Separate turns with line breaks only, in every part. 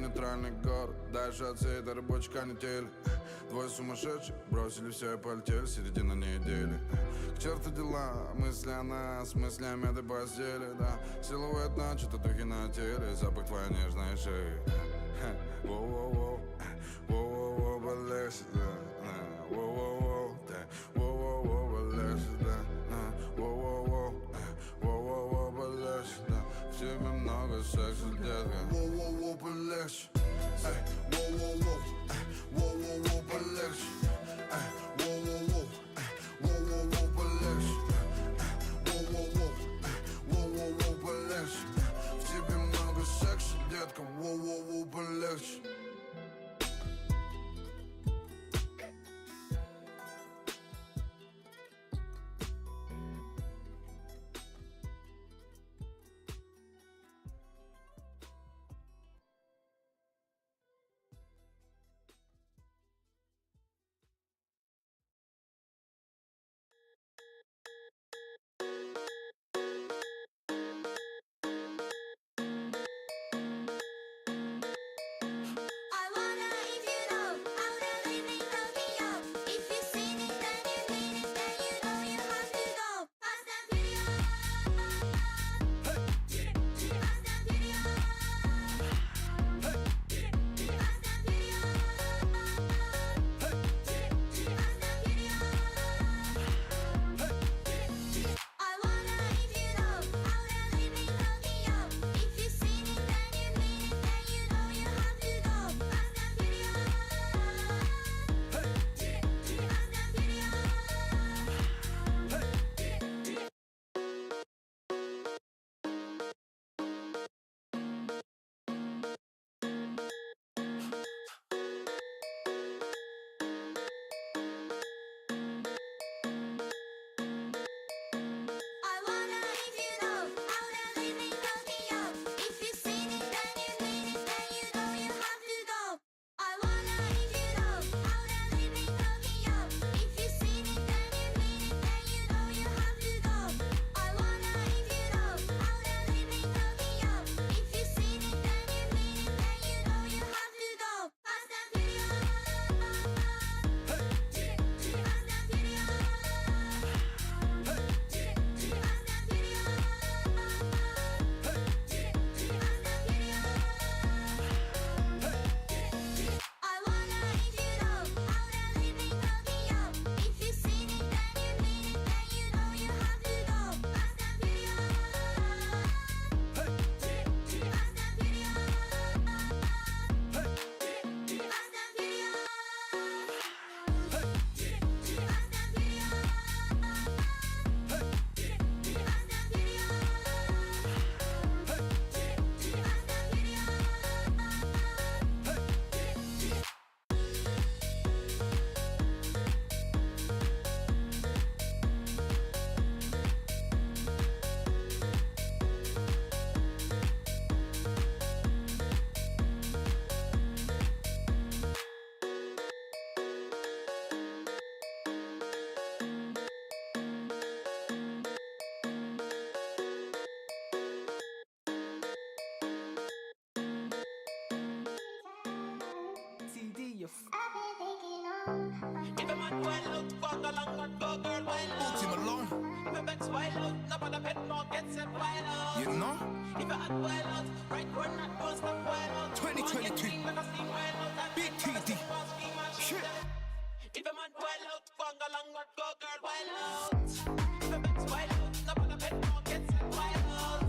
нейтральный город. Дальше от всей этой рабочей канители. Двое сумасшедших бросили все и полетели. Середина недели. К черту дела, мысли о нас, мыслями этой постели, да. Силуэт ночи, татухи на теле, запах твоей нежной шеи. Воу-воу-воу, воу-воу-воу, полегче, да. Воу-воу-воу, да. Воу-воу-воу, полегче, да. Воу-воу-воу, воу-воу-воу, полегче, да. В тебе много секса, детка. Воу-воу-воу, полегче. Воу-воу-воу, воу-воу-воу, полегче. Воу-воу-воу, воу-воу-воу, полегче. Воу-воу-воу, воу-воу-воу, полегче. В тебе много секса, детка. Воу-воу-воу, полегче.
You know? 2022 Big TD Shit. If a man wild out, go along or go girl wild out. If a man's wild out, no bother pet no get set wild out.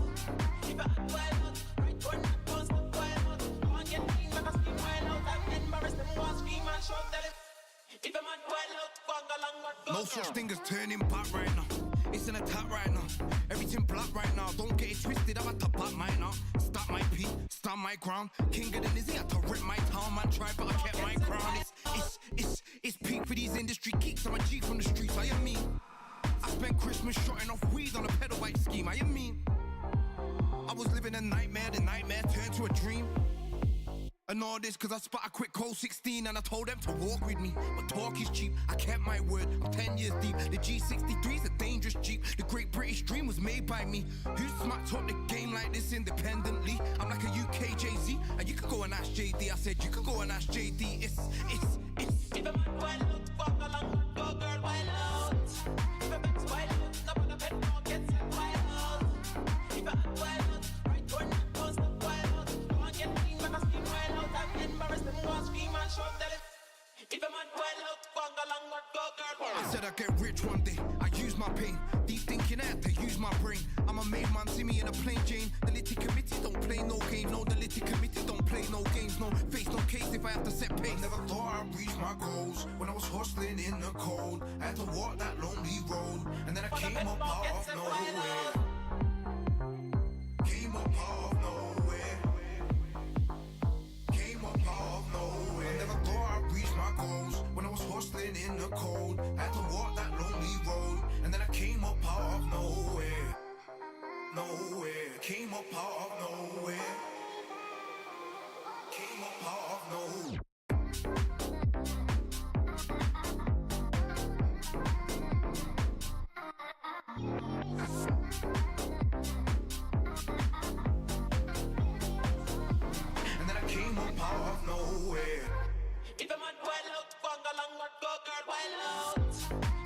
If a man wild out, right corner don't stop wild out. Go and get clean like a steam wild out. And embarrass them one scream and shout tell it. If a man wild out, go along or go.
No such thing as turning back right now. It's an attack right now. Everything black right now. Don't get it twisted. I'm at the back mine now. Start my peak, stand my ground. King of the Nizzy had to rip my town. Man tried but I kept my crown. It's peak for these industry geeks. I'm a G from the streets. I am mean. I spent Christmas shotting off weed on a pedal bike scheme. I am mean. I was living a nightmare. The nightmare turned to a dream. And all this cause I spot a quick cold 16 and I told them to walk with me. But talk is cheap, I kept my word, I'm 10 years deep. The G63's a dangerous Jeep. The great British dream was made by me. Who smacked up the game like this independently? I'm like a UK Jay-Z, and you could go and ask Jay-Z. JD, I said you can go and ask JD. It's.
If a man wild out, walk along, go girl wild out. If a man's wild out, no on a bed, no get set wild out. If a man wild out, right turn, don't stop wild out. Go and get clean, but I scream wild out. I'm embarrassed, them go and scream and shout, tell it. If a man wild out, walk along, go girl wild out.
I said I'd get rich one day, I use my pain. Deep thinking I had to use my brain. I'm a made man, see me in a plain Jane. The litty committee don't play no game. No, the litty committee don't play no games. No face, no case if I have to set pace.
Never thought I'd reach my goals. When I was hustling in the cold, I had to walk that lonely road. And then I came up out of nowhere. Came up out of nowhere. Came up out of nowhere. I never thought I'd reach my goals. When I was hustling in the cold, I had to walk that lonely road. And then I came up out of nowhere. Nowhere. Came up out of nowhere. Came up out of nowhere. And then I came up out of nowhere.
If a man wild out, walk along, go girl wild out.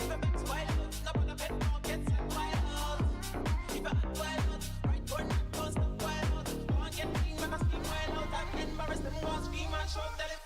If a man's wild out, no on a bed, no get set wild out. If a man wild out, right turn, don't stop wild out. Go and get clean, but I scream wild out. I'm embarrassed, them go and scream and shout, tell it.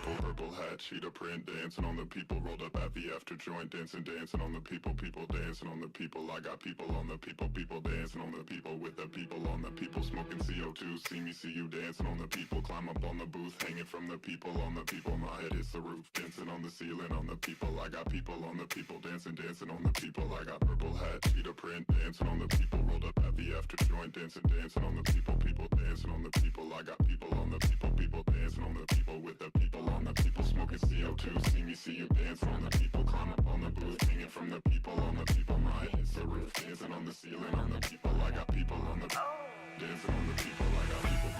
Purple hat, cheetah print, dancing on the people, rolled up at the after joint, dancing on the people dancing on the people. I got people on the people dancing on the people, with the people on the people, smoking CO2. See me, see you dancing on the people, climb up on the booth, hanging from the people on the people. My head is the roof, dancing on the ceiling on the people. I got people on the people, dancing on the people. I got purple hat, cheetah print, dancing on the people, rolled up at the after joint, dancing on the people dancing on the people. I got people on the people dancing on the people, with the people on the people, smoking CO2. See me, see you dancing on the people, climb up on the booth, hanging from the people on the people. My head is the roof, dancing on the ceiling on the people. I got people on the dancing on the people. I got people.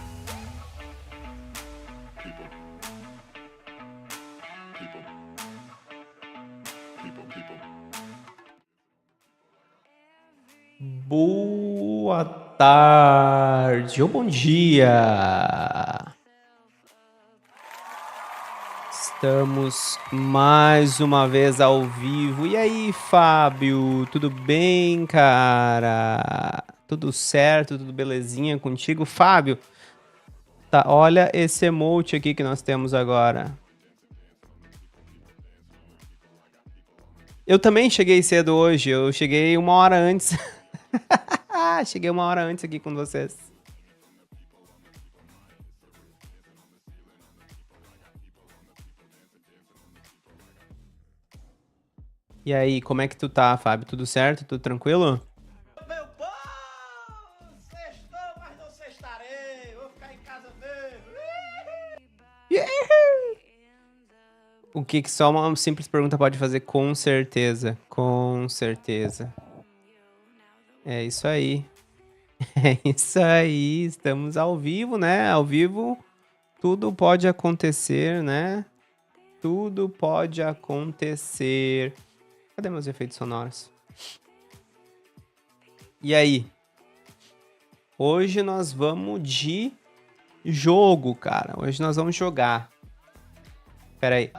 Boa tarde ou bom dia. Estamos mais uma vez ao vivo. E aí, Fábio, tudo bem, cara? Tudo certo, tudo belezinha contigo? Fábio, tá, olha esse emote aqui que nós temos agora. Eu também cheguei cedo hoje, eu cheguei 1 hora antes. Cheguei 1 hora antes aqui com vocês. E aí, como é que tu tá, Fábio? Tudo certo? Tudo tranquilo?
Meu povo, sextou, mas não sextarei. Vou ficar em casa mesmo.
O que só uma simples pergunta pode fazer? Com certeza. Com certeza. É isso aí. É isso aí. Estamos ao vivo, né? Ao vivo, tudo pode acontecer, né? Tudo pode acontecer. Cadê meus efeitos sonoros? E aí? Hoje nós vamos de jogo, cara. Hoje nós vamos jogar. Pera aí.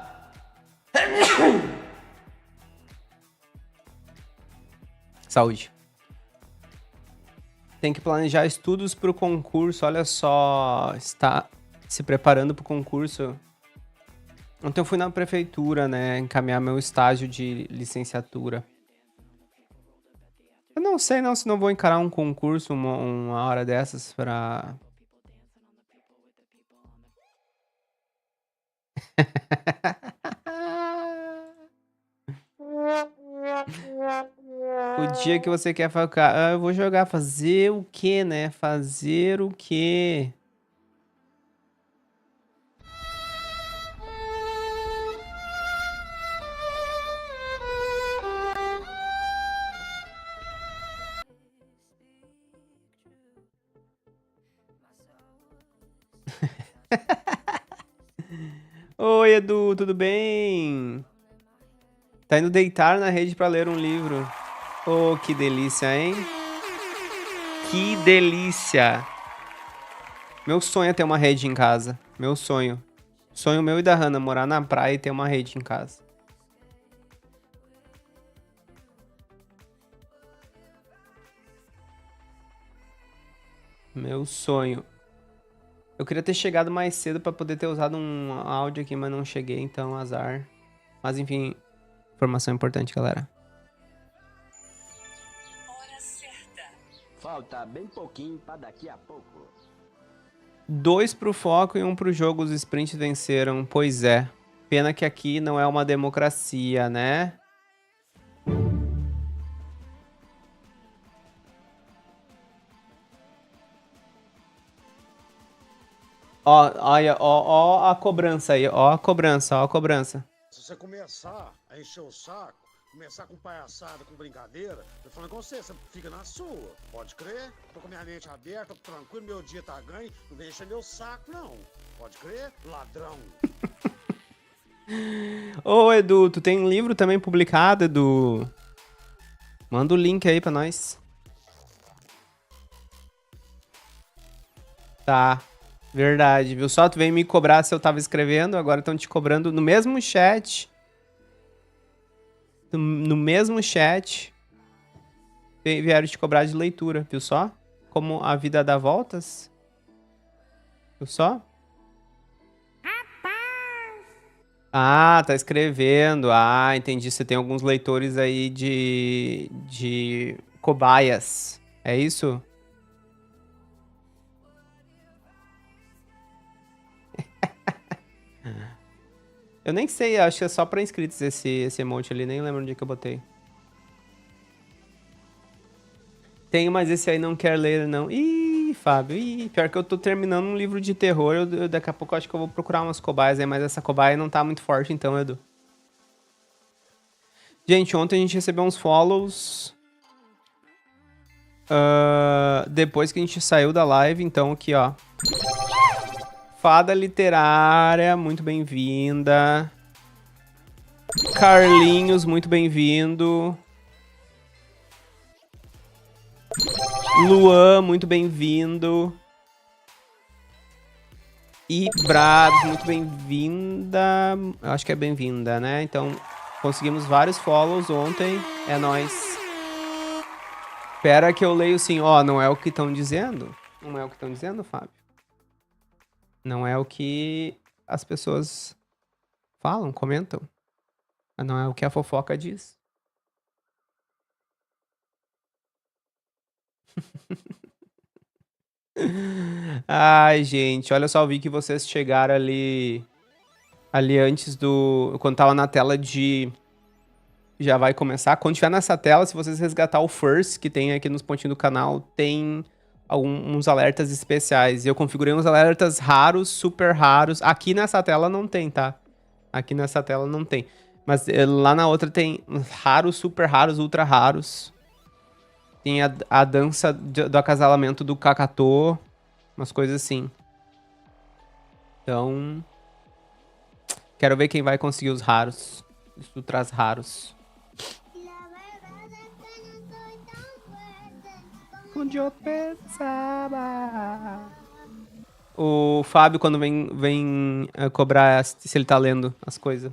Saúde. Tem que planejar estudos para o concurso. Olha só, está se preparando para o concurso. Ontem eu fui na prefeitura, né, encaminhar meu estágio de licenciatura. Eu não sei não se não vou encarar um concurso uma hora dessas para... O dia que você quer focar, eu vou jogar, fazer o quê, né? Fazer o quê? Oi, Edu, tudo bem? Tá indo deitar na rede pra ler um livro. Oh, que delícia, hein? Que delícia! Meu sonho é ter uma rede em casa. Meu sonho. Sonho meu e da Hannah, morar na praia e ter uma rede em casa. Meu sonho. Eu queria ter chegado mais cedo pra poder ter usado um áudio aqui, mas não cheguei, então azar. Mas enfim, informação importante, galera.
Falta bem pouquinho pra daqui a pouco.
2 pro foco e 1 pro jogo, os sprints venceram. Pois é. Pena que aqui não é uma democracia, né? Ó, olha, ó a cobrança aí, ó a cobrança.
Se você começar a encher o saco, começar com palhaçada, com brincadeira, eu falando com você, você fica na sua. Pode crer? Tô com minha mente aberta, tô tranquilo, meu dia tá ganho, não vem encher meu saco, não. Pode crer? Ladrão.
Ô, Edu, tu tem um livro também publicado, Edu? Manda o link aí pra nós. Tá. Verdade, viu? Só tu veio me cobrar se eu tava escrevendo, agora estão te cobrando no mesmo chat. No mesmo chat. Vieram te cobrar de leitura, viu só? Como a vida dá voltas. Viu só? Ah, tá escrevendo. Ah, entendi. Você tem alguns leitores aí de cobaias. É isso? Eu nem sei, acho que é só pra inscritos esse emote ali, nem lembro onde é que eu botei. Tenho, mas esse aí não quer ler, não. Ih, Fábio, pior que eu tô terminando um livro de terror, daqui a pouco eu acho que eu vou procurar umas cobaias aí, mas essa cobaia não tá muito forte então, Edu. Gente, ontem a gente recebeu uns follows. Depois que a gente saiu da live, então aqui, ó. Fada Literária, muito bem-vinda. Carlinhos, muito bem-vindo. Luan, muito bem-vindo. E Brados, muito bem-vinda. Eu acho que é bem-vinda, né? Então, conseguimos vários follows ontem. É nóis. Espera que eu leio sim. Ó, não é o que estão dizendo? Não é o que estão dizendo, Fábio? Não é o que as pessoas falam, comentam. Mas não é o que a fofoca diz. Ai, gente, olha só, eu vi que vocês chegaram ali antes do... Quando tava na tela de... Já vai começar. Quando tiver nessa tela, se vocês resgatar o first que tem aqui nos pontinhos do canal, tem uns alertas especiais. Eu configurei uns alertas raros, super raros. Aqui nessa tela não tem, tá? Aqui nessa tela não tem. Mas lá na outra tem raros, super raros, ultra raros. Tem a dança do acasalamento do Cacatô. Umas coisas assim. Então... Quero ver quem vai conseguir os raros. Os ultras raros. Onde eu pensava. O Fábio, quando vem cobrar se ele tá lendo as coisas.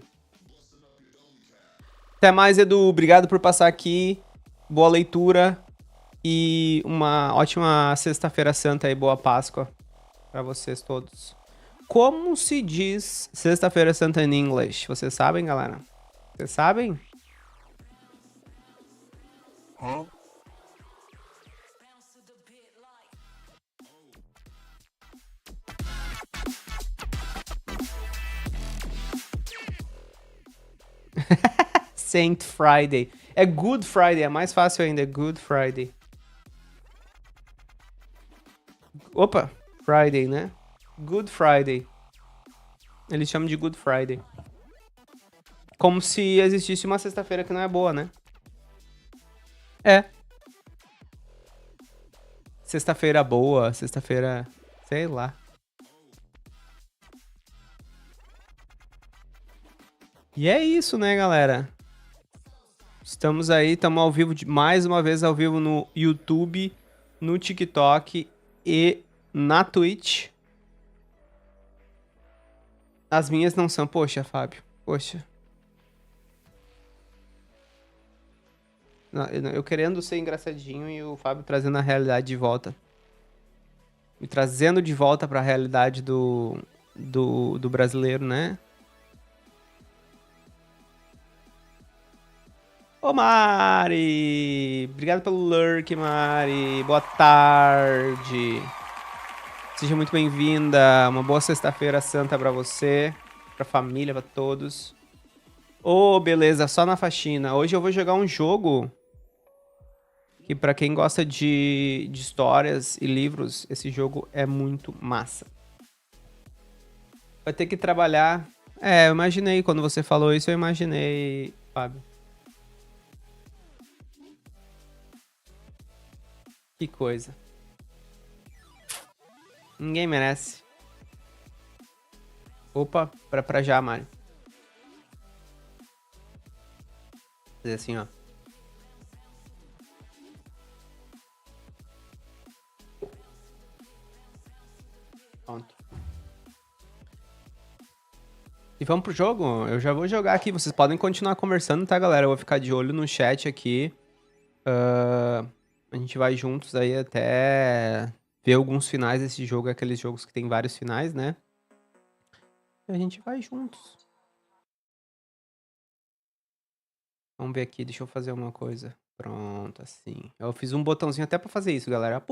Até mais, Edu. Obrigado por passar aqui. Boa leitura. E uma ótima Sexta-feira Santa e boa Páscoa pra vocês todos. Como se diz Sexta-feira Santa em inglês? Vocês sabem, galera? Vocês sabem? Saint Friday. É Good Friday, é mais fácil ainda, é Good Friday. Opa, Friday, né? Good Friday. Eles chamam de Good Friday. Como se existisse uma sexta-feira que não é boa, né? É. Sexta-feira boa, sexta-feira... Sei lá. E é isso, né, galera? Estamos aí, estamos ao vivo, mais uma vez ao vivo no YouTube, no TikTok e na Twitch. As minhas não são... Poxa, Fábio. Poxa. Não, eu querendo ser engraçadinho e o Fábio trazendo a realidade de volta. Me trazendo de volta pra realidade do brasileiro, né? Ô, Mari! Obrigado pelo lurk, Mari. Boa tarde. Seja muito bem-vinda. Uma boa sexta-feira santa pra você, pra família, pra todos. Ô, beleza, só na faxina. Hoje eu vou jogar um jogo que pra quem gosta de histórias e livros, esse jogo é muito massa. Vai ter que trabalhar... eu imaginei, quando você falou isso, eu imaginei, Fábio. Que coisa. Ninguém merece. Opa, pra já, Mário. Fazer assim, ó. Pronto. E vamos pro jogo? Eu já vou jogar aqui. Vocês podem continuar conversando, tá, galera? Eu vou ficar de olho no chat aqui. A gente vai juntos aí até ver alguns finais desse jogo. Aqueles jogos que tem vários finais, né? E a gente vai juntos. Vamos ver aqui. Deixa eu fazer uma coisa. Pronto, assim. Eu fiz um botãozinho até pra fazer isso, galera.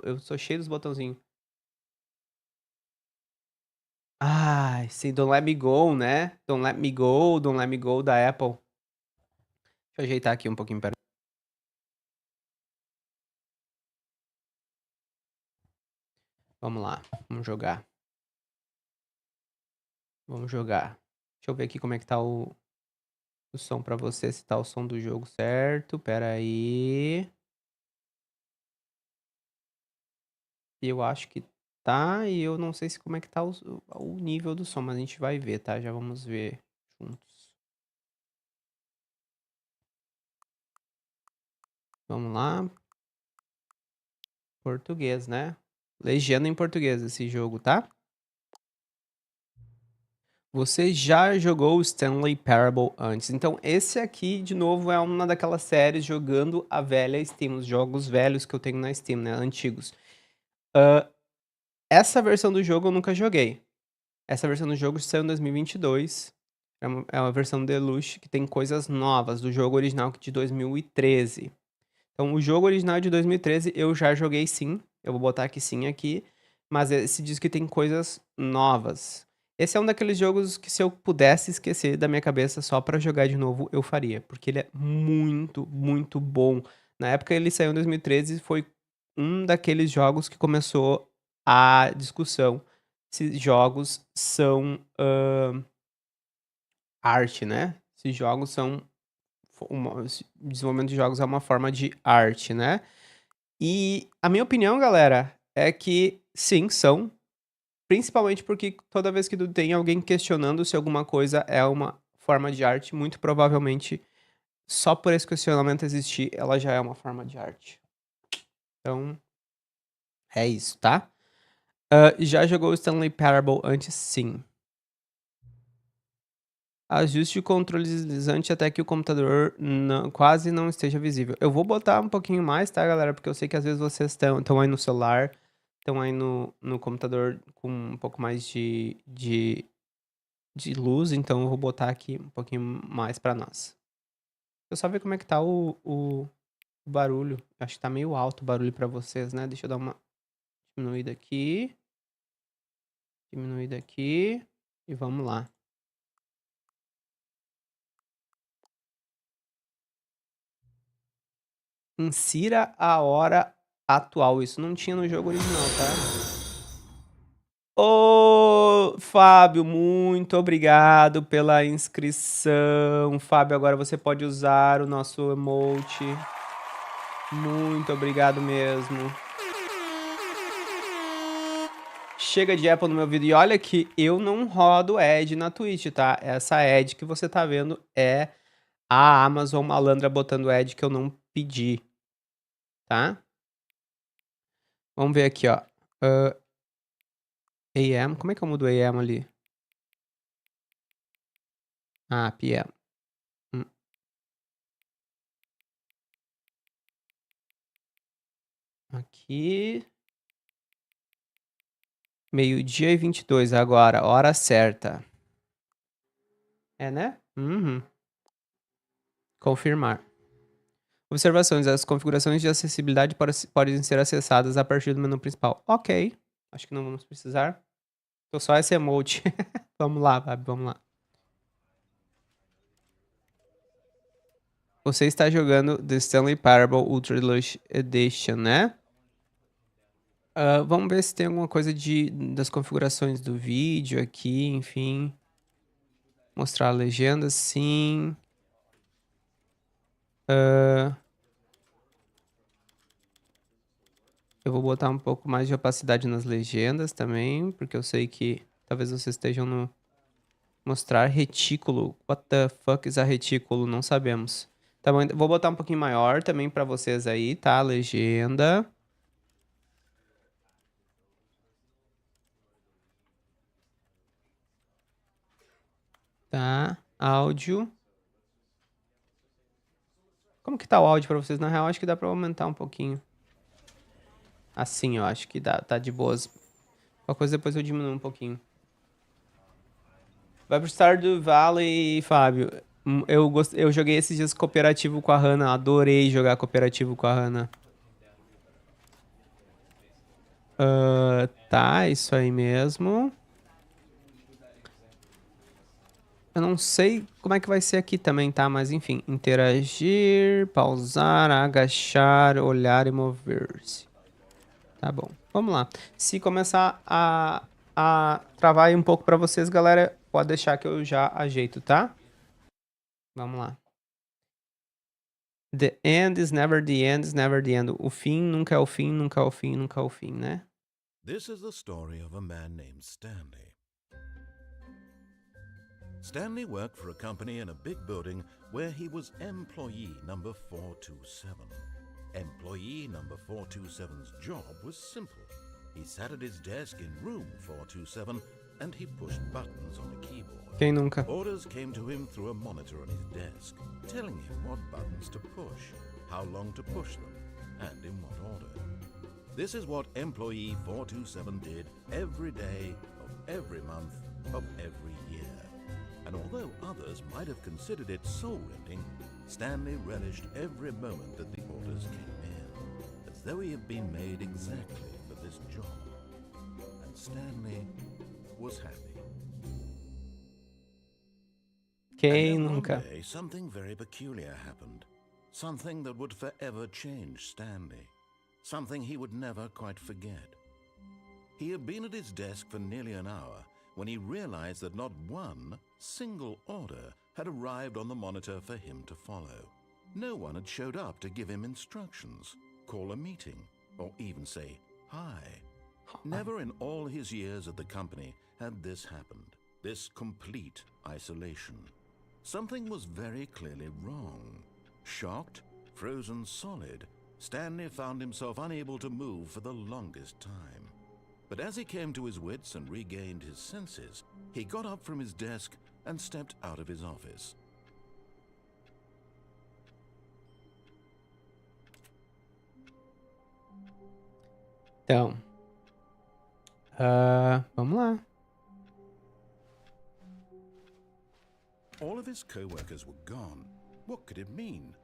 Eu sou cheio dos botãozinhos. Ai, sim, Don't Let Me Go, né? Don't Let Me Go da Apple. Deixa eu ajeitar aqui um pouquinho, pera. Vamos lá, vamos jogar. Vamos jogar. Deixa eu ver aqui como é que tá o som pra você, se tá o som do jogo certo. Pera aí. Eu acho que tá, e eu não sei se como é que tá o nível do som, mas a gente vai ver, tá? Já vamos ver juntos. Vamos lá. Português, né? Legenda em português esse jogo, tá? Você já jogou o Stanley Parable antes. Então, esse aqui, de novo, é uma daquelas séries jogando a velha Steam. Os jogos velhos que eu tenho na Steam, né? Antigos. Essa versão do jogo eu nunca joguei. Essa versão do jogo saiu em 2022. É uma versão Deluxe que tem coisas novas do jogo original de 2013. Então, o jogo original de 2013 eu já joguei sim. Eu vou botar aqui sim aqui. Mas esse diz que tem coisas novas. Esse é um daqueles jogos que se eu pudesse esquecer da minha cabeça só pra jogar de novo, eu faria. Porque ele é muito, muito bom. Na época ele saiu em 2013 foi um daqueles jogos que começou a discussão se jogos são arte, né? Se jogos são... desenvolvimento de jogos é uma forma de arte, né? E a minha opinião, galera, é que sim, são. Principalmente porque toda vez que tu tem alguém questionando se alguma coisa é uma forma de arte, muito provavelmente, só por esse questionamento existir, ela já é uma forma de arte. Então, é isso, tá? Já jogou o Stanley Parable antes? Sim. Ajuste o controle deslizante até que o computador quase não esteja visível. Eu vou botar um pouquinho mais, tá, galera? Porque eu sei que às vezes vocês estão aí no celular, estão aí no computador com um pouco mais de luz, então eu vou botar aqui um pouquinho mais pra nós. Deixa eu só ver como é que tá o barulho. Acho que tá meio alto o barulho pra vocês, né? Deixa eu dar uma diminuída aqui. Diminuída aqui. E vamos lá. Insira a hora atual. Isso não tinha no jogo original, tá? Ô, Fábio, muito obrigado pela inscrição. Fábio, agora você pode usar o nosso emote. Muito obrigado mesmo. chega de Apple no meu vídeo. E olha que eu não rodo ad na Twitch, tá? Essa ad que você tá vendo é a Amazon malandra botando ad que eu não pedi, tá? Vamos ver aqui, ó. AM, como é que eu mudo AM ali? Ah, PM. Aqui. Meio-dia e 22 agora, hora certa. É, né? Uhum. Confirmar. Observações. As configurações de acessibilidade podem ser acessadas a partir do menu principal. Ok. Acho que não vamos precisar. Tô só esse emote. Vamos lá, Babi, vamos lá. Você está jogando The Stanley Parable Ultra Deluxe Edition, né? Vamos ver se tem alguma coisa das configurações do vídeo aqui, enfim. Mostrar a legenda, sim. Eu vou botar um pouco mais de opacidade nas legendas também, porque eu sei que talvez vocês estejam no... Mostrar retículo. What the fuck is a retículo? Não sabemos. Tá bom, vou botar um pouquinho maior também pra vocês aí, tá? A legenda. Tá, áudio. Como que tá o áudio pra vocês? Na real, acho que dá pra aumentar um pouquinho. Assim, eu acho que dá, tá de boas. Qualquer coisa depois eu diminuo um pouquinho. Vai pro Stardew Valley, Fábio. Eu joguei esses dias cooperativo com a Hannah. Adorei jogar cooperativo com a Hannah. Tá, isso aí mesmo. Eu não sei como é que vai ser aqui também, tá? Mas enfim, interagir, pausar, agachar, olhar e mover-se. Tá bom, vamos lá. Se começar a travar aí um pouco pra vocês, galera, pode deixar que eu já ajeito, tá? Vamos lá. The end is never the end is never the end. O fim nunca é o fim, nunca é o fim, nunca é o fim, né?
This is the story of a man named Stanley. Stanley worked for a company in a big building where he was employee number 427. Employee number 427's job was simple. He sat at his desk in room 427 and he pushed buttons on a keyboard.
Quem nunca?
Orders came to him through a monitor on his desk, telling him what buttons to push, how long to push them, and in what order. This is what employee 427 did every day of every month of every year. And although others might have considered it soul-rending, Stanley relished every moment that the orders came in, as though he had been made exactly for this job. And Stanley was happy.
Quem
And then
nunca?
one day, something very peculiar happened. Something that would forever change Stanley. Something he would never quite forget. He had been at his desk for nearly an hour when he realized that not one single order had arrived on the monitor for him to follow. No one had showed up to give him instructions, call a meeting, or even say hi. Never in all his years at the company had this happened, this complete isolation. Something was very clearly wrong. Shocked, frozen solid, Stanley found himself unable to move for the longest time. But as he came to his wits and regained his senses, he got up from his desk and stepped out of his office.
Então, vamos lá.
All of his co-workers were gone. What could it mean?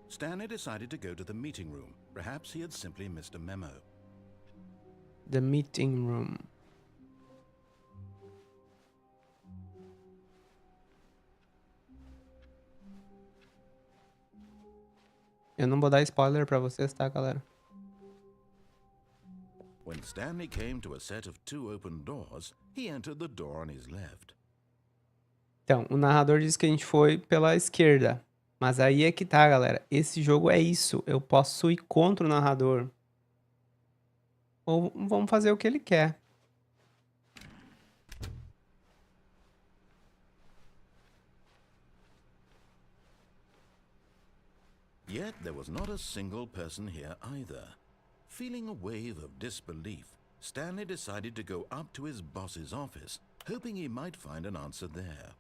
Stanley decided to go to the meeting room. Perhaps he had simply missed a memo.
The meeting room. Eu não vou dar spoiler pra vocês, tá, galera?
When Stanley came to a set of 2 open doors, he entered the door on his left.
Então, o narrador disse que a gente foi pela esquerda. Mas aí é que tá, galera. Esse jogo é isso. Eu posso ir contra o narrador. Ou vamos fazer o que ele quer.
Yet there was not a single person here either. Feeling a wave of disbelief, Stanley decided to go up to his boss's office, hoping he might find an answer there.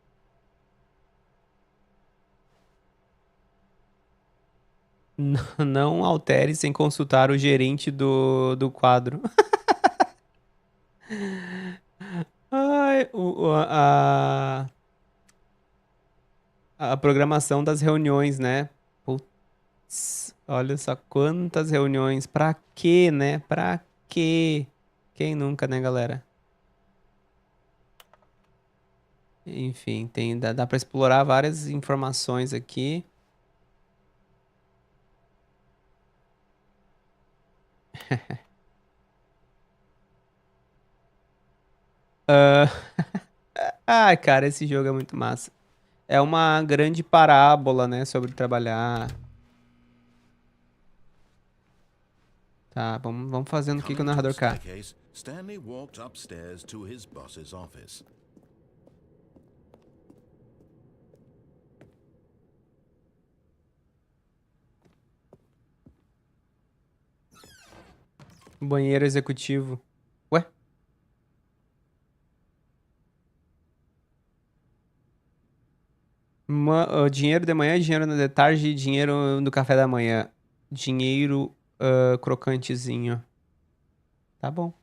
Não altere sem consultar o gerente do quadro. Ai, a programação das reuniões, né? Putz, olha só quantas reuniões. Pra quê, né? Pra quê? Quem nunca, né, galera? Enfim, dá pra explorar várias informações aqui. Ai, cara, esse jogo é muito massa. É uma grande parábola, né, sobre trabalhar. Tá, vamos fazendo o que o narrador quer.
Stanley walked upstairs to his boss's office.
Banheiro executivo. Ué? Dinheiro de manhã, dinheiro de tarde, dinheiro no café da manhã. Dinheiro crocantezinho. Tá bom.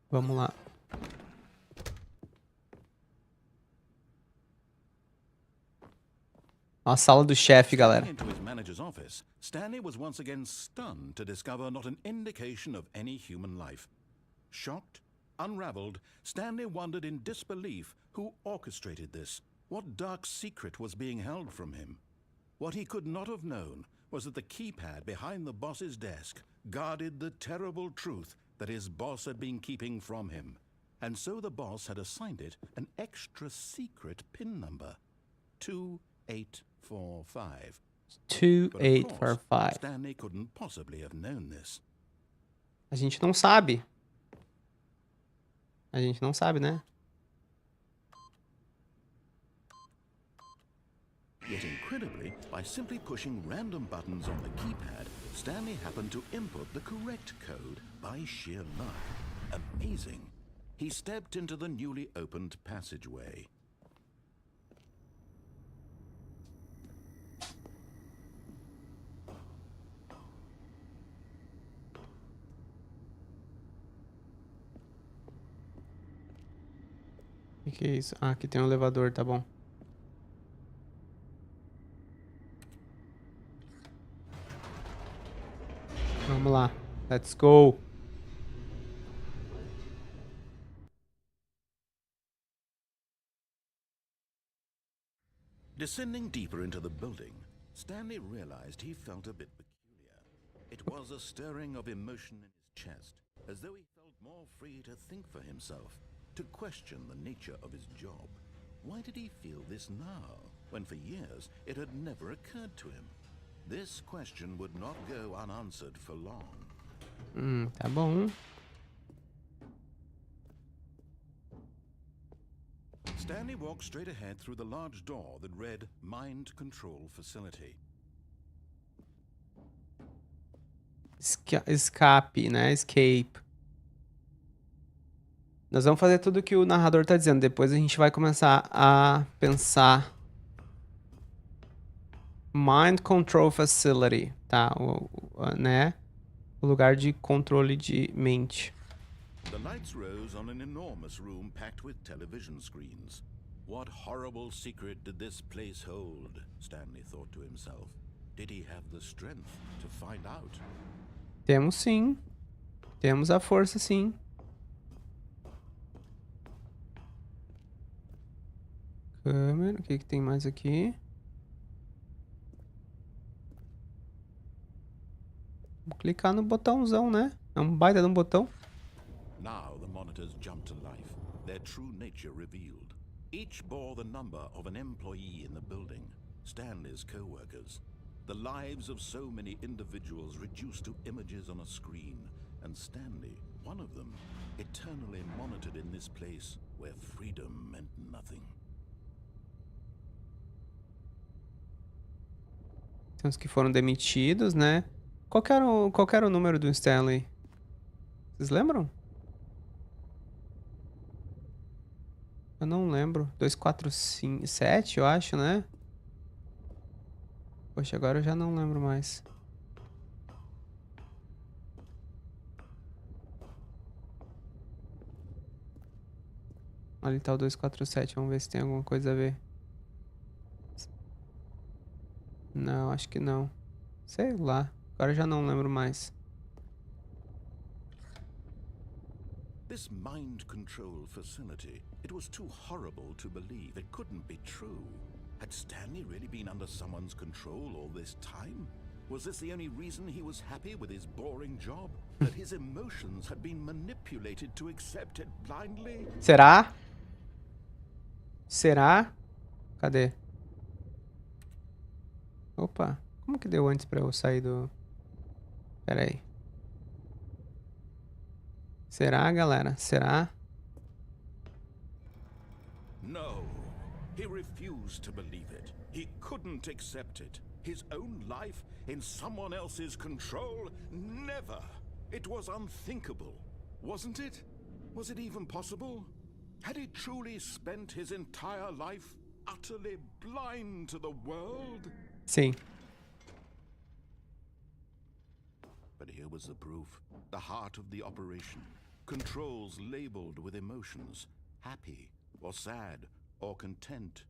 Vamos lá. A sala do chefe, galera.
Into his manager's office, Stanley was once again stunned to discover not an indication of any human life. Shocked, unraveled, Stanley wondered in disbelief who orchestrated this. What dark secret was being held from him? What he could not have known was that the keypad behind the boss's desk guarded the terrible truth that his boss had been keeping from him. And so the boss had assigned it an extra secret PIN number. 2845.
2845.
Stanley couldn't possibly have known this.
A gente não sabe. A gente não sabe, né?
Yet incredibly, by simply pushing random buttons on the keypad, Stanley happened to input the correct code by sheer luck. Amazing. He stepped into the newly opened passageway.
O que é isso? Ah, aqui tem um elevador, tá bom. Vamos lá. Let's go.
Descending deeper into the building, Stanley realized he felt a bit peculiar. It was a stirring of emotion in his chest, as though he felt more free to think for himself, to question the nature of his job. Why did he feel this now, when for years it had never occurred to him? This question would not go unanswered for long.
Tá bom.
Stanley walked straight ahead through the large door that read Mind Control Facility.
Escape, né? Escape. Nós vamos fazer tudo o que o narrador tá dizendo. Depois a gente vai começar a pensar. Mind Control Facility, tá? Né? O lugar de controle de mente.
The lights rose on an enormous room packed with television screens. What horrible secret did this place hold? Stanley thought to himself. Did he have the strength to find out?
Temos sim. Temos a força sim. Câmera, o que tem mais aqui? Vou clicar no botãozão, né? É um baita de um botão.
Now the monitors jumped to life, their true nature revealed. Each bore the number of an employee in the building, Stanley's co-workers. The lives of so many individuals reduced to images on a screen, and Stanley, one of them, eternally monitored in this place where freedom meant nothing.
Tem uns que foram demitidos, né? Qual que era o número do Stanley? Vocês lembram? Eu não lembro. 247, eu acho, né? Poxa, agora eu já não lembro mais. Ali tá o 247, vamos ver se tem alguma coisa a ver. Não, acho que não. Sei lá, agora eu já não lembro mais.
This mind control facility, it was too horrible to believe. It couldn't be true. Had Stanley really been under someone's control all this time? Was this the only reason he was happy with his boring job? That his emotions had been manipulated to accept it blindly?
Será? Será? Cadê? Opa, como que deu antes pra eu sair do... Pera aí. Será, galera? Será?
No. He refused to believe it. He couldn't accept it. His own life in someone else's control? Never. It was unthinkable. Wasn't it? Was it even possible? Had he truly spent his entire life utterly blind to the world?
Sim.
But here was the proof. The heart of the operation. Controls labeled with emotions. Happy, or sad, or content.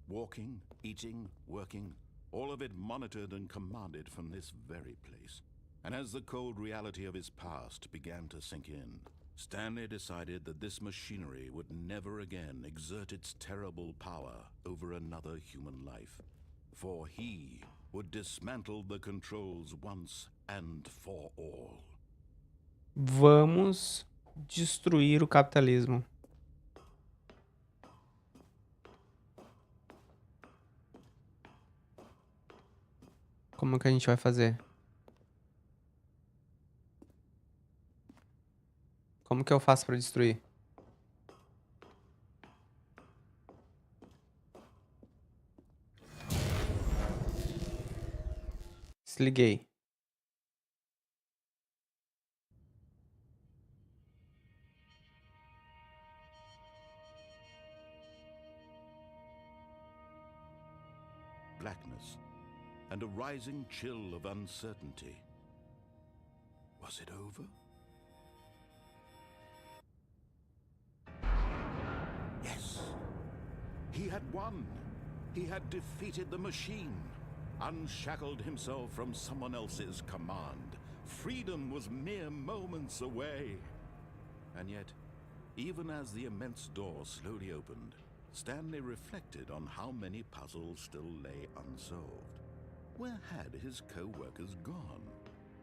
Walking, eating, working. All of it monitored and commanded from this very place. And as the cold reality of his past began to sink in, Stanley decided that this machinery would never again exert its terrible power over another human life. For he would dismantle the controls once and for all.
Vamos destruir o capitalismo. Como que a gente vai fazer? Como que eu faço pra destruir? Desliguei.
Blackness and a rising chill of uncertainty. Was it over? Yes. He had won. He had defeated the machine, unshackled himself from someone else's command. Freedom was mere moments away. And yet, even as the immense door slowly opened, Stanley reflected on how many puzzles still lay unsolved. Where had his co-workers gone?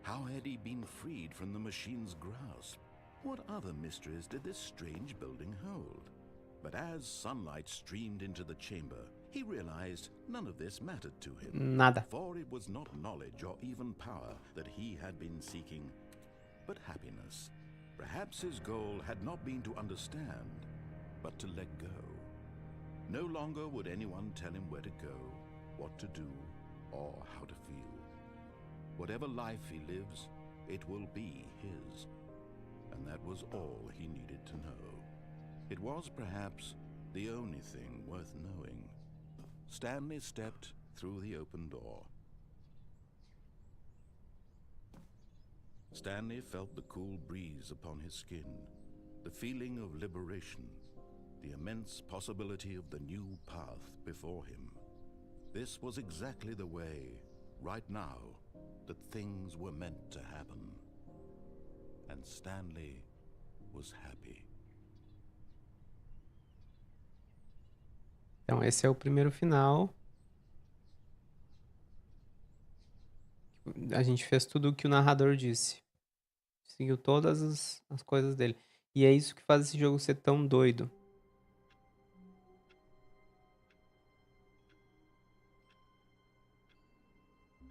How had he been freed from the machine's grasp? What other mysteries did this strange building hold? But as sunlight streamed into the chamber, he realized none of this mattered to him.
Nada.
For it was not knowledge or even power that he had been seeking, but happiness. Perhaps his goal had not been to understand, but to let go. No longer would anyone tell him where to go, what to do, or how to feel. Whatever life he lives, it will be his. And that was all he needed to know. It was perhaps the only thing worth knowing. Stanley stepped through the open door. Stanley felt the cool breeze upon his skin, the feeling of liberation, the immense possibility of the new path before him. This was exactly the way, right now, that things were meant to happen. And Stanley was happy.
Então esse é o primeiro final. A gente fez tudo o que o narrador disse. Seguiu todas as coisas dele. E é isso que faz esse jogo ser tão doido.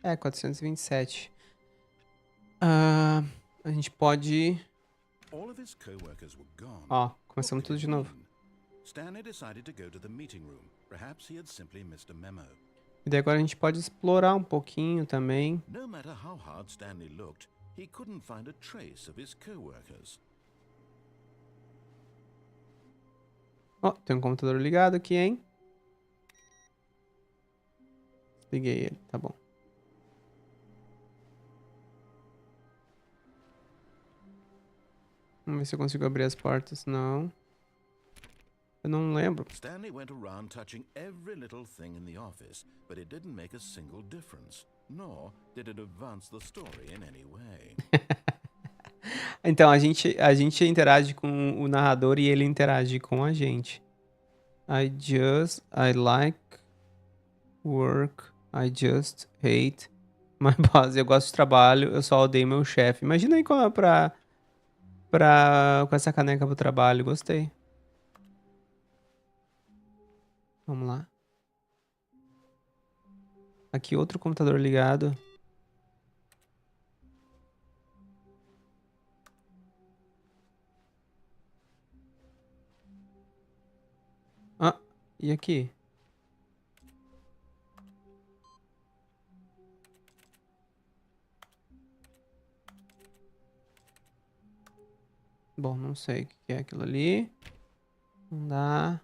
É, 427. A gente pode... Ó, começamos tudo de novo.
Stanley decided to go to the meeting room. Perhaps he had simply missed a memo.
E daí agora a gente pode explorar um pouquinho também.
No matter how hard Stanley looked, he couldn't find a trace of his co-workers.
Ó, tem um computador ligado aqui, hein? Liguei ele, tá bom. Vamos ver se eu consigo abrir as portas. Não. Eu não lembro.
Stanley went around touching every little thing in the office, but it didn't make a single difference, nor did it advance the story in any way.
Então, a gente interage com o narrador e ele interage com a gente. I like work, I just hate my boss. Eu gosto de trabalho, eu só odeio meu chefe. Imagina aí com essa caneca pro trabalho, gostei. Vamos lá. Aqui outro computador ligado. Ah, e aqui? Bom, não sei o que é aquilo ali. Não dá.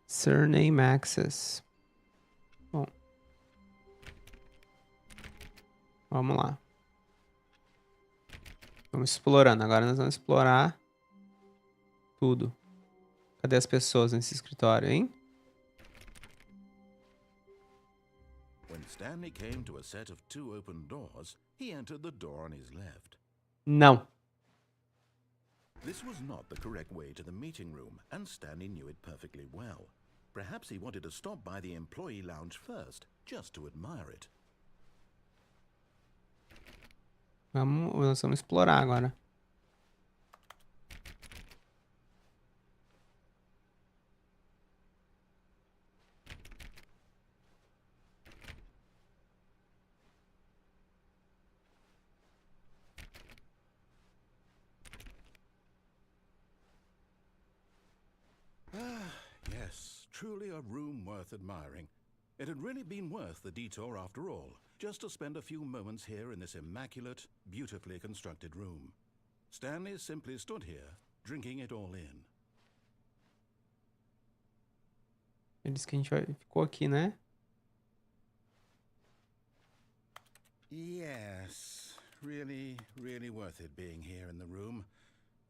Surname access. Bom. Vamos lá. Vamos explorando. Agora nós vamos explorar tudo. Cadê as pessoas nesse escritório, hein?
When Stanley came to a set of 2 open doors, he entered the door on his left.
Não.
This was not the correct way to the meeting room, and Stanley knew it perfectly well. Perhaps he wanted to stop by the employee lounge first, just to admire it.
Nós vamos explorar agora.
Yes, truly a room worth admiring. It had really been worth the detour after all, just to spend a few moments here in this immaculate, beautifully constructed room. Stanley simply stood here, drinking it all in.
Ele disse que a gente ficou aqui, né?
Yes, really, really worth it being here in the room.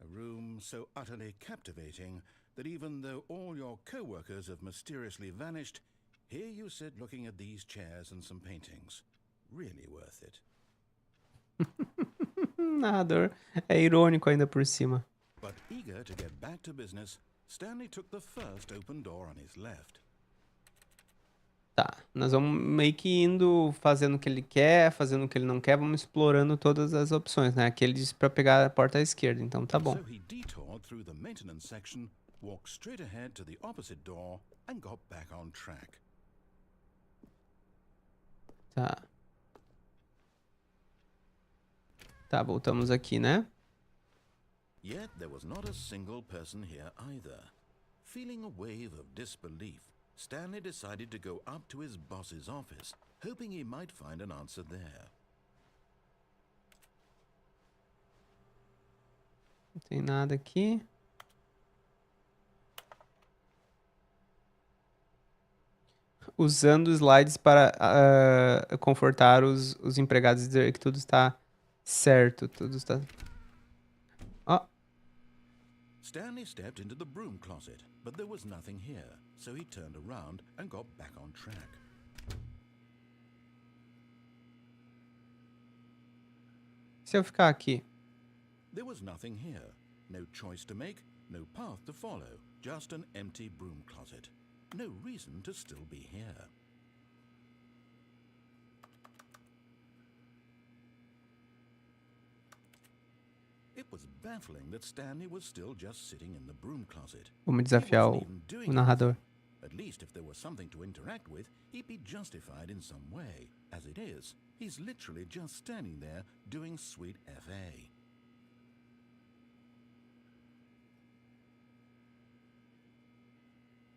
A room so utterly captivating that even though all your co-workers have mysteriously vanished, here you sit looking at these chairs and some paintings. Really worth it.
Narrador é irônico ainda por cima.
But eager to get back to business, Stanley took the first open door on his left.
Tá, nós vamos meio que indo fazendo o que ele quer, fazendo o que ele não quer, vamos explorando todas as opções, né? Aqui ele disse pra pegar a porta à esquerda, então tá bom.
So he detoured through the maintenance section, walked straight ahead to the opposite door, and got back on track.
Tá. Tá, voltamos aqui, né?
Yet there was not a single person here either. Feeling a wave of disbelief, Stanley decided to go up to his boss's office, hoping he might find an answer there.
Não tem nada aqui. Usando slides para confortar os empregados e dizer que tudo está certo, tudo está... Ó,
Stanley stepped into the broom closet, but there was nothing here, so he turned around and got back on track.
se eu ficar aqui?
There was nothing here. No choice to make, no path to follow, just an empty broom closet. No reason to still be here. It was baffling that Stanley was still just sitting in the broom closet.
Vamos desafiar o narrador.
At least if there was something to interact with, he'd be justified in some way. As it is, he's literally just standing there doing sweet FA.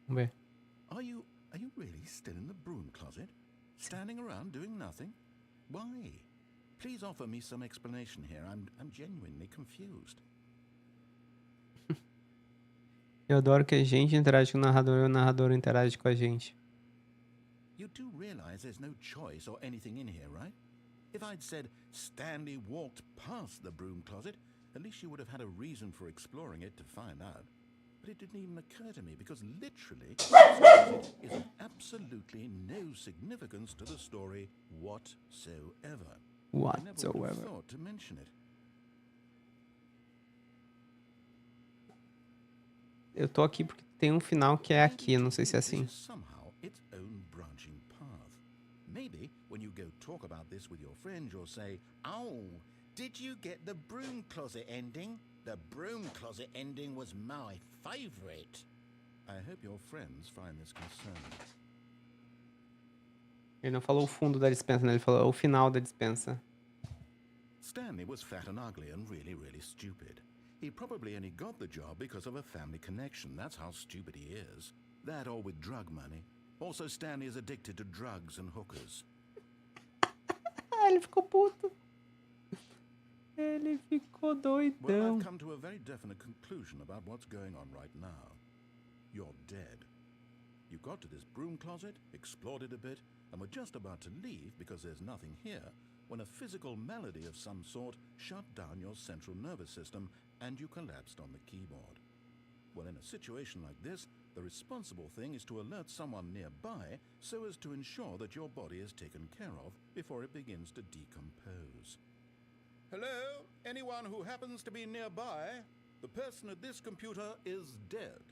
Vamos ver.
Are you really still in the broom closet? Standing around doing nothing? Why? Please offer me some explanation here. I'm genuinely confused.
Eu adoro que a gente interage com o narrador e o narrador interage com a gente.
You do realize there's no choice or anything in here, right? If I'd said Stanley walked past the broom closet, at least you would have had a reason for exploring it to find out. But it didn't even occur to me because literally this closet is of absolutely no significance to the story whatsoever. I never would have thought to mention it.
Eu tô aqui porque tem um final que é aqui, não sei se é assim.
This is somehow its own branching path. Maybe when you go talk about this with your friend, you'll say, "Oh, did you get the broom closet ending? The broom closet ending was my favorite." I hope your friends find this concerning.
Ele não falou o fundo da dispensa, né? Ele falou o final da dispensa.
Stanley was fat and ugly and really, really stupid. He probably only got the job because of a family connection. That's how stupid he is. That or with drug money. Also, Stanley is addicted to drugs and hookers.
Ele ficou puto. Ele ficou
Well,
doidão.
I've come to a very definite conclusion about what's going on right now. You're dead. You got to this broom closet, explored it a bit, and were just about to leave because there's nothing here, when a physical malady of some sort shut down your central nervous system and you collapsed on the keyboard. Well, in a situation like this, the responsible thing is to alert someone nearby so as to ensure that your body is taken care of before it begins to decompose. Hello? Anyone who happens to be nearby? The person at this computer is dead.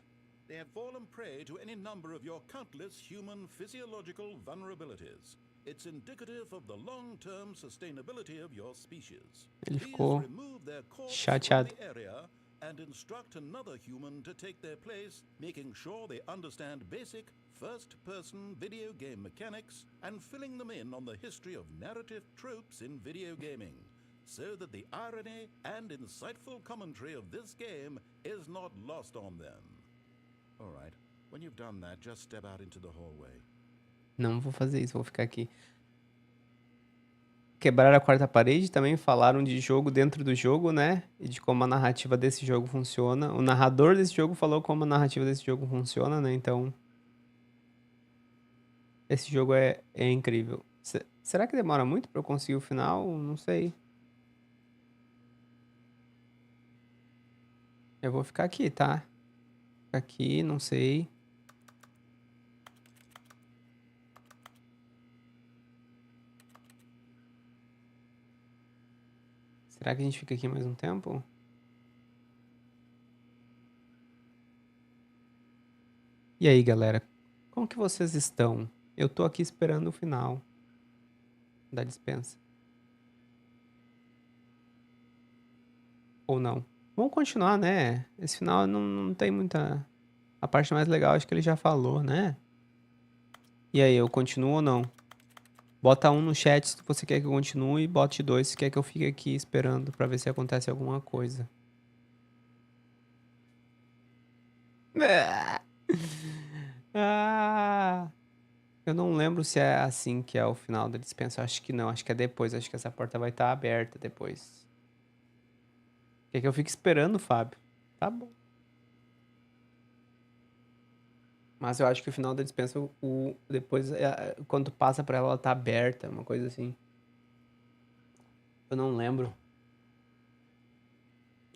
They have fallen prey to any number of your countless human physiological vulnerabilities. It's indicative of the long-term sustainability of your species.
Ele
Please
ficou
remove their corpse
chateado.
from the area and instruct another human to take their place, making sure they understand basic first-person video game mechanics and filling them in on the history of narrative tropes in video gaming, so that the irony and insightful commentary of this game is not lost on them. All right. When you've done that, just step out into the hallway.
Não vou fazer isso, vou ficar aqui. Quebraram a quarta parede, também falaram de jogo dentro do jogo, né? E de como a narrativa desse jogo funciona. O narrador desse jogo falou como a narrativa desse jogo funciona, né? Então, esse jogo é incrível. Será que demora muito pra eu conseguir o final? Não sei. Eu vou ficar aqui, tá? Ficar aqui, não sei. Será que a gente fica aqui mais um tempo? E aí, galera? Como que vocês estão? Eu tô aqui esperando o final da dispensa. Ou não? Vamos continuar, né? Esse final não tem muita... A parte mais legal acho que ele já falou, né? E aí, eu continuo ou não? Bota 1 no chat se você quer que eu continue. Bote 2 se quer que eu fique aqui esperando pra ver se acontece alguma coisa. Ah, eu não lembro se é assim que é o final da dispensa. Acho que não. Acho que é depois. Acho que essa porta vai estar aberta depois. Quer que eu fique esperando, Fábio? Tá bom. Mas eu acho que o final da dispensa, depois, quando passa pra ela tá aberta, uma coisa assim. Eu não lembro.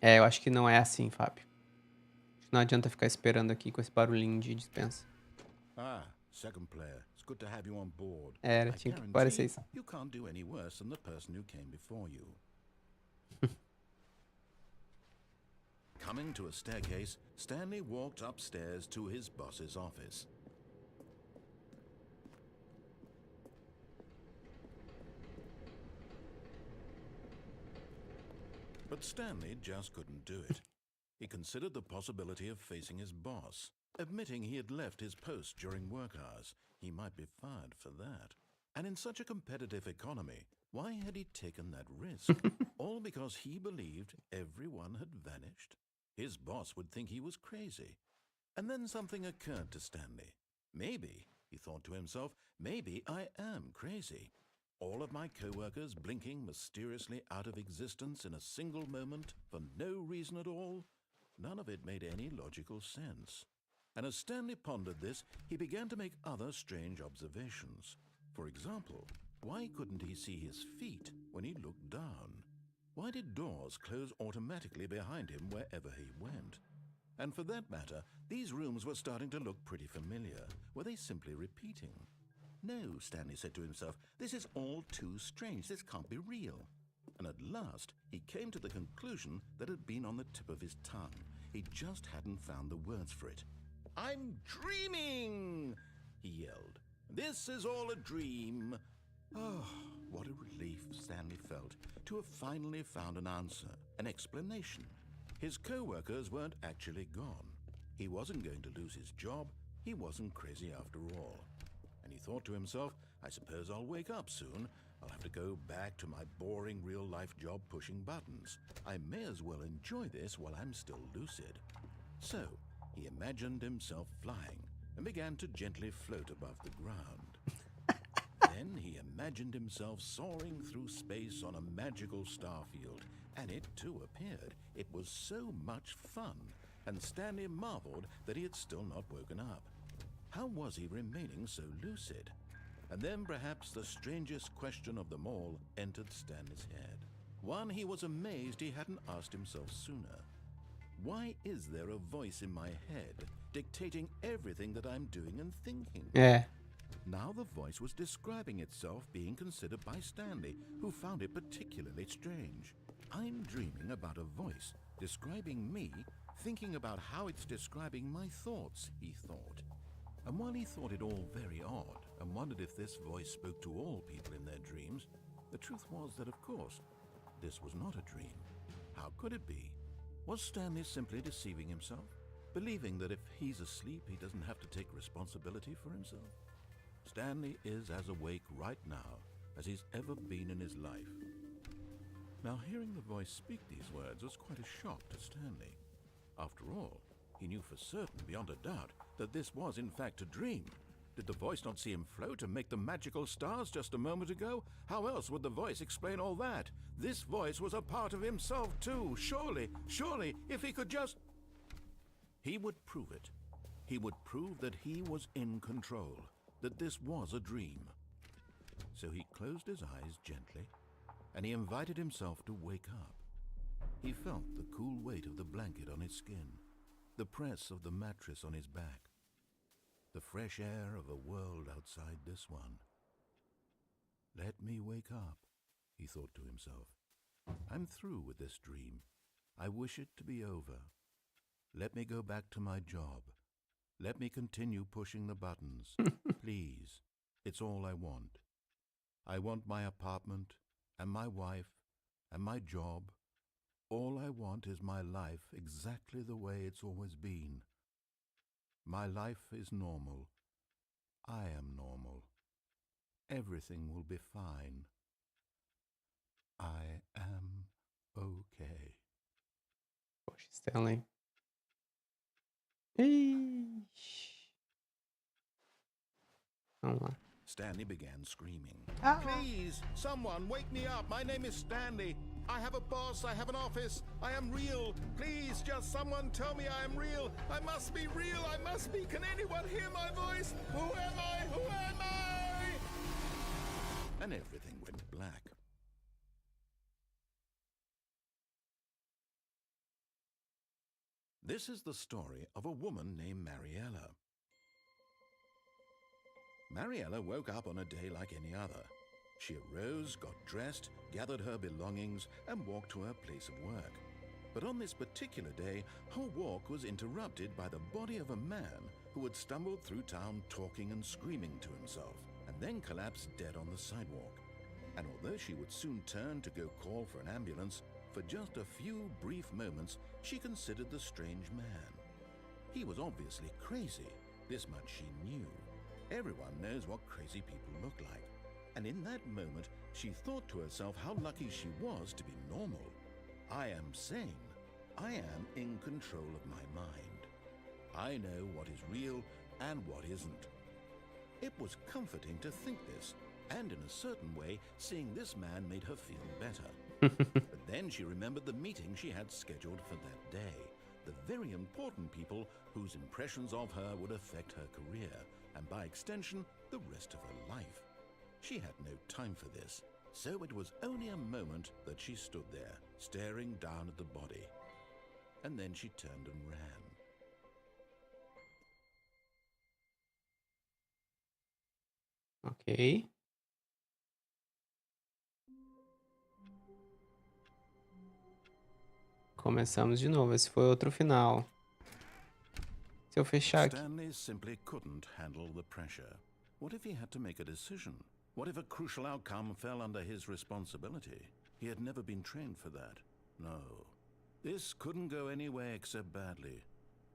Eu acho que não é assim, Fábio. Não adianta ficar esperando aqui com esse barulhinho de dispensa.
Ah, second player. It's good to have you on board.
Era, tinha que parecer isso.
You can't do any worse than the person who came before you. Coming to a staircase, Stanley walked upstairs to his boss's office. But Stanley just couldn't do it. He considered the possibility of facing his boss. Admitting he had left his post during work hours, he might be fired for that. And in such a competitive economy, why had he taken that risk? All because he believed everyone had vanished? His boss would think he was crazy. And then something occurred to Stanley. Maybe, he thought to himself, maybe I am crazy. All of my co-workers blinking mysteriously out of existence in a single moment for no reason at all. None of it made any logical sense. And as Stanley pondered this, he began to make other strange observations. For example, why couldn't he see his feet when he looked down? Why did doors close automatically behind him wherever he went? And for that matter, these rooms were starting to look pretty familiar. Were they simply repeating? No, Stanley said to himself, this is all too strange. This can't be real. And at last, he came to the conclusion that had been on the tip of his tongue. He just hadn't found the words for it. I'm dreaming, he yelled. This is all a dream. Oh, what a relief Stanley felt to have finally found an answer, an explanation. His co-workers weren't actually gone. He wasn't going to lose his job. He wasn't crazy after all. And he thought to himself, I suppose I'll wake up soon. I'll have to go back to my boring real-life job pushing buttons. I may as well enjoy this while I'm still lucid. So, he imagined himself flying and began to gently float above the ground. Then he imagined himself soaring through space on a magical starfield, and it too appeared. It was so much fun, and Stanley marveled that he had still not woken up. How was he remaining so lucid? And then perhaps the strangest question of them all entered Stanley's head. One he was amazed he hadn't asked himself sooner. Why is there a voice in my head dictating everything that I'm doing and thinking?
É.
Now the voice was describing itself being considered by Stanley, who found it particularly strange. I'm dreaming about a voice describing me, thinking about how it's describing my thoughts, he thought. And while he thought it all very odd and wondered if this voice spoke to all people in their dreams, the truth was that, of course, this was not a dream. How could it be? Was Stanley simply deceiving himself, believing that if he's asleep, he doesn't have to take responsibility for himself? Stanley is as awake right now as he's ever been in his life. Now, hearing the voice speak these words was quite a shock to Stanley. After all, he knew for certain, beyond a doubt, that this was in fact a dream. Did the voice not see him float and make the magical stars just a moment ago? How else would the voice explain all that? This voice was a part of himself too. Surely, if he could just... He would prove it. He would prove that he was in control, that this was a dream. So he closed his eyes gently, and he invited himself to wake up. He felt the cool weight of the blanket on his skin, the press of the mattress on his back, the fresh air of a world outside this one. Let me wake up, he thought to himself. I'm through with this dream. I wish it to be over. Let me go back to my job. Let me continue pushing the buttons. Please, it's all I want. I want my apartment and my wife and my job. All I want is my life exactly the way it's always been. My life is normal. I am normal. Everything will be fine. I am okay.
Poxa, Stanley. Ixi. Vamos lá.
Stanley began screaming.
Ah.
Please, someone, wake me up. My name is Stanley. I have a boss. I have an office. I am real. Please, just someone tell me I am real. I must be real. I must be. Can anyone hear my voice? Who am I? Who am I? And everything went black. This is the story of a woman named Mariella. Mariella woke up on a day like any other. She arose, got dressed, gathered her belongings, and walked to her place of work. But on this particular day, her walk was interrupted by the body of a man who had stumbled through town talking and screaming to himself, and then collapsed dead on the sidewalk. And although she would soon turn to go call for an ambulance, for just a few brief moments, she considered the strange man. He was obviously crazy. This much she knew. Everyone knows what crazy people look like. And in that moment, she thought to herself how lucky she was to be normal. I am sane. I am in control of my mind. I know what is real and what isn't. It was comforting to think this, and in a certain way, seeing this man made her feel better. But then she remembered the meeting she had scheduled for that day. The very important people whose impressions of her would affect her career, and by extension, the rest of her life. She had no time for this, so it was only a moment that she stood there, staring down at the body. And then she turned and ran.
Ok. Começamos de novo. Esse foi outro final. Se eu fechar aqui...
Stanley simply couldn't handle the pressure. What if he had to make a decision? What if a crucial outcome fell under his responsibility? He had never been trained for that. No. This couldn't go any way except badly.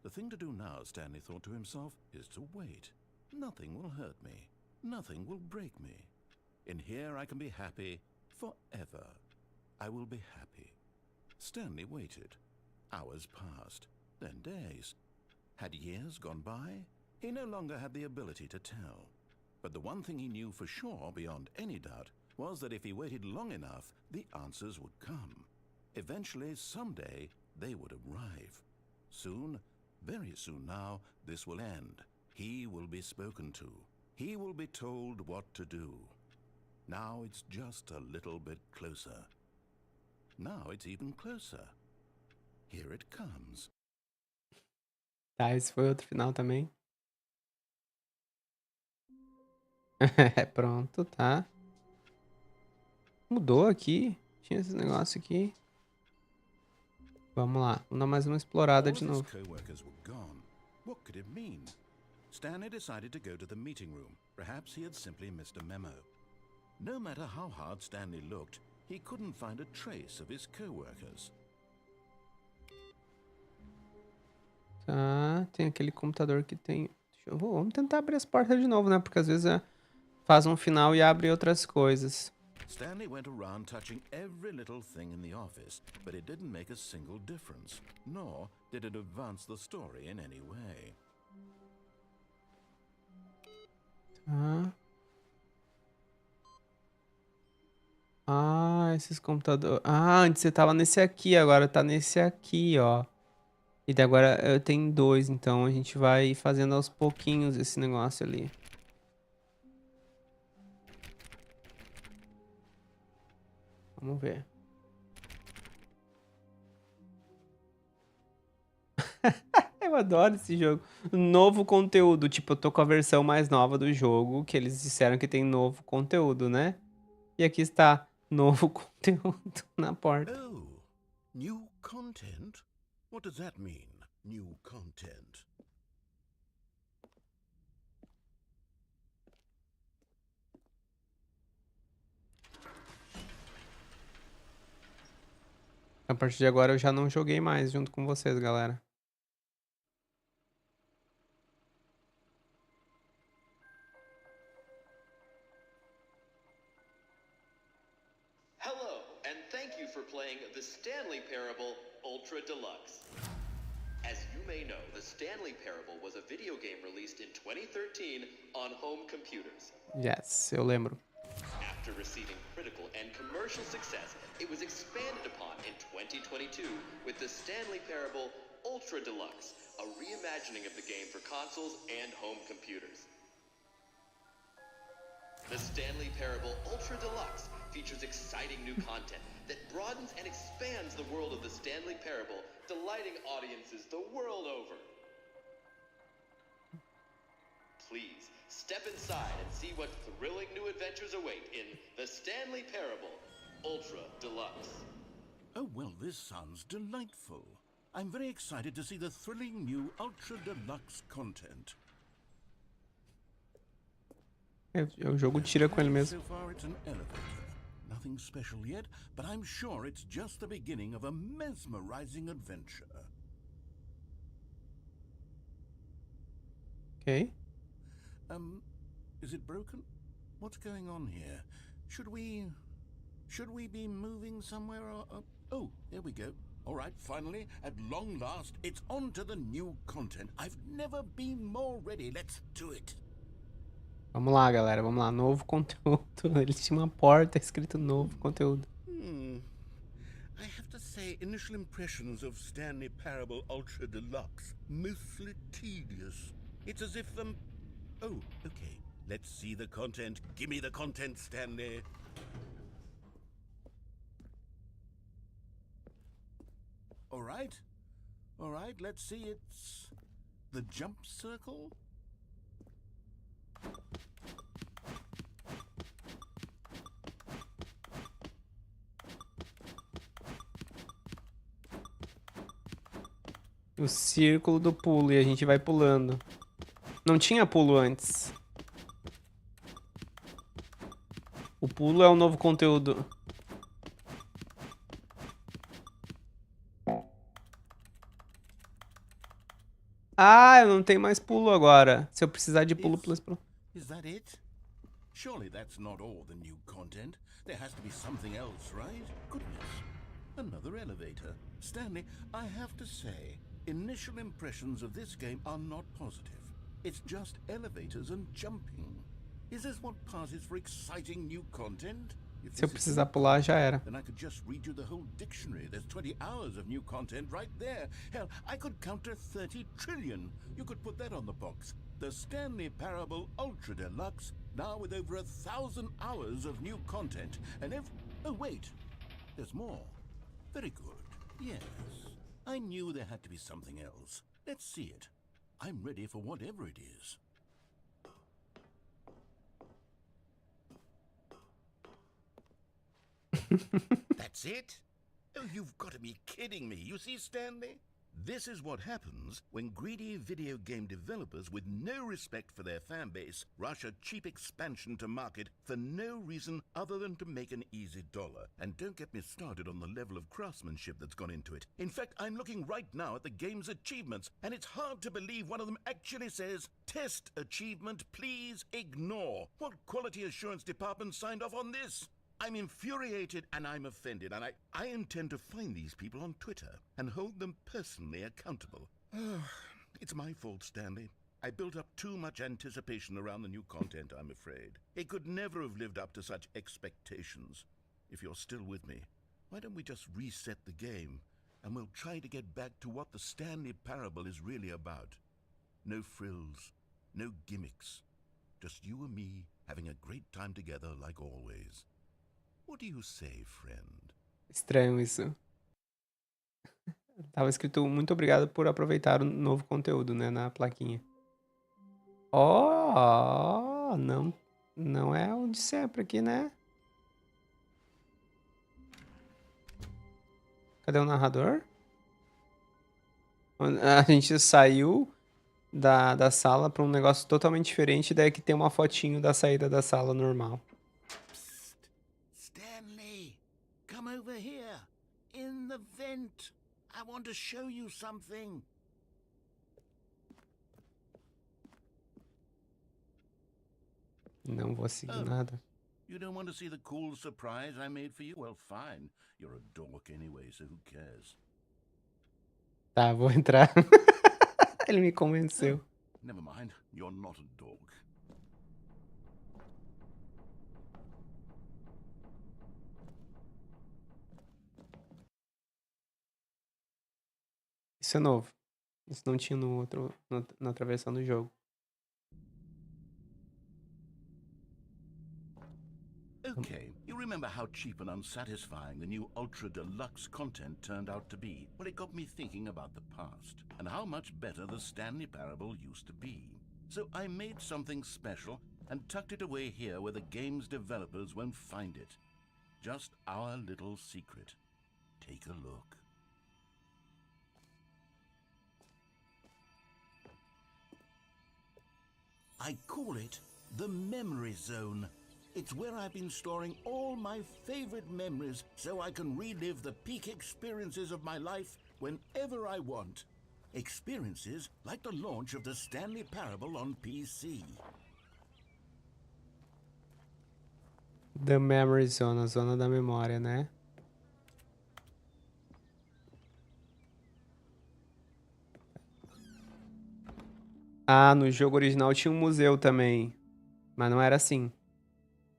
The thing to do now, Stanley thought to himself, is to wait. Nothing will hurt me. Nothing will break me. In here I can be happy forever. I will be happy. Stanley waited. Hours passed, then days. Had years gone by? He no longer had the ability to tell. But the one thing he knew for sure, beyond any doubt, was that if he waited long enough, the answers would come. Eventually, someday, they would arrive. Soon, very soon now, this will end. He will be spoken to. He will be told what to do. Now it's just a little bit closer. Now it's even closer. Here it comes.
Tá, esse foi outro final também. Pronto, tá. Mudou aqui. Tinha esse negócio aqui. Vamos lá. Vamos dar mais uma explorada de novo.
Co-workers were gone. What could it mean? Stanley decided to go to the meeting room. Perhaps he had simply missed a memo. No matter how hard Stanley looked, he couldn't find a trace of his co-workers.
Tá, tem aquele computador que tem... Vamos tentar abrir as portas de novo, né? Porque às vezes faz um final e abre outras coisas.
Stanley went around touching every little thing in the office, but it didn't make a single difference, nor did it advance the story in any way.
Tá. Ah, esses computadores... Ah, antes você tava nesse aqui, agora tá nesse aqui, ó. E daí agora eu tenho dois, então a gente vai fazendo aos pouquinhos esse negócio ali. Vamos ver. Eu adoro esse jogo. Novo conteúdo. Tipo, eu tô com a versão mais nova do jogo, que eles disseram que tem novo conteúdo, né? E aqui está, novo conteúdo na porta.
Oh, new content? What does that mean, new content?
A partir de agora eu já não joguei mais junto com vocês, galera.
Hello, and thank you for playing the Stanley Parable Ultra Deluxe. As you may know, the Stanley Parable was a video game released in 2013 on home computers.
Yes, eu lembro.
After receiving critical and commercial success, it was expanded upon in 2022 with the Stanley Parable Ultra Deluxe, a reimagining of the game for consoles and home computers. The Stanley Parable Ultra Deluxe features exciting new content that broadens and expands the world of the Stanley Parable, delighting audiences the world over. Please, step inside and see what thrilling new adventures await in the Stanley Parable Ultra Deluxe.
Oh, well, this sounds delightful. I'm very excited to see the thrilling new Ultra Deluxe content.
O jogo tira com ele mesmo.
So far, it's an elevator. Nothing special yet, but I'm sure it's just the beginning of a mesmerizing adventure.
Ok.
Is it broken? What's going on here? Should we be moving somewhere or... Oh, there we go. All right, finally, at long last, it's on to the new content. I've never been more ready. Let's do it.
Vamos lá, galera. Vamos lá. Novo conteúdo. Ele tinha uma porta escrito novo conteúdo.
I have to say, initial impressions of Stanley Parable Ultra Deluxe, mostly tedious. It's as if, Oh, okay. Let's see the content. Give me the content, Stanley. All right. All right, let's see. It's the jump circle.
O círculo do pulo e a gente vai pulando. Não tinha pulo antes. O pulo é o novo conteúdo. Ah, eu não tenho mais pulo agora. Se eu precisar de pulo, pulo.
Is that it? Surely that's not all the new content. There has to be something else, right? Goodness. Another elevator. Stanley, I have to say, initial impressions of this game are not positive. It's just elevators and jumping. Is this what passes for exciting new content?
Se eu precisar pular, já era.
Then I could just read you the whole dictionary. There's 20 hours of new content right there. Hell, I could counter 30 trillion. You could put that on the box. The Stanley Parable Ultra Deluxe, now with over 1,000 hours of new content. And oh, wait. There's more. Very good. Yes. I knew there had to be something else. Let's see it. I'm ready for whatever it is. That's it? Oh, you've got to be kidding me. You see, Stanley? This is what happens when greedy video game developers with no respect for their fan base rush a cheap expansion to market for no reason other than to make an easy dollar. And don't get me started on the level of craftsmanship that's gone into it. In fact, I'm looking right now at the game's achievements, and it's hard to believe one of them actually says, "Test achievement, please ignore." What quality assurance department signed off on this? I'm infuriated and I'm offended, and I intend to find these people on Twitter and hold them personally accountable. It's my fault, Stanley. I built up too much anticipation around the new content, I'm afraid. It could never have lived up to such expectations. If you're still with me, why don't we just reset the game, and we'll try to get back to what the Stanley Parable is really about. No frills, no gimmicks. Just you and me having a great time together like always. What do you say, friend?
Estranho isso. Tava escrito muito obrigado por aproveitar o novo conteúdo, né, na plaquinha. Oh, não é o de sempre aqui, né? Cadê o narrador? A gente saiu da sala para um negócio totalmente diferente, daí que tem uma fotinho da saída da sala normal.
Come over here, in the vent. I want to show you something.
Não vou seguir nada.
You don't want to see the cool surprise I made for you? Well, fine. You're a dork anyway, so who cares?
Tá, vou entrar. Ele me convenceu.
Never mind, you're not a dork.
Isso é novo. Isso não tinha na outra versão do jogo.
Okay, you remember how cheap and unsatisfying the new Ultra Deluxe content turned out to be? Well, it got me thinking about the past, and how much better the Stanley Parable used to be. So I made something special and tucked it away here where the game's developers won't find it. Just our little secret. Take a look. I call it the Memory Zone. It's where I've been storing all my favorite memories so I can relive the peak experiences of my life whenever I want. Experiences like the launch of the Stanley Parable on PC.
The Memory Zone, a zona da memória, né? Ah, no jogo original tinha um museu também. Mas não era assim.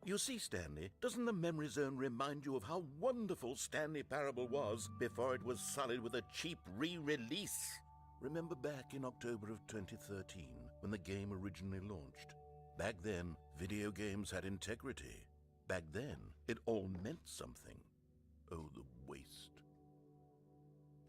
You see, Stanley, doesn't the memory zone remind you of how wonderful Stanley Parable was before it was sullied with a cheap re-release? Remember back in October of 2013, when the game originally launched? Back then, video games had integrity. Back then, it all meant something. Oh, the waste.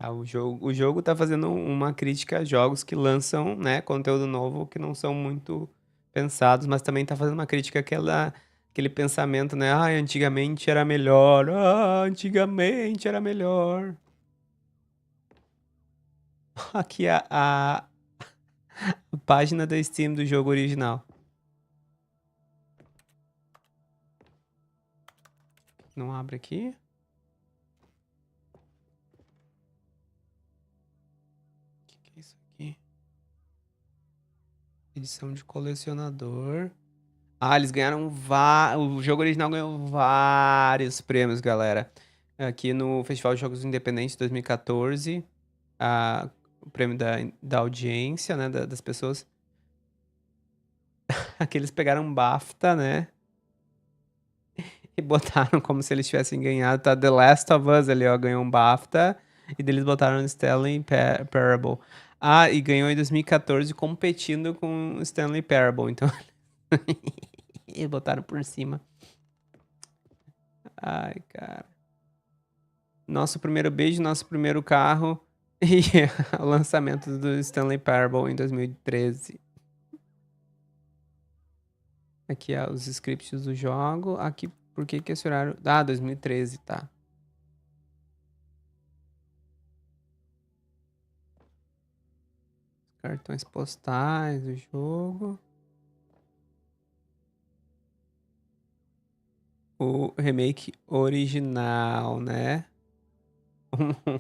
Ah, o jogo tá fazendo uma crítica a jogos que lançam, né, conteúdo novo que não são muito pensados, mas também tá fazendo uma crítica àquele pensamento, né? Ah, antigamente era melhor. Ah, antigamente era melhor. Aqui a página da Steam do jogo original. Não abre aqui. O que é isso aqui? Edição de colecionador. Ah, eles ganharam o jogo original ganhou vários prêmios, galera. Aqui no Festival de Jogos Independentes 2014, o prêmio da audiência, né, das pessoas. Aqui eles pegaram um BAFTA, né? E botaram como se eles tivessem ganhado. Tá The Last of Us ali, ó, ganhou um BAFTA. E deles botaram Stanley Parable. Ah, e ganhou em 2014 competindo com Stanley Parable. Então, e botaram por cima. Ai, cara. Nosso primeiro beijo, nosso primeiro carro. E o lançamento do Stanley Parable em 2013. Aqui, ó, os scripts do jogo. Aqui, por que esse horário? Ah, 2013, tá. Cartões postais do jogo. O remake original, né?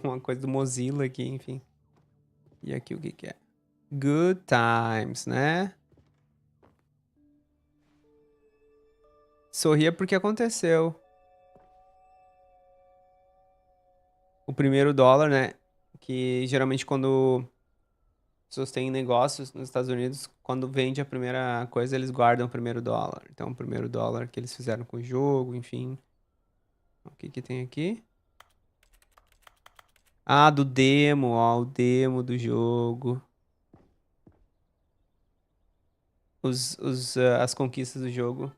Uma coisa do Mozilla aqui, enfim. E aqui o que que é? Good Times, né? Sorria porque aconteceu. O primeiro dólar, né? Que geralmente quando pessoas têm negócios nos Estados Unidos, quando vende a primeira coisa, eles guardam o primeiro dólar. Então, o primeiro dólar que eles fizeram com o jogo, enfim. O que que tem aqui? Ah, do demo, ó, o demo do jogo. As conquistas do jogo.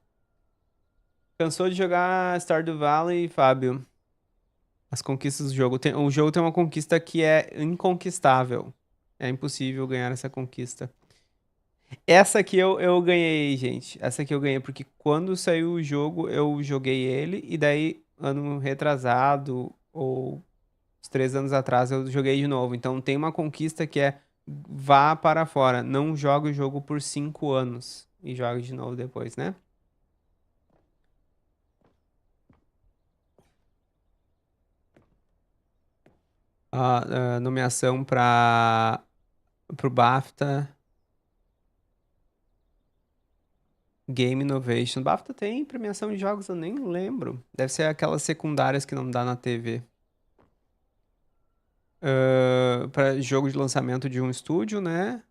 Cansou de jogar Stardew Valley, Fábio? As conquistas do jogo. O jogo tem uma conquista que é inconquistável. É impossível ganhar essa conquista. Essa aqui eu ganhei, gente. Essa aqui eu ganhei, porque quando saiu o jogo, eu joguei ele. E daí, ano retrasado, ou uns 3 anos atrás, eu joguei de novo. Então tem uma conquista que é vá para fora. Não jogue o jogo por 5 anos. E jogue de novo depois, né? Nomeação pro BAFTA. Game Innovation. BAFTA tem premiação de jogos, eu nem lembro. Deve ser aquelas secundárias que não dá na TV. Para jogo de lançamento de um estúdio, né?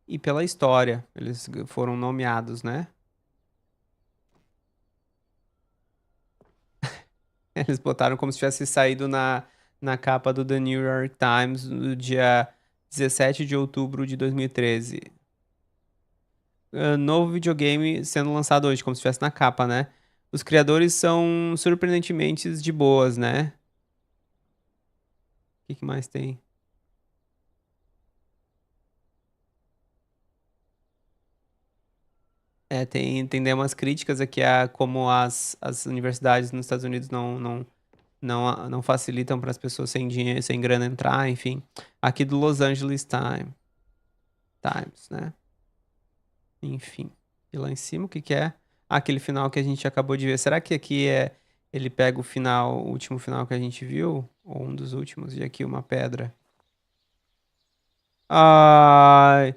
E pela história. Eles foram nomeados, né? Eles botaram como se tivesse saído na capa do The New York Times no dia 17 de outubro de 2013. Novo videogame sendo lançado hoje, como se estivesse na capa, né? Os criadores são surpreendentemente de boas, né? O que mais tem? Tem umas críticas aqui a como as universidades nos Estados Unidos não facilitam para as pessoas sem dinheiro, sem grana entrar, enfim. Aqui do Los Angeles Times, né? Enfim. E lá em cima, o que que é? Aquele final que a gente acabou de ver. Será que aqui ele pega o último final que a gente viu? Ou um dos últimos? E aqui uma pedra. Ai...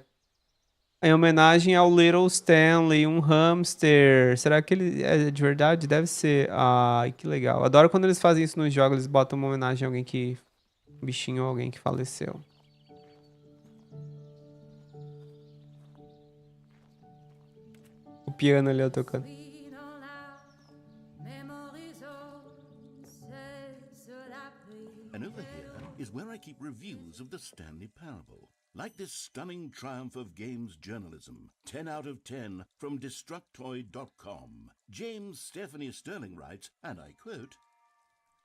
Em homenagem ao Little Stanley, um hamster. Será que ele é de verdade? Deve ser. Ai, que legal. Adoro quando eles fazem isso nos jogos, eles botam uma homenagem a alguém que... Um bichinho ou alguém que faleceu. O piano ali, ó, tocando.
And over here is where I keep reviews of the Stanley Parable. Like this stunning triumph of games journalism, 10 out of 10 from Destructoid.com. James Stephanie Sterling writes, and I quote,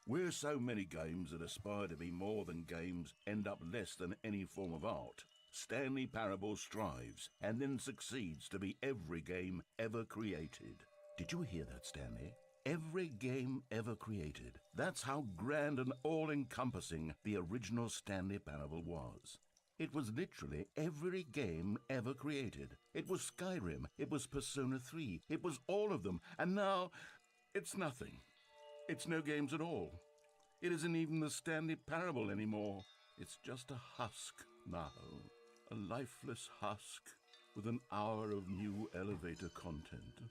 "Where so many games that aspire to be more than games end up less than any form of art, Stanley Parable strives and then succeeds to be every game ever created." Did you hear that, Stanley? Every game ever created. That's how grand and all-encompassing the original Stanley Parable was. It was literally every game ever created. It was Skyrim, it was Persona 3, it was all of them, and now it's nothing. It's no games at all. It isn't even the Stanley Parable anymore. It's just a husk now. A lifeless husk with an hour of new elevator content.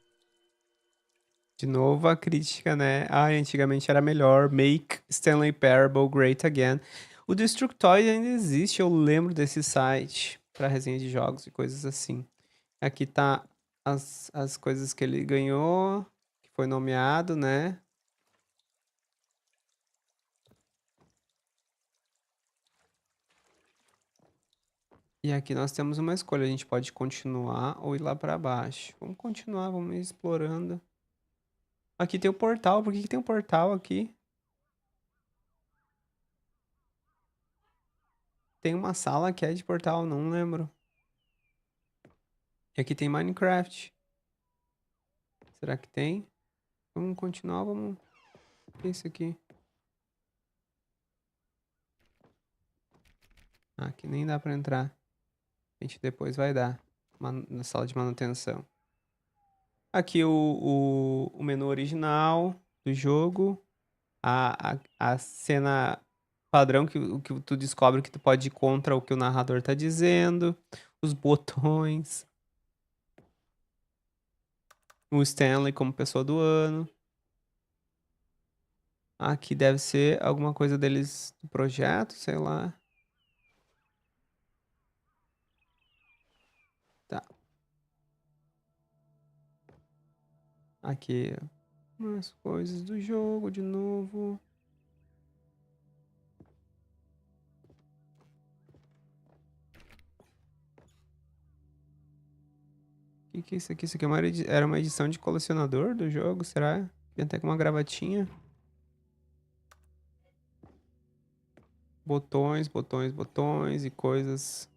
De novo a crítica, né? Ai, antigamente era melhor. Make Stanley Parable great again. O Destructoid ainda existe, eu lembro desse site para resenha de jogos e coisas assim. Aqui tá as coisas que ele ganhou, que foi nomeado, né? E aqui nós temos uma escolha, a gente pode continuar ou ir lá para baixo. Vamos continuar, vamos ir explorando. Aqui tem o portal, por que tem um portal aqui? Tem uma sala que é de portal, não lembro. E aqui tem Minecraft. Será que tem? Vamos continuar, vamos... O que é isso aqui? Ah, aqui nem dá pra entrar. A gente depois vai dar. Na sala de manutenção. Aqui o menu original do jogo. A cena padrão que tu descobre que tu pode ir contra o que o narrador tá dizendo. Os botões. O Stanley como pessoa do ano. Aqui deve ser alguma coisa deles do projeto, sei lá. Tá. Aqui, umas coisas do jogo de novo. O que é isso aqui? Isso aqui é era uma edição de colecionador do jogo, será? Tem até com uma gravatinha. Botões, botões, botões e coisas.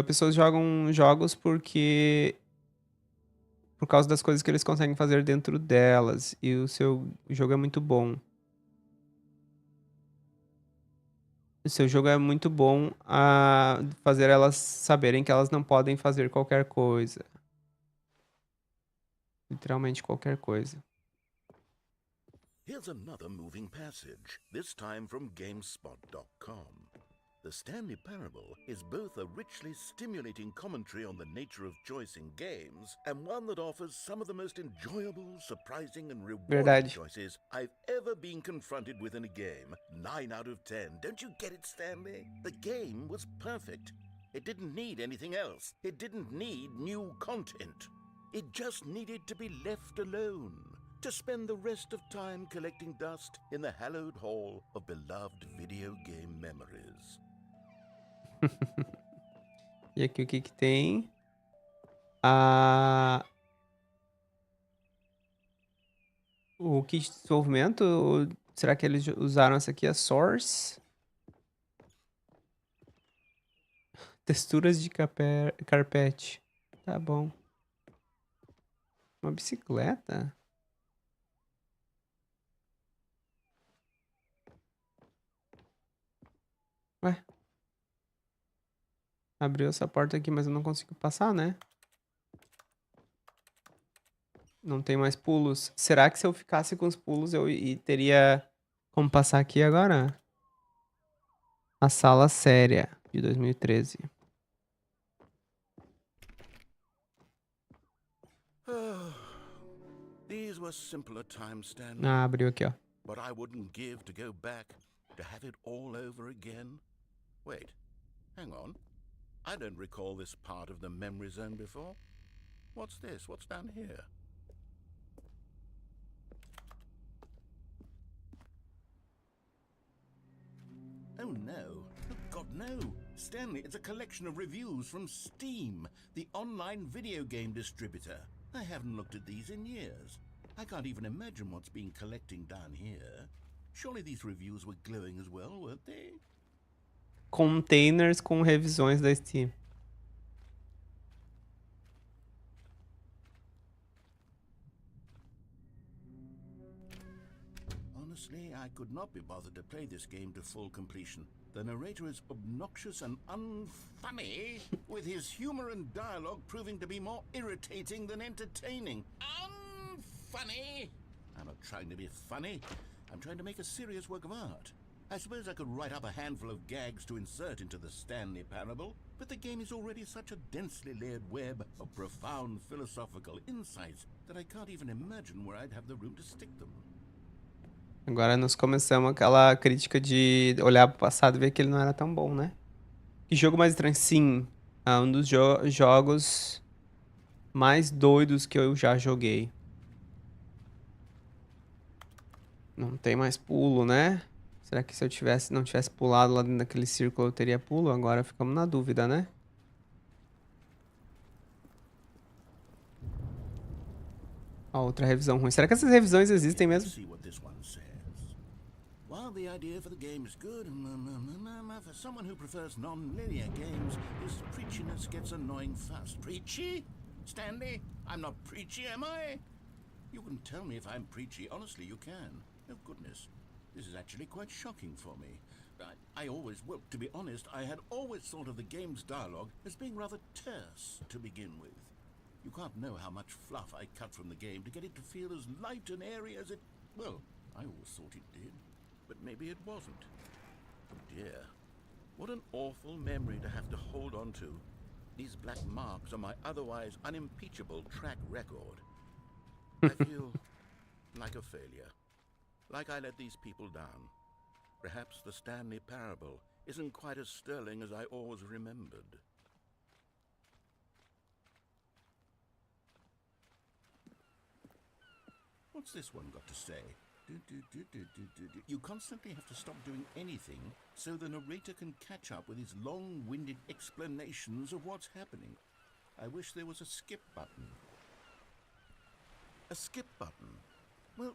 Pessoas jogam jogos porque... Por causa das coisas que eles conseguem fazer dentro delas. E o jogo é muito bom. O seu jogo é muito bom a fazer elas saberem que elas não podem fazer qualquer coisa. Literalmente qualquer coisa.
Here's another moving passage, this time from GameSpot.com. The Stanley Parable is both a richly stimulating commentary on the nature of choice in games and one that offers some of the most enjoyable, surprising and rewarding choices I've ever been confronted with in a game. 9 out of 10. Don't you get it, Stanley? The game was perfect. It didn't need anything else. It didn't need new content. It just needed to be left alone. To spend the rest of time collecting dust in the hallowed hall of beloved video game memories.
E aqui o que que tem? O kit de desenvolvimento, será que eles usaram essa aqui, a Source? Texturas de carpete. Tá bom. Uma bicicleta? Ué? Abriu essa porta aqui, mas eu não consigo passar, né? Não tem mais pulos. Será que se eu ficasse com os pulos eu teria como passar aqui agora? A sala séria de 2013.
These were simpler times, Stanley.
Ah, abriu aqui, ó.
But I wouldn't give to go back to have it all over again. Wait, hang on. I don't recall this part of the memory zone before. What's this? What's down here? Oh no. Oh God, no. Stanley, it's a collection of reviews from Steam, the online video game distributor. I haven't looked at these in years. I can't even imagine what's been collecting down here. Surely these reviews were glowing as well, weren't they?
Containers com revisões da Steam.
Honestly, I could not be bothered to play this game to full completion. The narrator is obnoxious and unfunny, with his humor and dialogue proving to be more irritating than entertaining. Unfunny! I'm not trying to be funny. I'm trying to make a serious work of art. I suppose I could write up a handful of gags to insert into the Stanley Parable, but the game is already such a densely layered web of profound philosophical insights that I can't even imagine where I'd have the room to stick them.
Agora nós começamos aquela crítica de olhar pro passado e ver que ele não era tão bom, né? Que jogo mais estranho? Sim, é um dos jogos mais doidos que eu já joguei. Não tem mais pulo, né? Será que se eu não tivesse pulado lá dentro daquele círculo eu teria pulo? Agora ficamos na dúvida, né? Ó, outra revisão ruim. Será que essas revisões existem mesmo?
While the idea for the game is good, for someone who prefers non-linear games, this preachiness gets annoying fast. Preachy? Stanley? I'm not preachy, am I? You can tell me if I'm preachy. Honestly, you can. Oh, goodness. This is actually quite shocking for me. Well, to be honest, I had always thought of the game's dialogue as being rather terse to begin with. You can't know how much fluff I cut from the game to get it to feel as light and airy as it... Well, I always thought it did. But maybe it wasn't. Oh dear. What an awful memory to have to hold on to. These black marks on my otherwise unimpeachable track record. I feel like a failure. Like I let these people down. Perhaps the Stanley Parable isn't quite as sterling as I always remembered. What's this one got to say? You constantly have to stop doing anything so the narrator can catch up with his long-winded explanations of what's happening. I wish there was a skip button. A skip button? Well,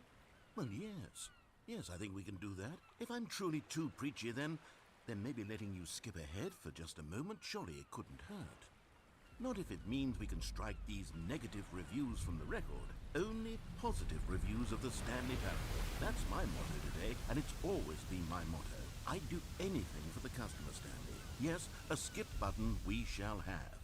yes. Yes, I think we can do that. If I'm truly too preachy, then maybe letting you skip ahead for just a moment, surely it couldn't hurt. Not if it means we can strike these negative reviews from the record. Only positive reviews of the Stanley Parable. That's my motto today, and it's always been my motto. I'd do anything for the customer, Stanley. Yes, a skip button we shall have.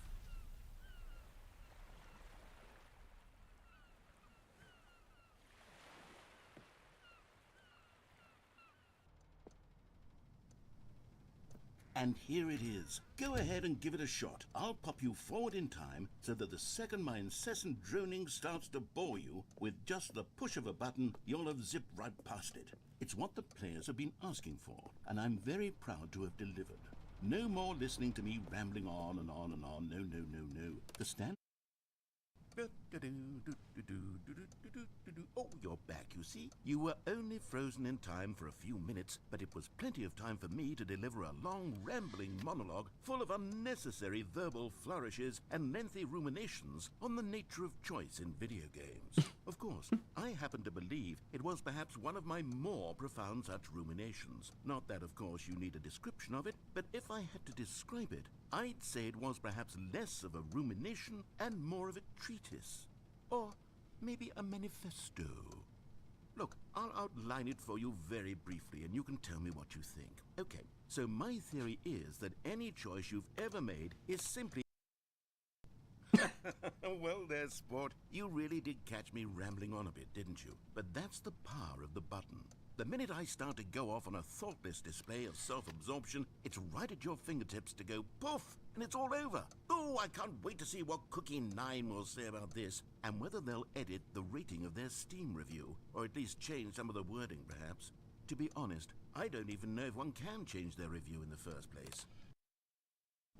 And here it is. Go ahead and give it a shot. I'll pop you forward in time so that the second my incessant droning starts to bore you, with just the push of a button, you'll have zipped right past it. It's what the players have been asking for, and I'm very proud to have delivered. No more listening to me rambling on and on and on. No, no, no, no. The stand... Oh, you're back, you see. You were only frozen in time for a few minutes, but it was plenty of time for me to deliver a long, rambling monologue full of unnecessary verbal flourishes and lengthy ruminations on the nature of choice in video games. Of course, I happen to believe it was perhaps one of my more profound such ruminations. Not that, of course, you need a description of it, but if I had to describe it, I'd say it was perhaps less of a rumination and more of a treatise. Or maybe a manifesto. Look, I'll outline it for you very briefly and you can tell me what you think. Okay, so my theory is that any choice you've ever made is simply... Well there, sport. You really did catch me rambling on a bit, didn't you? But that's the power of the button. The minute I start to go off on a thoughtless display of self-absorption, it's right at your fingertips to go poof, and it's all over. Oh, I can't wait to see what Cookie 9 will say about this, and whether they'll edit the rating of their Steam review, or at least change some of the wording, perhaps. To be honest, I don't even know if one can change their review in the first place.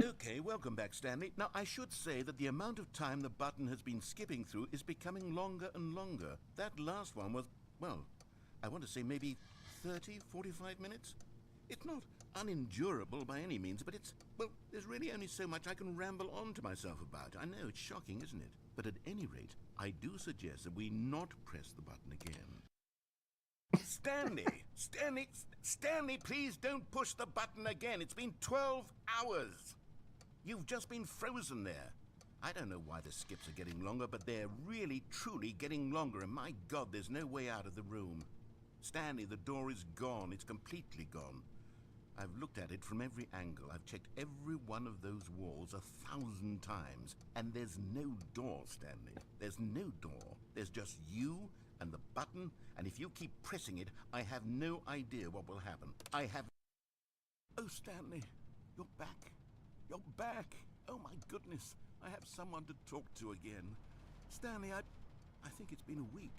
Okay, welcome back, Stanley. Now, I should say that the amount of time the button has been skipping through is becoming longer and longer. That last one was, well, I want to say maybe 30, 45 minutes? It's not unendurable by any means, but it's, well, there's really only so much I can ramble on to myself about. I know, it's shocking, isn't it? But at any rate, I do suggest that we not press the button again. Stanley, please don't push the button again. It's been 12 hours. You've just been frozen there. I don't know why the skips are getting longer, but they're really, truly getting longer, and my God, there's no way out of the room. Stanley, the door is gone. It's completely gone. I've looked at it from every angle. I've checked every one of those walls 1,000 times, and there's no door, Stanley. There's no door. There's just you and the button, and if you keep pressing it, I have no idea what will happen. Oh, Stanley, you're back. You're back. Oh, my goodness. I have someone to talk to again. Stanley, I think it's been a week.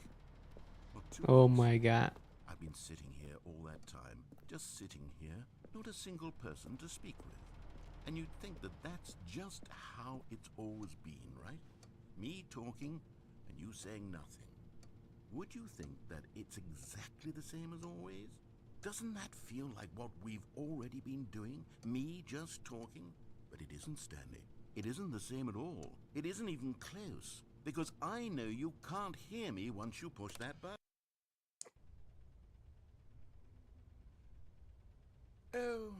Or 2
Oh
weeks.
my God.
I've been sitting here all that time, just sitting here, not a single person to speak with. And you'd think that that's just how it's always been, right? Me talking and you saying nothing. Would you think that it's exactly the same as always? Doesn't that feel like what we've already been doing? Me just talking? But it isn't, Stanley. It isn't the same at all. It isn't even close. Because I know you can't hear me once you push that button. Oh,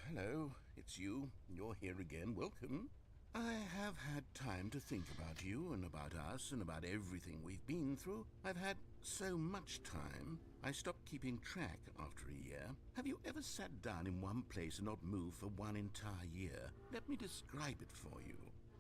hello. It's you. You're here again. Welcome. I have had time to think about you and about us and about everything we've been through. I've had so much time, I stopped keeping track after a year. Have you ever sat down in one place and not moved for one entire year? Let me describe it for you.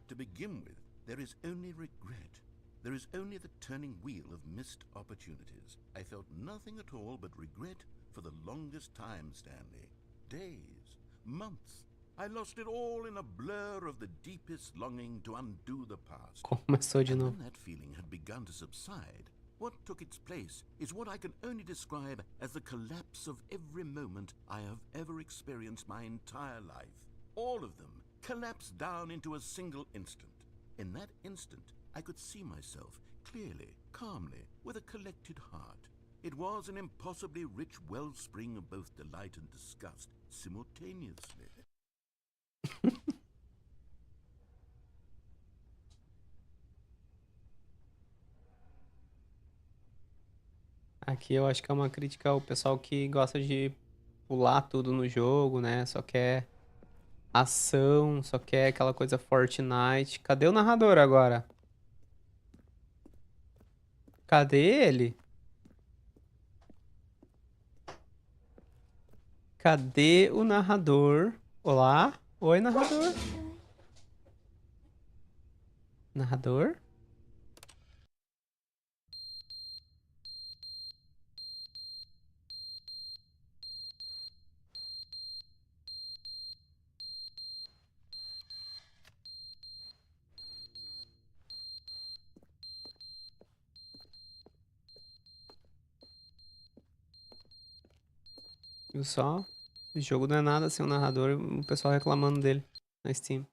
To begin with, there is only regret. There is only the turning wheel of missed opportunities. I felt nothing at all but regret for the longest time, Stanley. Days, months. I lost it all in a blur of the deepest longing to undo the past.
Começou de
And
novo.
when that feeling had begun to subside, what took its place is what I can only describe as the collapse of every moment I have ever experienced my entire life. All of them collapsed down into a single instant. In that instant, I could see myself clearly, calmly, with a collected heart. It was an impossibly rich wellspring of both delight and disgust simultaneously.
Aqui eu acho que é uma crítica ao pessoal que gosta de pular tudo no jogo, né? Só quer ação, só quer aquela coisa Fortnite. Cadê o narrador agora? Cadê ele? Cadê o narrador? Olá? Oi, narrador? Narrador? Viu só? O jogo não é nada sem o narrador e o pessoal reclamando dele na Steam.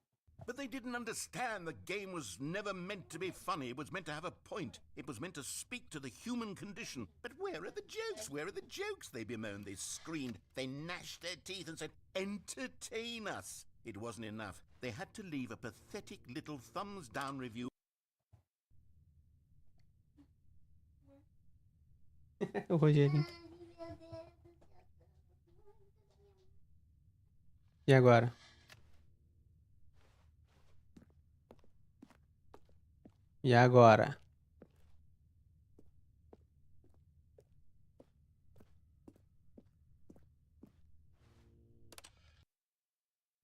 But they didn't understand the game was never meant to be funny. It was meant to have a point. It was meant to speak to the human condition. But where are the jokes? Where are the jokes? They bemoaned, they screamed, they gnashed their teeth and said, entertain us. It wasn't enough. They had to leave a pathetic little thumbs down review.
O Rogerinho. E agora? E agora?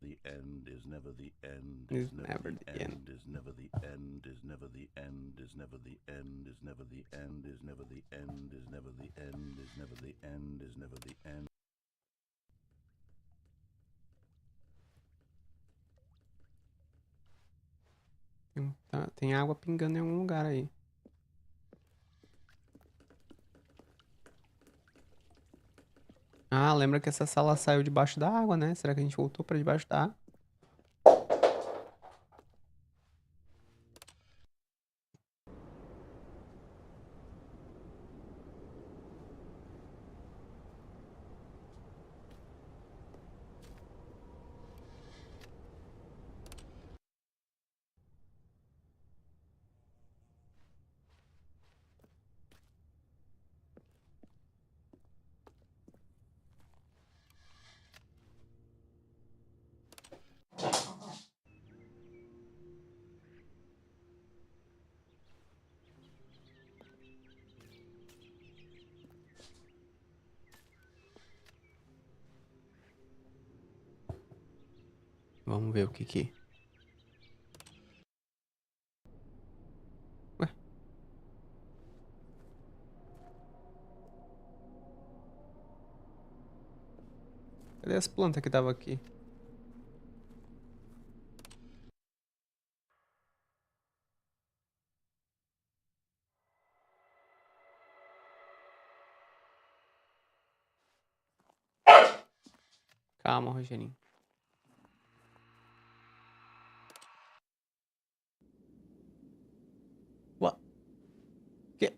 The end is never the end.
Is never the end.
Is never the end. Is never the end. Is never the end. Is never the end. Is never the end. Is never the end. Is never the end. Is never the end.
Tem água pingando em algum lugar aí. Ah, lembra que essa sala saiu debaixo da água, né? Será que a gente voltou pra debaixo da água? Vamos ver o que que... Ué? Cadê as plantas que tava aqui? Calma, Rogerinho. What? Que?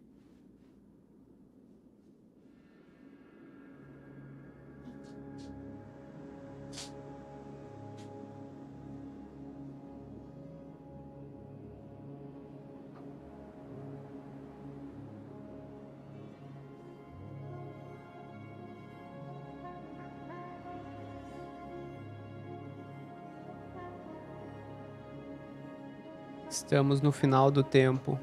Estamos no final do tempo.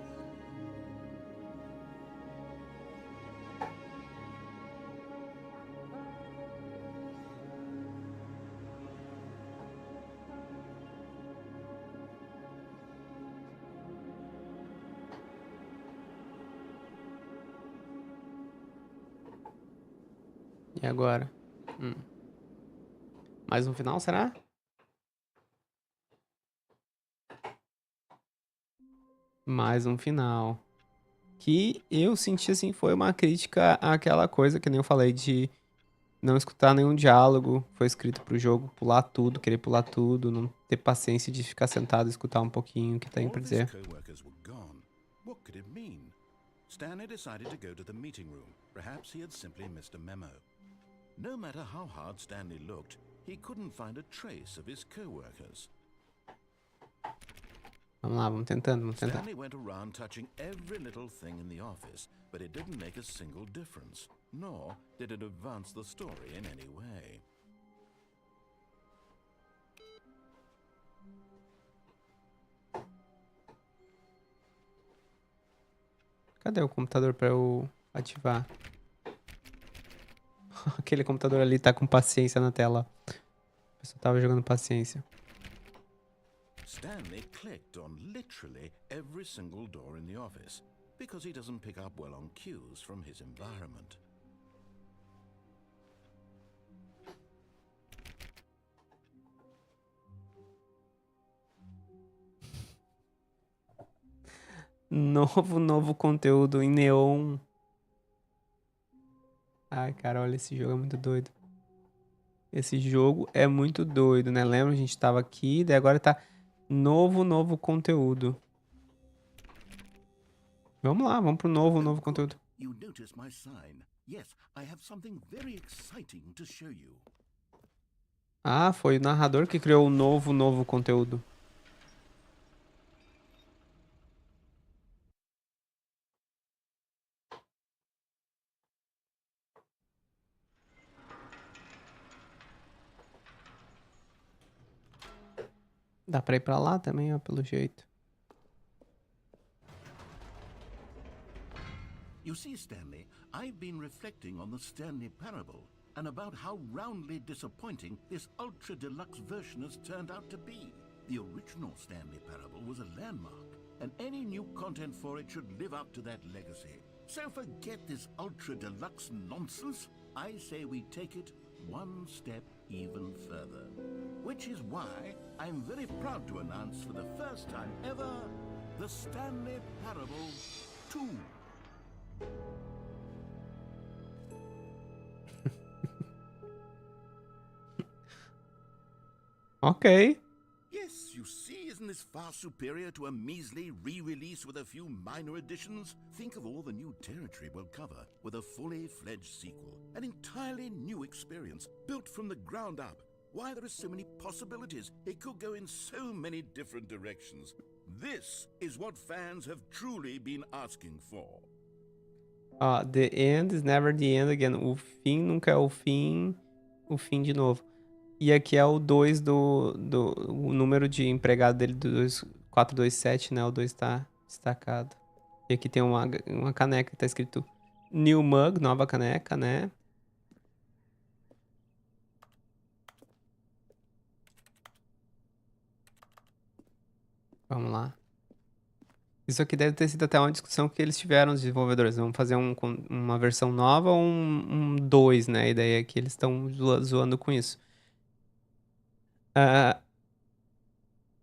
E agora? Mais um final, será? Mais um final. Que eu senti assim, foi uma crítica àquela coisa que nem eu falei de não escutar nenhum diálogo. Foi escrito pro jogo pular tudo, querer pular tudo, não ter paciência de ficar sentado e escutar um pouquinho o que tem pra dizer.
What could it mean? Stanley decided to go to the meeting room. Perhaps he had simply missed a memo. No matter how hard Stanley looked, he couldn't find a trace of his co-workers.
Vamos lá, vamos tentando, vamos tentar.
Stanley went around touching every little thing in the office, but it didn't make a single difference, nor did it advance the story in any way.
Cadê o computador pra eu ativar? Aquele computador ali tá com paciência na tela. A pessoa tava jogando paciência.
Stanley clicked on literally every single door in the office because he doesn't pick up well on cues from his environment.
Novo conteúdo em neon. Ai, cara, olha, esse jogo é muito doido. Esse jogo é muito doido, né? Lembra? A gente tava aqui, daí agora tá novo conteúdo. Vamos lá, vamos pro novo conteúdo.
You notice my sign? Yes, I have something very exciting to show you.
Ah, foi o narrador que criou o novo conteúdo. Dá pra ir pra lá também, ó, pelo jeito.
You see, Stanley, I've been reflecting on the Stanley Parable and about how roundly disappointing this ultra deluxe version has turned out to be. The original Stanley Parable was a landmark, and any new content for it should live up to that legacy. So forget this ultra deluxe nonsense. I say we take it one step even further. Which is why I'm very proud to announce for the first time ever, the Stanley Parable 2.
Ok.
Yes, you see, isn't this far superior to a measly re-release with a few minor additions? Think of all the new territory we'll cover with a fully fledged sequel. An entirely new experience, built from the ground up. Why, there are so many possibilities. It could go in so many different directions. This is what fans have truly been asking for.
The end is never the end again. O fim nunca é o fim de novo. E aqui é o 2 o número de empregado dele do 427, né? O 2 tá destacado. E aqui tem uma caneca que tá escrito New Mug, nova caneca, né? Vamos lá. Isso aqui deve ter sido até uma discussão que eles tiveram, os desenvolvedores. Vamos fazer uma versão nova ou um 2, né? A ideia é que eles estão zoando com isso.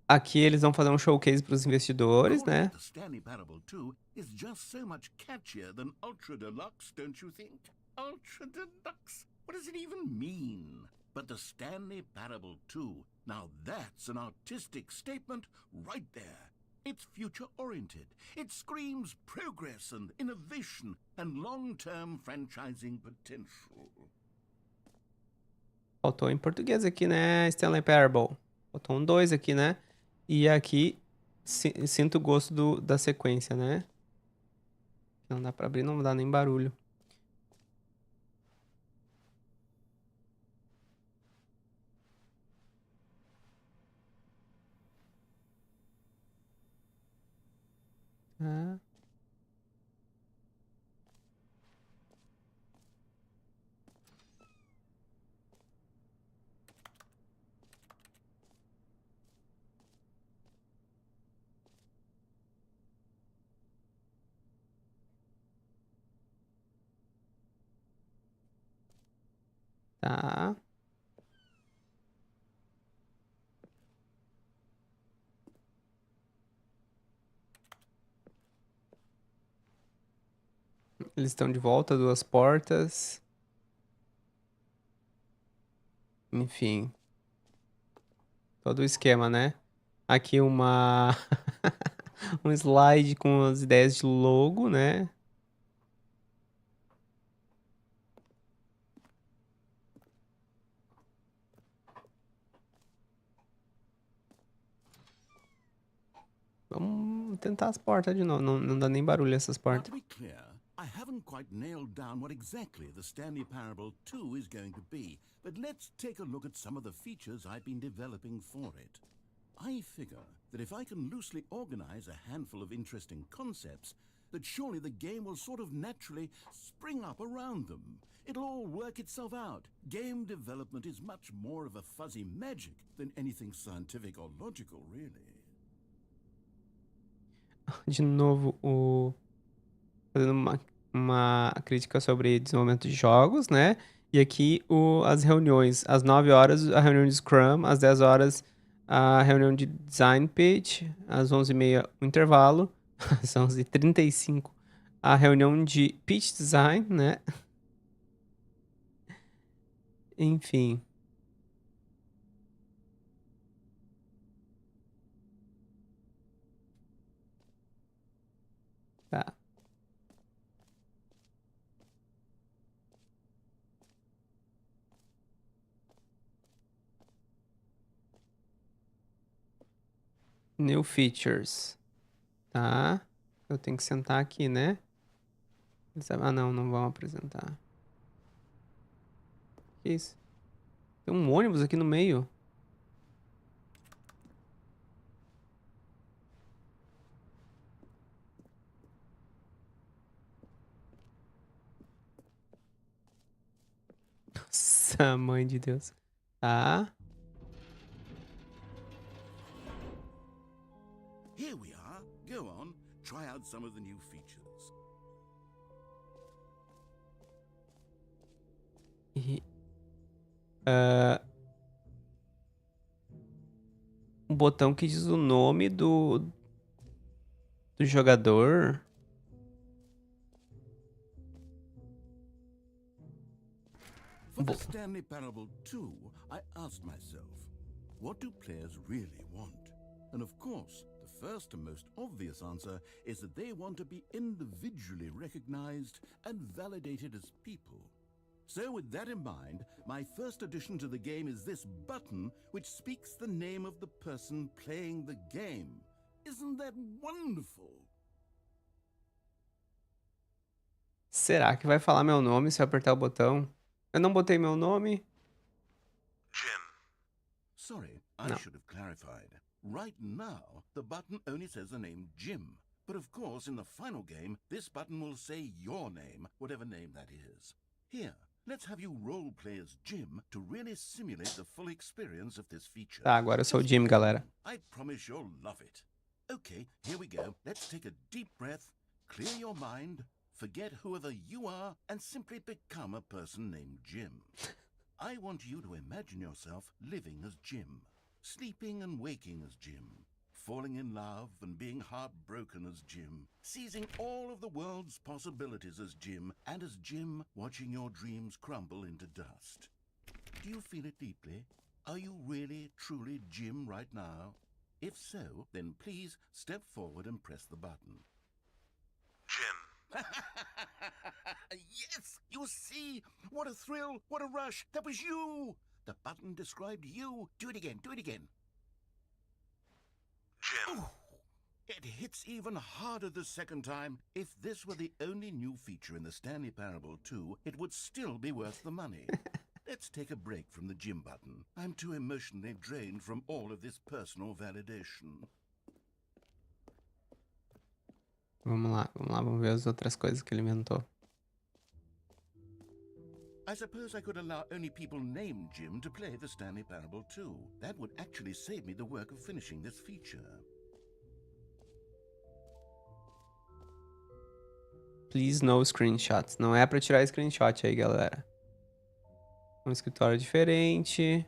Aqui eles vão fazer um showcase para os investidores, né?
The Stanley Parable 2 is just so much catchier than Ultra Deluxe, don't you think? Ultra Deluxe? What does it even mean? But the Stanley Parable 2, now that's an artistic statement right there. It's future-oriented. It screams progress and innovation and long-term franchising potential.
Faltou em português aqui, né? Stanley Parable. Faltou um 2 aqui, né? E aqui, sinto o gosto da sequência, né? Não dá pra abrir, não dá nem barulho. Ah. Tá. Eles estão de volta, 2 portas. Enfim. Todo o esquema, né? Aqui um slide com as ideias de logo, né? Vamos tentar as portas de novo. Não dá nem barulho essas
Now,
portas.
to be clear, I haven't quite nailed down what exactly the Stanley Parable 2 is going to be, but let's take a look at some of the features I've been developing for it. I figure that if I can loosely organize a handful of interesting concepts, that surely the game will sort of naturally spring up around them. It'll all work itself out. Game development is much more of a fuzzy magic than anything scientific or logical, really.
De novo, fazendo uma crítica sobre desenvolvimento de jogos, né? E aqui as reuniões. Às 9 horas, a reunião de Scrum. Às 10 horas, a reunião de Design Pitch. Às 11h30, o intervalo. Às 11h35, a reunião de Pitch Design, né? Enfim. Tá. New features. Tá. Eu tenho que sentar aqui, né? Ah, não vão apresentar. Que isso? Tem um ônibus aqui no meio. Nossa, mãe de Deus. Tá.
Here we are. Go on, try out some of the new features.
E, um botão que diz o nome do jogador.
For the Stanley Parable 2, I asked myself, what do players really want? And of course, the first and most obvious answer is that they want to be individually recognized and validated as people. So with that in mind, my first addition to the game is this button which speaks the name of the person playing the game. Isn't that wonderful?
Será que vai falar meu nome se eu apertar o botão? Eu não botei meu nome.
Jim. Sorry, I should have clarified. Right now, the button only says the name Jim. But of course, in the final game, this button will say your name, whatever name that is. Here, let's have you roleplay as Jim to really simulate the full experience of this feature.
Tá, agora eu sou o Jim, galera.
I promise you'll love it. Okay, here we go. Let's take a deep breath, clear your mind, forget whoever you are, and simply become a person named Jim. I want you to imagine yourself living as Jim, sleeping and waking as Jim, falling in love and being heartbroken as Jim, seizing all of the world's possibilities as Jim, and as Jim, watching your dreams crumble into dust. Do you feel it deeply? Are you really, truly Jim right now? If so, then please step forward and press the button.
Jim.
Yes! You see? What a thrill! What a rush! That was you! The button described you. Do it again. Do it again.
Jim.
Ooh, it hits even harder the second time. If this were the only new feature in the Stanley Parable 2, it would still be worth the money. Let's take a break from the Jim button. I'm too emotionally drained from all of this personal validation.
Vamos ver as outras coisas que ele inventou.
I suppose I could allow only people named Jim to play the Stanley Parable 2. That would actually save me the work of finishing this feature.
Please no screenshots. Não é pra tirar screenshot aí, galera. Um escritório diferente.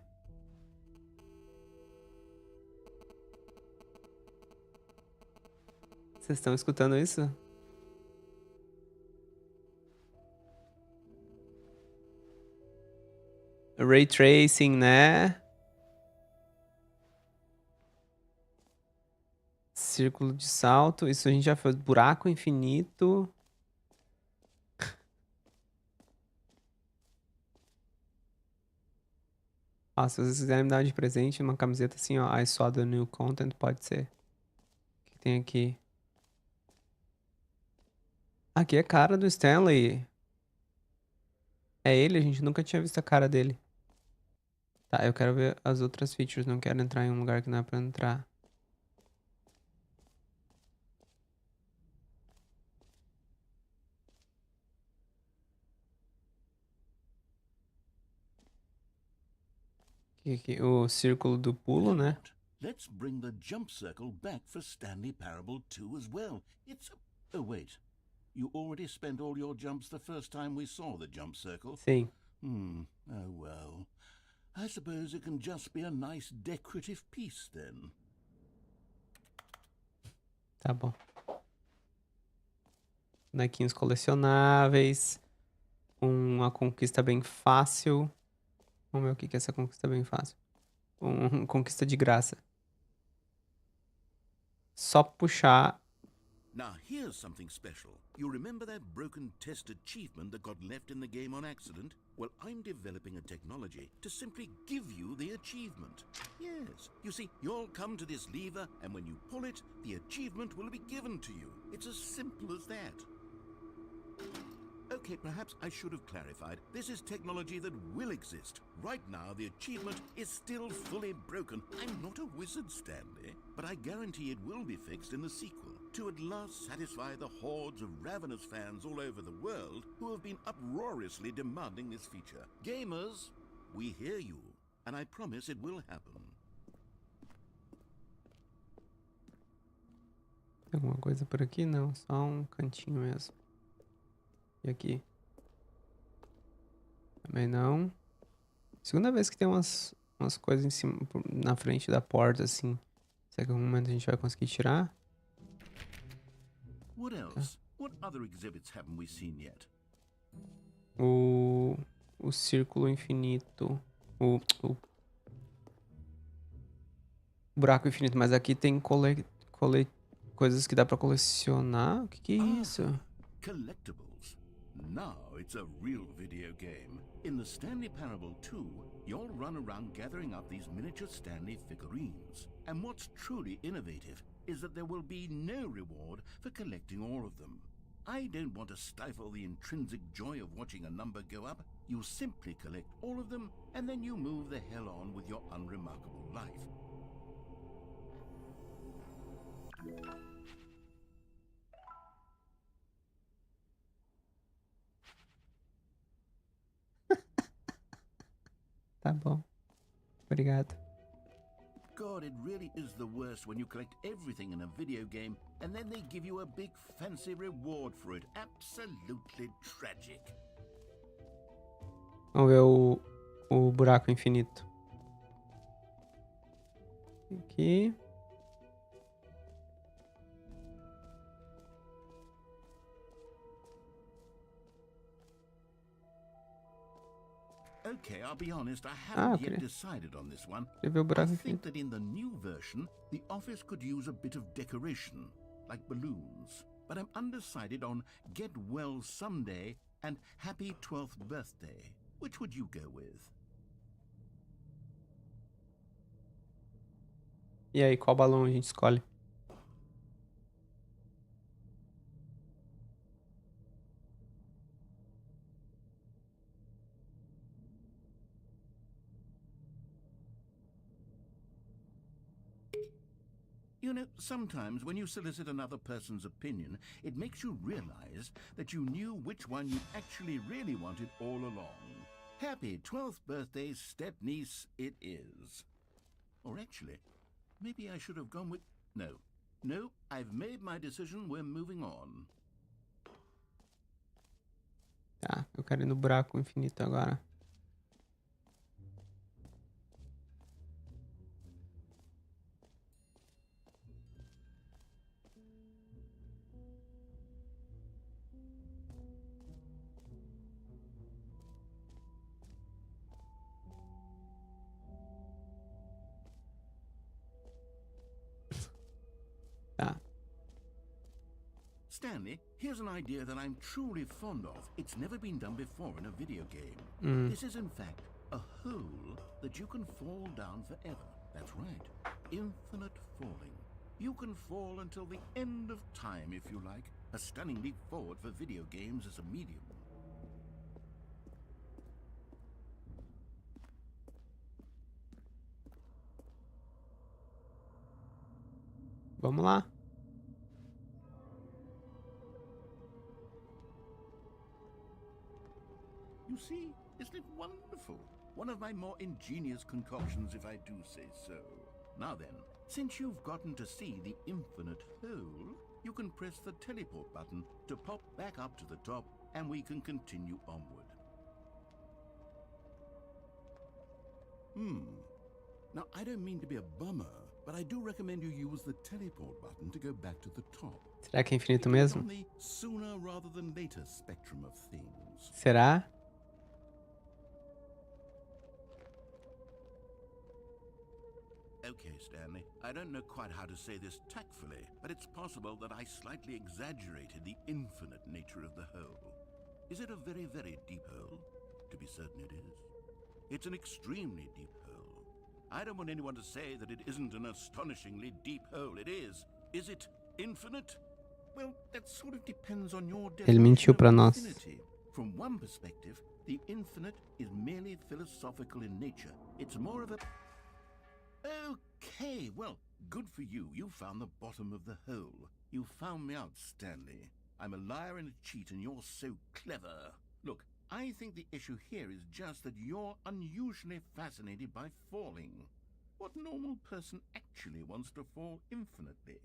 Vocês estão escutando isso? Ray tracing, né? Círculo de salto. Isso a gente já fez. Buraco infinito. Ó, se vocês quiserem me dar de presente uma camiseta assim, ó, I saw the new content, pode ser. O que tem aqui? Aqui é a cara do Stanley. É ele, a gente nunca tinha visto a cara dele. Tá, eu quero ver as outras features, não quero entrar em um lugar que não é pra entrar. Aqui, o círculo do pulo, né?
Let's bring the jump circle back for Stanley Parable 2 as well. It's a... Oh, wait. You already spent all your jumps the first time we saw the jump circle?
Sim.
Oh, well. I suppose it can just be a nice decorative piece, then.
Tá bom. Bonequinhos colecionáveis. Uma conquista bem fácil. Vamos ver o que é essa conquista bem fácil. Conquista de graça. Só puxar.
Now here's something special. You remember that broken test achievement that got left in the game on accident? Well, I'm developing a technology to simply give you the achievement. Yes, you see, you'll come to this lever, and when you pull it, the achievement will be given to you. It's as simple as that. Okay, perhaps I should have clarified. This is technology that will exist. Right now, the achievement is still fully broken. I'm not a wizard, Stanley, but I guarantee it will be fixed in the sequel to at last satisfy the hordes of ravenous fans all over the world who have been uproariously demanding this feature. Gamers, we hear you, and I promise it will happen.
Tem alguma coisa por aqui? Não, só um cantinho mesmo. E aqui? Também não. Segunda vez que tem umas coisas em cima, na frente da porta, assim. Será que em algum momento a gente vai conseguir tirar?
What else? What other exhibits haven't we seen yet?
O círculo infinito. O buraco infinito. Mas aqui tem coisas que dá pra colecionar. O que é isso?
Collectibles. Now it's a real video game. In the Stanley Parable 2, you'll run around gathering up these miniature Stanley figurines. And what's truly innovative is that there will be no reward for collecting all of them. I don't want to stifle the intrinsic joy of watching a number go up. You simply collect all of them, and then you move the hell on with your unremarkable life.
Tá bom. Obrigado.
God, it really is the worst when you collect everything in a video game and then they give you a big fancy reward for it. Absolutely tragic.
Vamos ver o buraco infinito. Aqui.
Okay, I'll be honest, I haven't yet decided on this one.
Queria ver o buraco
I think
infinito.
that in the new version, the office could use a bit of decoration, like balloons. But I'm undecided on Get Well Someday and Happy 12th Birthday. Which would you go with?
E aí, qual balão a gente escolhe?
You know, sometimes when you solicit another person's opinion, it makes you realize that you knew which one you actually really wanted all along. Happy 12th birthday, step-niece, it is. Or actually, maybe I should have gone with... No, I've made my decision, we're moving on.
Tá, eu quero ir no buraco infinito agora. Tá.
Stanley, here's an idea that I'm truly fond of. It's never been done before in a video game. This is, in fact, a hole that you can fall down forever. That's right. Infinite falling. You can fall until the end of time, if you like. A stunning leap forward for video games as a medium.
Vamos lá.
You see, isn't it wonderful? One of my more ingenious concoctions, if I do say so. Now then, since you've gotten to see the infinite hole, you can press the teleport button to pop back up to the top, and we can continue onward. Now, I don't mean to be a bummer, but I do recommend you use the teleport button to go back to the top.
Será que é infinito mesmo?
On the sooner rather than later spectrum of things.
Será?
Okay, Stanley, I don't know quite how to say this tactfully, but it's possible that I slightly exaggerated the infinite nature of the hole. Is it a very, very deep hole? To be certain it is. It's an extremely deep hole. I don't want anyone to say that it isn't an astonishingly deep hole. It is. Is it infinite? Well, that sort of depends on your
Ele mentiu pra
definition of
nós.
infinity. From one perspective, the infinite is merely philosophical in nature. It's more of a... Okay, well, good for you. You found the bottom of the hole. You found me out, Stanley. I'm a liar and a cheat, and you're so clever. Look, I think the issue here is just that you're unusually fascinated by falling. What normal person actually wants to fall infinitely?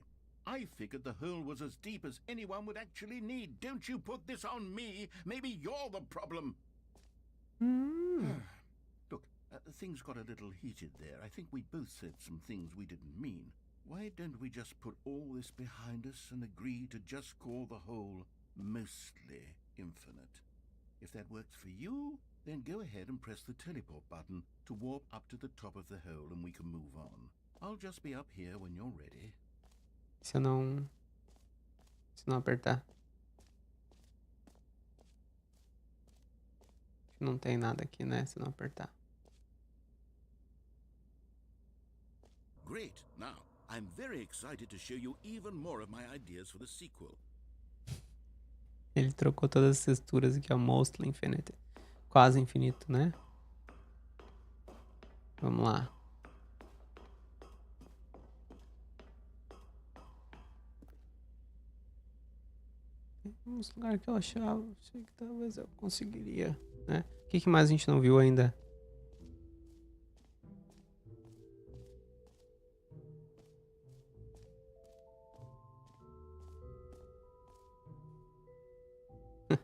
I figured the hole was as deep as anyone would actually need. Don't you put this on me. Maybe you're the problem. Look, things got a little heated there. I think we both said some things we didn't mean. Why don't we just put all this behind us and agree to just call the hole mostly infinite? If that works for you, then go ahead and press the teleport button to warp up to the top of the hole and we can move on. I'll just be up here when you're ready.
Se eu não apertar. Não tem nada aqui, né? Se eu não apertar.
Great. Now, I'm very excited to show you even more of my ideas for the sequel.
Ele trocou todas as texturas aqui, ó. Mostly Infinite. Quase infinito, né? Vamos lá. Tem uns lugares que eu achava. Achei que talvez eu conseguiria, né? O que mais a gente não viu ainda?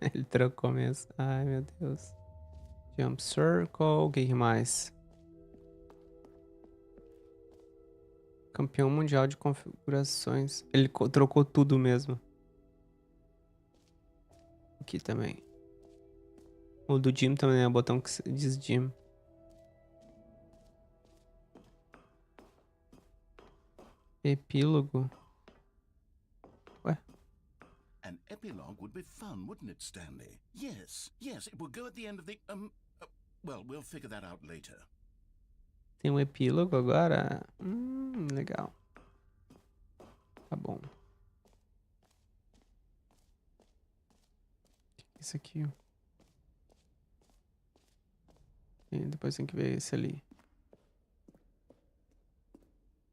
Ele trocou mesmo. Ai, meu Deus. Jump Circle. O que mais? Campeão mundial de configurações. Ele trocou tudo mesmo. Aqui também. O do Jim também é o botão que diz Jim. Epílogo. Ué?
An epilogue would be fun, wouldn't it, Stanley? Yes, it will go at the end of the, well, we'll figure that out later.
Tem um epílogo agora? Legal. Tá bom. Isso aqui. E depois tem que ver esse ali.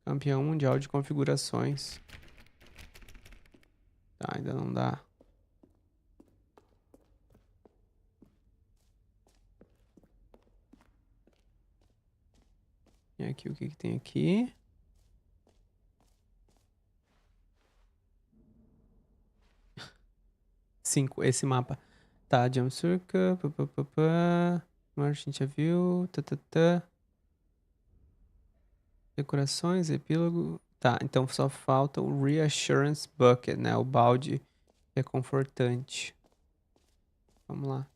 Campeão mundial de configurações. Tá, ainda não dá. E aqui, o que que tem aqui? Cinco, esse mapa. Tá, Jump Circle, a gente já viu, decorações, epílogo. Tá, então só falta o Reassurance Bucket, né? O balde reconfortante. Vamos lá.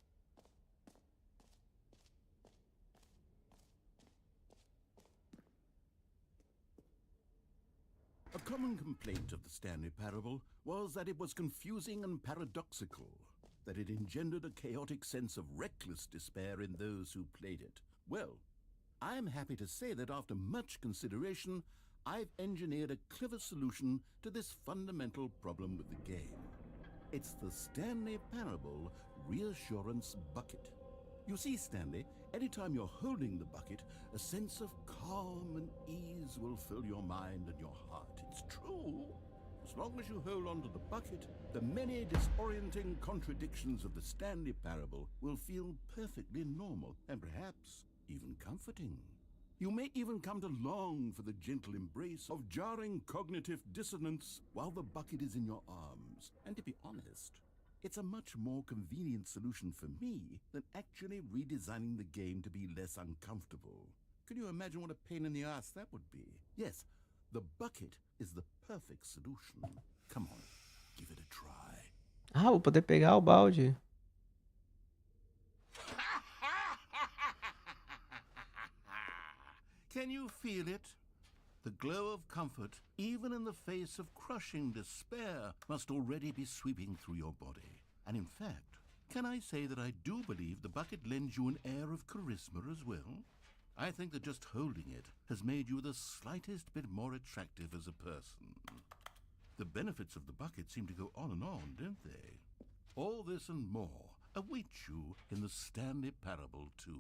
A common complaint of the Stanley Parable was that it was confusing and paradoxical, that it engendered a chaotic sense of reckless despair in those who played it. Well, I'm happy to say that after much consideration, I've engineered a clever solution to this fundamental problem with the game. It's the Stanley Parable Reassurance Bucket. You see, Stanley, anytime you're holding the bucket, a sense of calm and ease will fill your mind and your heart. It's true. As long as you hold on to the bucket, the many disorienting contradictions of the Stanley Parable will feel perfectly normal and perhaps even comforting. You may even come to long for the gentle embrace of jarring cognitive dissonance while the bucket is in your arms. And to be honest, it's a much more convenient solution for me than actually redesigning the game to be less uncomfortable. Can you imagine what a pain in the ass that would be? Yes, the bucket is the perfect solution. Come on, give it a try.
Ah, vou poder pegar o balde.
Can you feel it? The glow of comfort, even in the face of crushing despair, must already be sweeping through your body. And in fact, can I say that I do believe the bucket lends you an air of charisma as well? I think that just holding it has made you the slightest bit more attractive as a person. The benefits of the bucket seem to go on, don't they? All this and more await you in the Stanley Parable 2.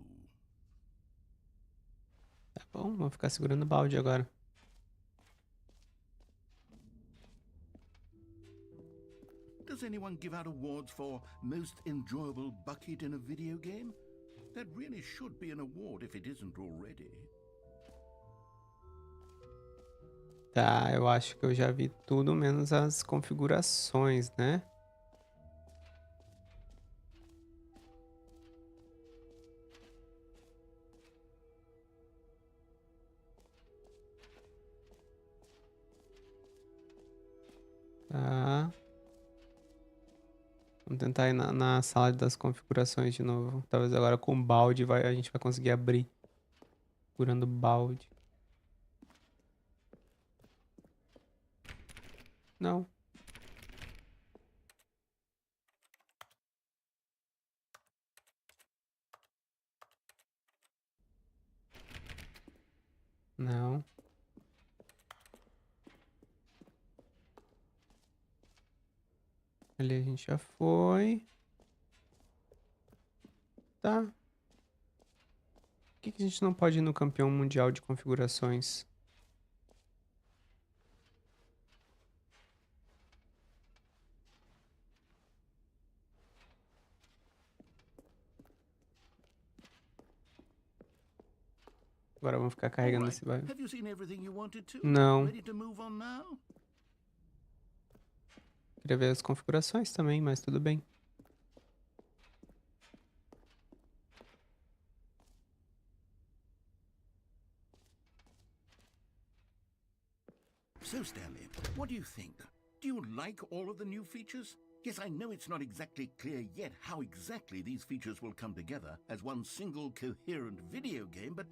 Tá bom, vou ficar segurando o balde agora.
Does anyone give out awards for most enjoyable bucket in a video game? That really should be an award if it isn't already.
Tá, eu acho que eu já vi tudo menos as configurações, né? Tá. Vamos tentar ir na sala das configurações de novo. Talvez agora com o balde a gente vai conseguir abrir. Segurando o balde. Não. Não. Ali a gente já foi. Tá. Por que a gente não pode ir no campeão mundial de configurações? Agora vamos ficar carregando esse bairro. Não. Queria ver as configurações também, mas tudo bem.
So, Stanley, what do you think? Do you like all of the new features? Yes, I know it's not exactly clear yet how exactly these features will come together as one single coherent video game, but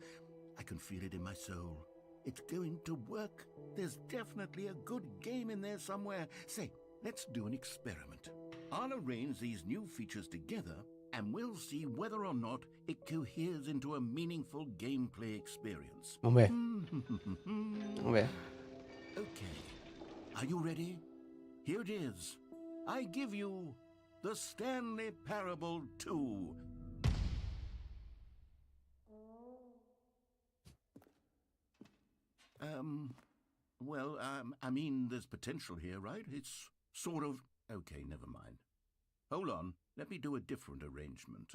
I can feel it in my soul. It's going to work. There's definitely a good game in there somewhere. Say, let's do an experiment. I'll arrange these new features together, and we'll see whether or not it coheres into a meaningful gameplay experience.
Vamos ver. Vamos ver.
Okay. Are you ready? Here it is. I give you the Stanley Parable 2. I mean, there's potential here, right? It's sort of... Okay, never mind. Hold on, let me do a different arrangement.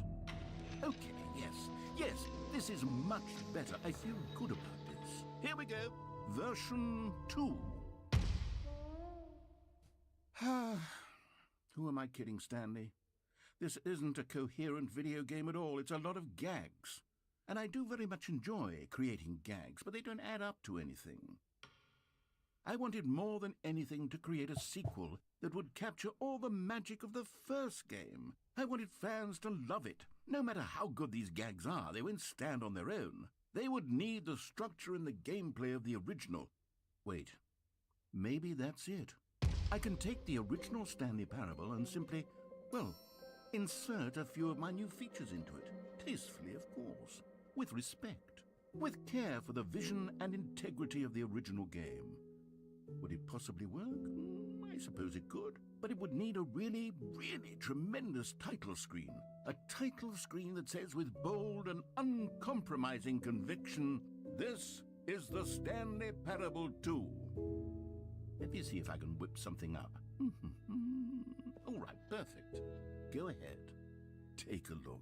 Okay, yes, this is much better. I feel good about this. Here we go, version 2. Who am I kidding, Stanley? This isn't a coherent video game at all. It's a lot of gags. And I do very much enjoy creating gags, but they don't add up to anything. I wanted more than anything to create a sequel that would capture all the magic of the first game. I wanted fans to love it. No matter how good these gags are, they won't stand on their own. They would need the structure and the gameplay of the original. Wait, maybe that's it. I can take the original Stanley Parable and simply, well, insert a few of my new features into it. Tastefully, of course. With respect. With care for the vision and integrity of the original game. Would it possibly work? I suppose it could. But it would need a really, really tremendous title screen. A title screen that says with bold and uncompromising conviction, "This is the Stanley Parable 2. Let me see if I can whip something up. All right, perfect. Go ahead. Take a look.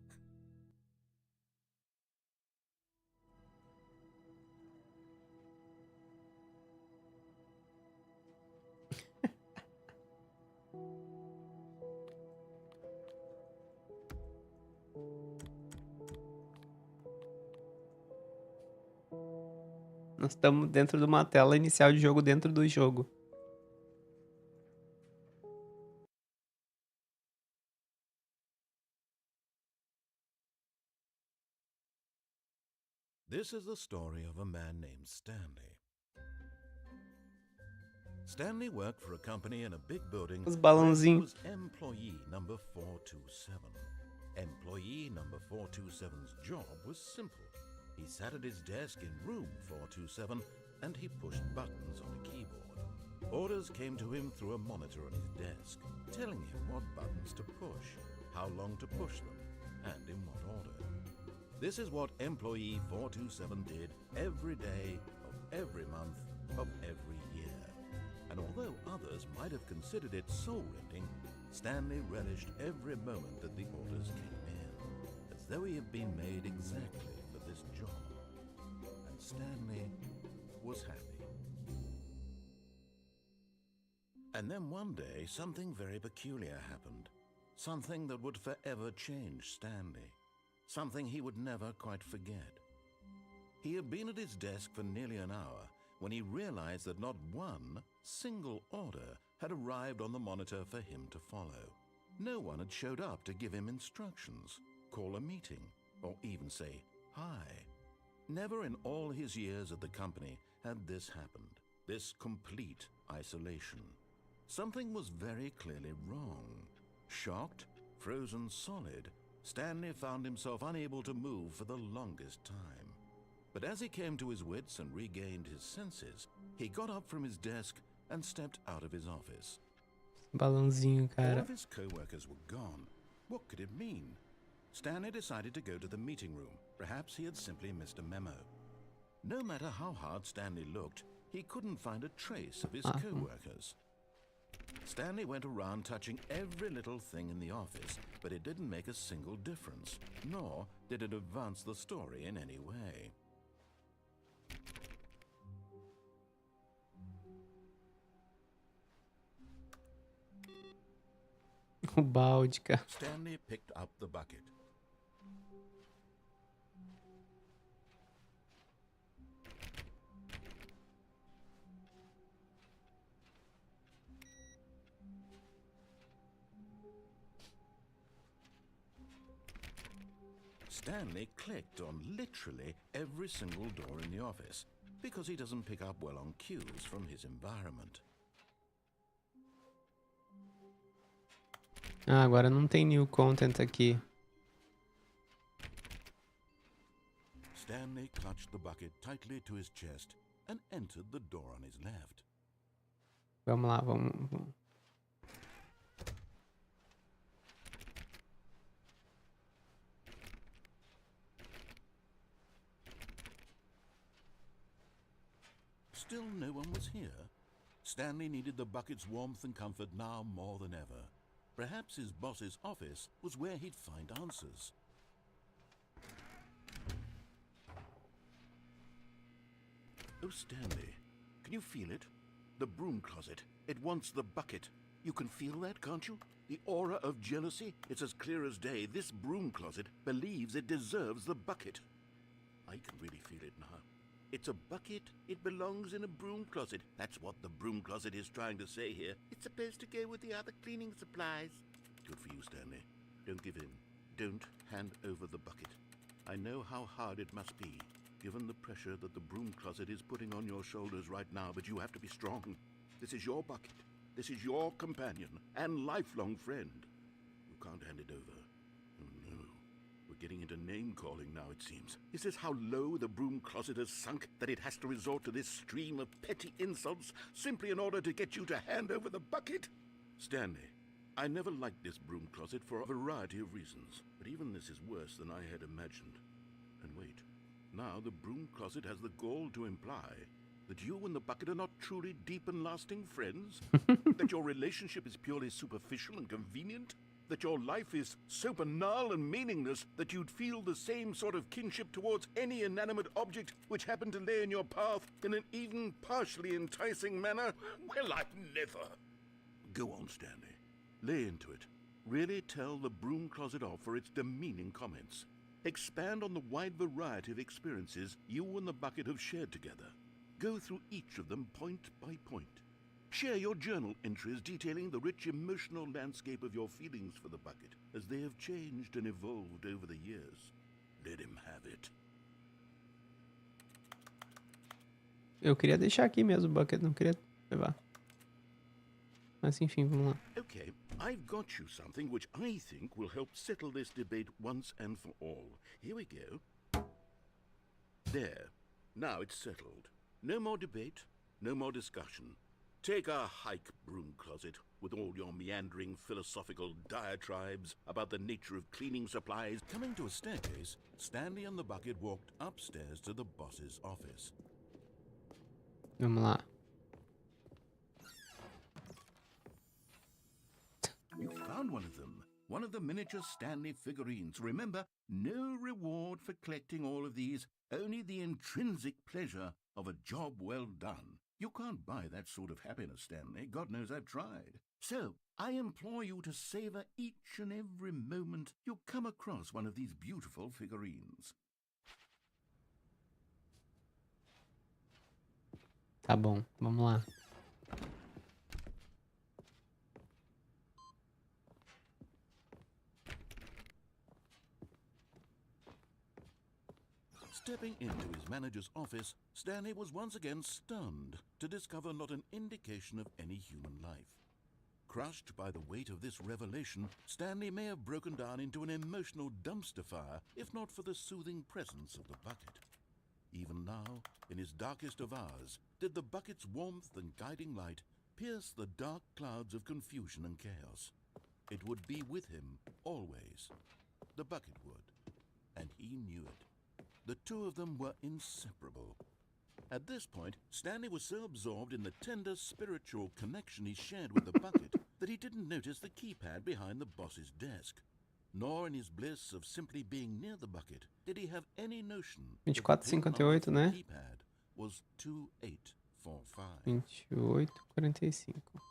Nós estamos dentro de uma tela inicial de jogo dentro do jogo.
This is the story of a man named Stanley. Stanley worked for a company in a big building
Os
where he
balãozinhos.
was employee number 427. Employee number 427's job was simple. He sat at his desk in room 427 and he pushed buttons on a keyboard. Orders came to him through a monitor on his desk, telling him what buttons to push, how long to push them, and in what order. This is what employee 427 did every day of every month of every year. And although others might have considered it soul-rending, Stanley relished every moment that the orders came in, as though he had been made exactly for this job. And Stanley was happy. And then one day, something very peculiar happened. Something that would forever change Stanley. Something he would never quite forget. He had been at his desk for nearly an hour when he realized that not one single order had arrived on the monitor for him to follow. No one had showed up to give him instructions, call a meeting, or even say hi. Never in all his years at the company had this happened, this complete isolation. Something was very clearly wrong. Shocked, frozen solid, Stanley found himself unable to move for the longest time. But as he came to his wits and regained his senses, he got up from his desk and stepped out of his office.
Balãozinho,
All
cara.
of his co-workers were gone. What could it mean? Stanley decided to go to the meeting room. Perhaps he had simply missed a memo. No matter how hard Stanley looked, he couldn't find a trace of his co-workers. Stanley went around touching every little thing in the office, but it didn't make a single difference, nor did it advance the story in any way.
O balde, cara.
Stanley picked up the bucket. Stanley clicked on literally every single door in the office because he doesn't pick up well on cues from his environment.
Ah, agora não tem new content aqui.
Stanley clutched the bucket tightly to his chest and entered the door on his left.
Vamos lá, vamos.
Still no one was here. Stanley needed the bucket's warmth and comfort now more than ever. Perhaps his boss's office was where he'd find answers. Oh, Stanley, can you feel it? The broom closet. It wants the bucket. You can feel that, can't you? The aura of jealousy. It's as clear as day. This broom closet believes it deserves the bucket. I can really feel it now. It's a bucket. It belongs in a broom closet. That's what the broom closet is trying to say here. It's supposed to go with the other cleaning supplies. Good for you, Stanley. Don't give in. Don't hand over the bucket. I know how hard it must be, given the pressure that the broom closet is putting on your shoulders right now, but you have to be strong. This is your bucket. This is your companion and lifelong friend. You can't hand it over. Oh no. We're getting into name-calling now, it seems. Is this how low the broom closet has sunk, that it has to resort to this stream of petty insults simply in order to get you to hand over the bucket? Stanley, I never liked this broom closet for a variety of reasons, but even this is worse than I had imagined. And wait, now the broom closet has the gall to imply that you and the bucket are not truly deep and lasting friends? That your relationship is purely superficial and convenient? That your life is so banal and meaningless that you'd feel the same sort of kinship towards any inanimate object which happened to lay in your path in an even partially enticing manner? Well, I've never. Go on, Stanley. Lay into it. Really tell the broom closet off for its demeaning comments. Expand on the wide variety of experiences you and the bucket have shared together. Go through each of them point by point. Share your journal entries detailing the rich emotional landscape of your feelings for the bucket as they have changed and evolved over the years. Let him have it.
Eu queria deixar aqui mesmo o bucket, não queria levar. Mas enfim, vamos lá.
Okay, I've got you something which I think will help settle this debate once and for all. Here we go. There. Now it's settled. No more debate, no more discussion. Take a hike, broom closet, with all your meandering philosophical diatribes about the nature of cleaning supplies. Coming to a staircase, Stanley and the bucket walked upstairs to the boss's office.
Vamos lá.
You found one of them. One of the miniature Stanley figurines. Remember, no reward for collecting all of these, only the intrinsic pleasure of a job well done. You can't buy that sort of happiness, Stanley. God knows I've tried. So, I implore you to savor each and every moment you come across one of these beautiful figurines.
Tá bom, vamos lá.
Stepping into his manager's office, Stanley was once again stunned to discover not an indication of any human life. Crushed by the weight of this revelation, Stanley may have broken down into an emotional dumpster fire if not for the soothing presence of the bucket. Even now, in his darkest of hours, did the bucket's warmth and guiding light pierce the dark clouds of confusion and chaos. It would be with him always. The bucket would, and he knew it. The two of them were inseparable. At this point, Stanley was so absorbed in the tender spiritual connection he shared with the bucket that he didn't notice the keypad behind the boss's desk. Nor in his bliss of simply being near the bucket did he have any notion that the pin number
24,58,
for
né?
the keypad was 2845.
28,45.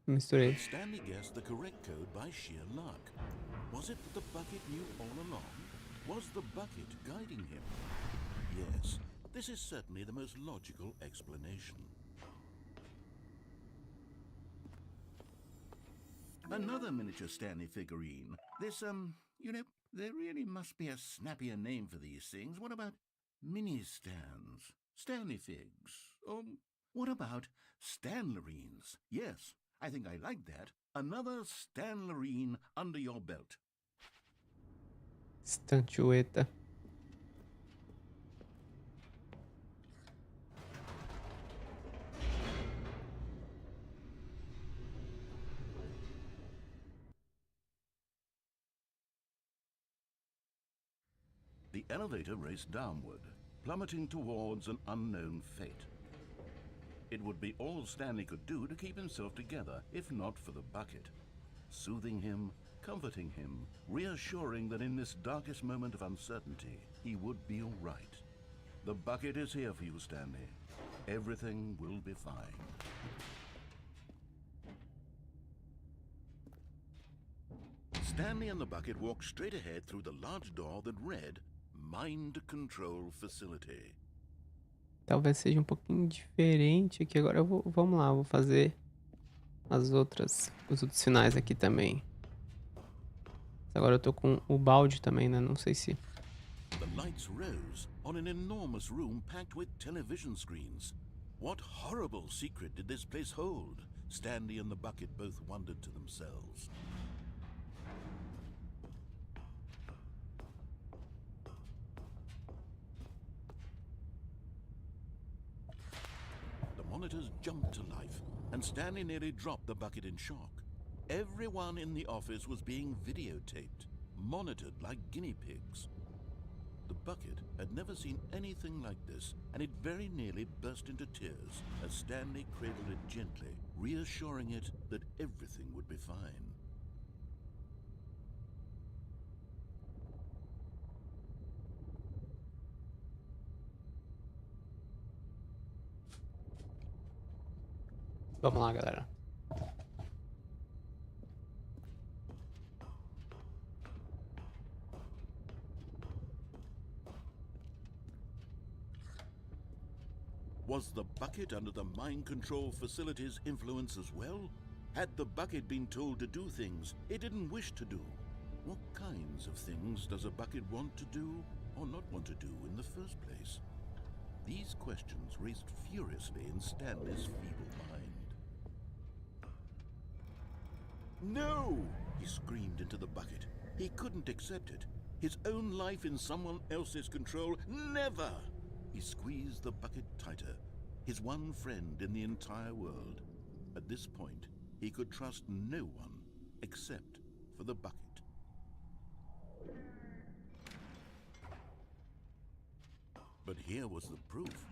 Misturei.
Stanley guessed the correct code by sheer luck. Was it that the bucket knew all along? Was the bucket guiding him? Yes, this is certainly the most logical explanation. Another miniature Stanley figurine. This, You know, there really must be a snappier name for these things. What about mini-stands? Stanley figs? Or what about Stanlerines? Yes, I think I like that. Another Stanlerine under your belt.
Estatueta.
The elevator raced downward, plummeting towards an unknown fate. It would be all Stanley could do to keep himself together, if not for the bucket. Soothing him, comforting him, reassuring that in this darkest moment of uncertainty, he would be all right. The bucket is here for you, Stanley. Everything will be fine. Stanley and the bucket walked straight ahead through the large door that read, Mind Control Facility.
Talvez seja um pouquinho diferente aqui. Agora vamos lá, vou fazer os outros finais aqui também. Agora eu tô com o balde também, né? Não sei se...
The lights rose on an enormous room packed with television screens. What horrible secret did this place hold? Stanley and the bucket both wondered to themselves. The monitors jumped to life, and Stanley nearly dropped the bucket in shock. Everyone in the office was being videotaped, monitored like guinea pigs. The bucket had never seen anything like this, and it very nearly burst into tears as Stanley cradled it gently, reassuring it that everything would be fine.
Vamos lá, galera.
Was the bucket under the mind control facility's influence as well? Had the bucket been told to do things it didn't wish to do? What kinds of things does a bucket want to do or not want to do in the first place? These questions raced furiously in Stanley's feeble mind. No! He screamed into the bucket. He couldn't accept it. His own life in someone else's control, never! He squeezed the bucket tighter, his one friend in the entire world. At this point, he could trust no one except for the bucket. But here was the proof.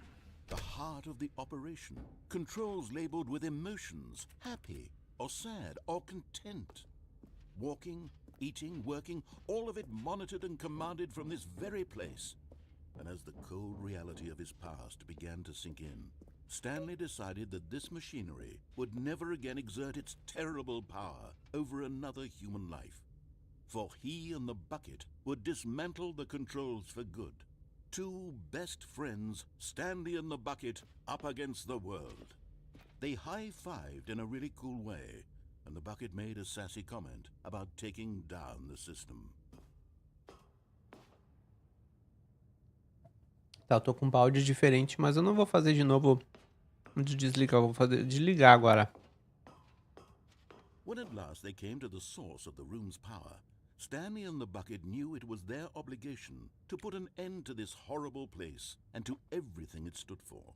The heart of the operation. Controls labeled with emotions, happy or sad or content. Walking, eating, working, all of it monitored and commanded from this very place. And as the cold reality of his past began to sink in, Stanley decided that this machinery would never again exert its terrible power over another human life. For he and the bucket would dismantle the controls for good. Two best friends, Stanley and the bucket, up against the world. They high-fived in a really cool way, and the bucket made a sassy comment about taking down the system.
Tá, eu tô com um balde diferente, mas eu não vou fazer de novo de desligar, eu vou fazer de ligar agora.
When at last they came to the source of the room's power, Stanley and the bucket knew it was their obligation to put an end to this horrible place and to everything it stood for.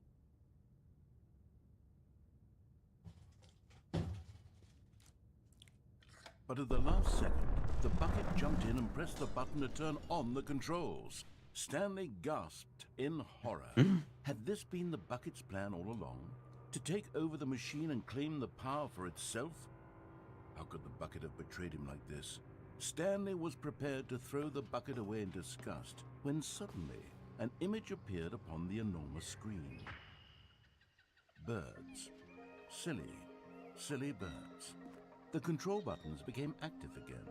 But at the last second, the bucket jumped in and pressed the button to turn on the controls. Stanley gasped in horror. Had this been the bucket's plan all along? To take over the machine and claim the power for itself? How could the bucket have betrayed him like this? Stanley was prepared to throw the bucket away in disgust when suddenly an image appeared upon the enormous screen. Birds. Silly, silly birds. The control buttons became active again.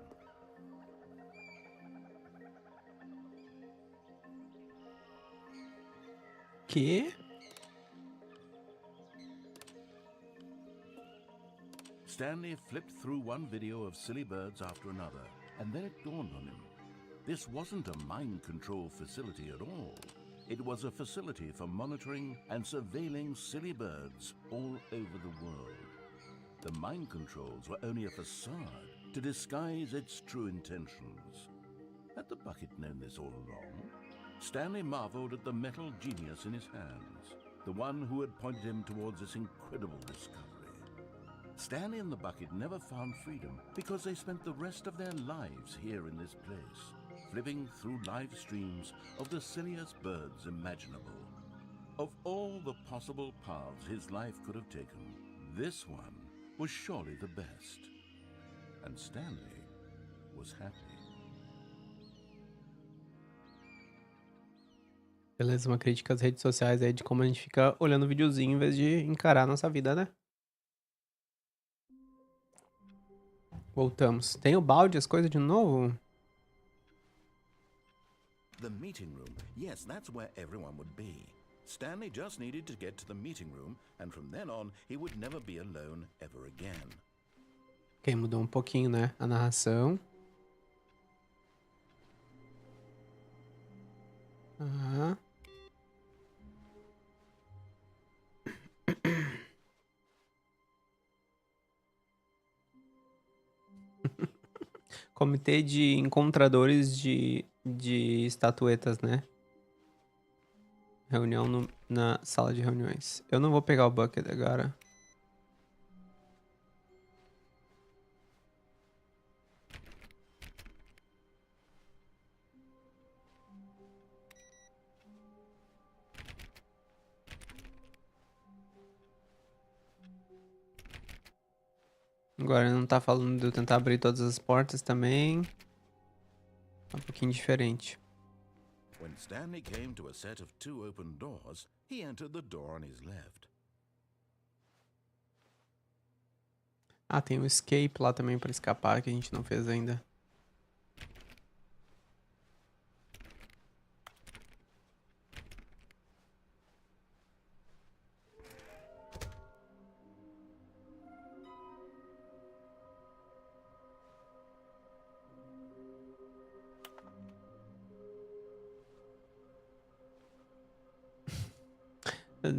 Que?
Stanley flipped through one video of silly birds after another, and then it dawned on him. This wasn't a mind control facility at all. It was a facility for monitoring and surveilling silly birds all over the world. The mind controls were only a facade to disguise its true intentions. Had the bucket known this all along? Stanley marveled at the metal genius in his hands, the one who had pointed him towards this incredible discovery. Stanley and the bucket never found freedom because they spent the rest of their lives here in this place, flipping through live streams of the silliest birds imaginable. Of all the possible paths his life could have taken, this one was surely the best. And Stanley was happy.
Beleza, uma crítica às redes sociais aí de como a gente fica olhando videozinho em vez de encarar a nossa vida, né? Voltamos. Tem o balde, as coisas de novo?
The meeting room. Yes, that's where everyone would be. Stanley just needed to get to the meeting room, and from then on, he would never be alone ever again.
Ok, mudou um pouquinho, né? A narração. Ah. Comitê de encontradores de estatuetas, né? Reunião na sala de reuniões. Eu não vou pegar o bucket agora. Agora não tá falando de eu tentar abrir todas as portas também. Tá um pouquinho diferente.
When Stanley came to a set of 2 open doors, he entered the door on his left.
Ah, tem um escape lá também pra escapar que a gente não fez ainda.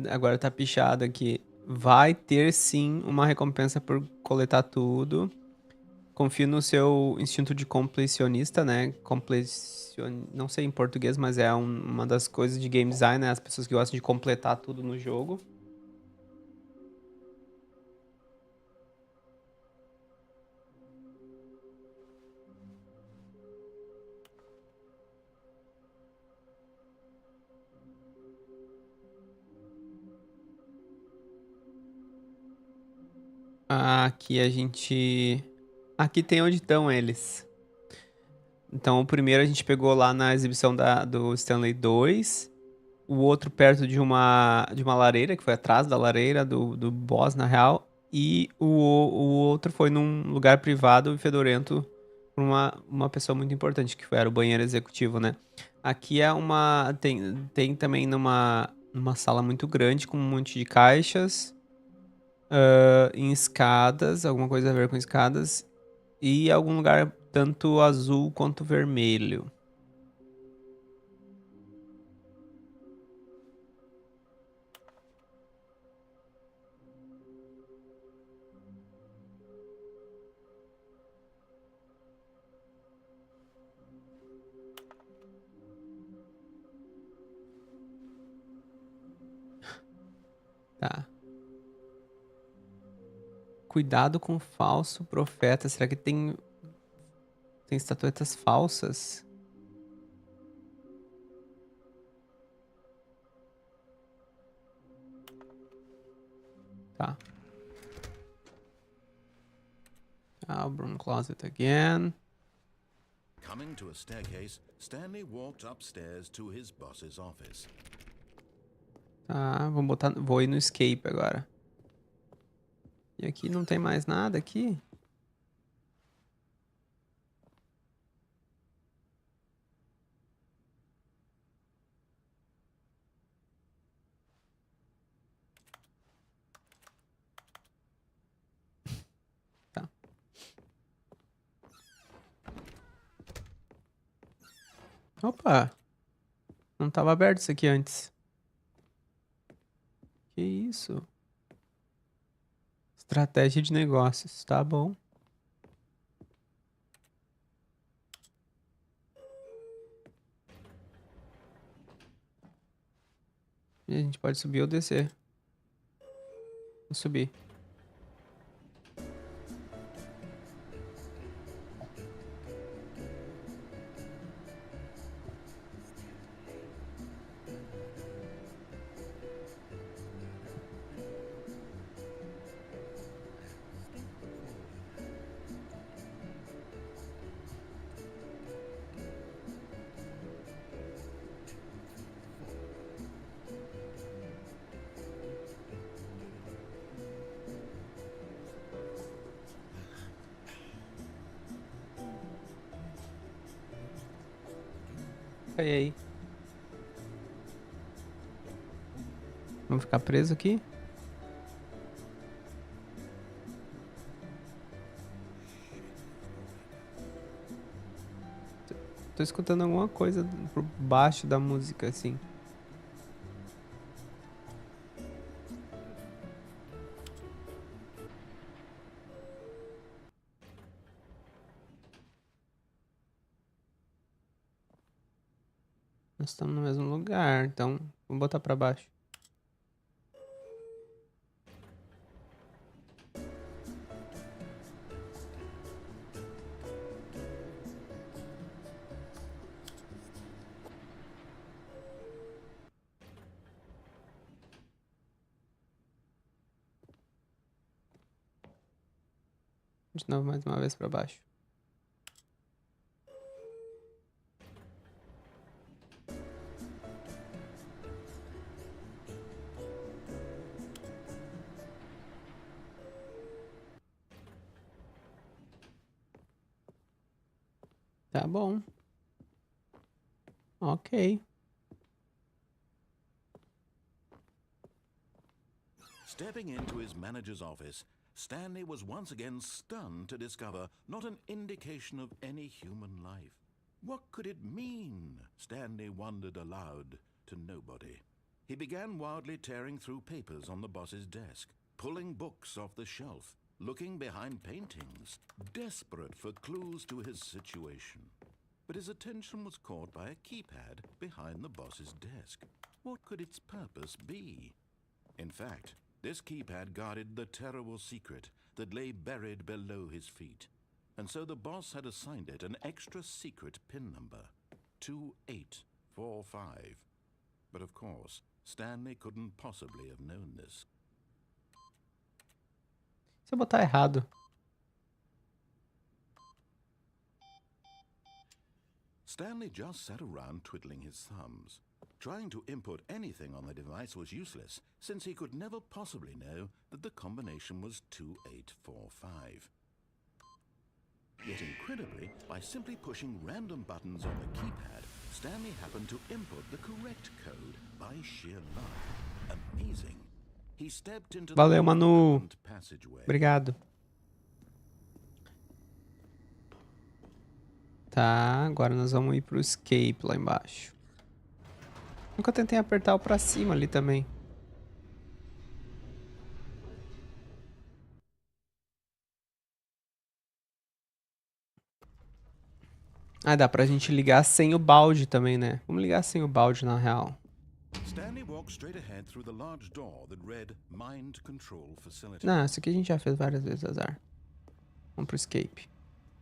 Agora tá pichado aqui. Vai ter sim uma recompensa por coletar tudo. Confio no seu instinto de completionista, né? Não sei em português, mas é uma das coisas de game design, né? As pessoas que gostam de completar tudo no jogo. Aqui a gente... Aqui tem onde estão eles. Então o primeiro a gente pegou lá na exibição do Stanley 2. O outro perto de uma lareira, que foi atrás da lareira do boss, na real. E o outro foi num lugar privado e fedorento por uma pessoa muito importante, que era o banheiro executivo, né? Aqui é tem também numa sala muito grande com um monte de caixas. Em escadas, alguma coisa a ver com escadas. E algum lugar tanto azul quanto vermelho. Tá. Cuidado com o falso profeta. Será que tem estatuetas falsas? Tá. Album closet again.
Coming to a staircase, Stanley walked upstairs to his boss's office.
Tá, vou ir no escape agora. E aqui não tem mais nada aqui? Tá. Opa! Não tava aberto isso aqui antes. Que isso? Estratégia de negócios, tá bom. E a gente pode subir ou descer. Vou subir. Aí. Vamos ficar preso aqui? Tô escutando alguma coisa por baixo da música, assim. Nós estamos no mesmo lugar, então vamos botar pra baixo. De novo, mais uma vez pra baixo. Tá bom. Ok.
Stepping into his manager's office, Stanley was once again stunned to discover not an indication of any human life. What could it mean? Stanley wondered aloud to nobody. He began wildly tearing through papers on the boss's desk, pulling books off the shelf, looking behind paintings, desperate for clues to his situation. But his attention was caught by a keypad behind the boss's desk. What could its purpose be? In fact, this keypad guarded the terrible secret that lay buried below his feet. And so the boss had assigned it an extra secret PIN number, 2845. But of course, Stanley couldn't possibly have known this.
Se eu botar errado.
Stanley just sat around twiddling his thumbs. Trying to input anything on the device was useless, since he could never possibly know that the combination was 2845. Yet incredibly, by simply pushing random buttons on the keypad, Stanley happened to input the correct code by sheer luck. Amazing. He stepped into
Valeu,
the
Manu.
passageway.
Obrigado. Tá, agora nós vamos ir pro escape lá embaixo. Nunca tentei apertar o pra cima ali também. Ah, dá pra gente ligar sem o balde também, né? Vamos ligar sem o balde, na real.
Stanley walked straight ahead through the large door that read Mind Control Facility.
Não, isso aqui a gente já fez várias vezes, azar. Vamos pro escape.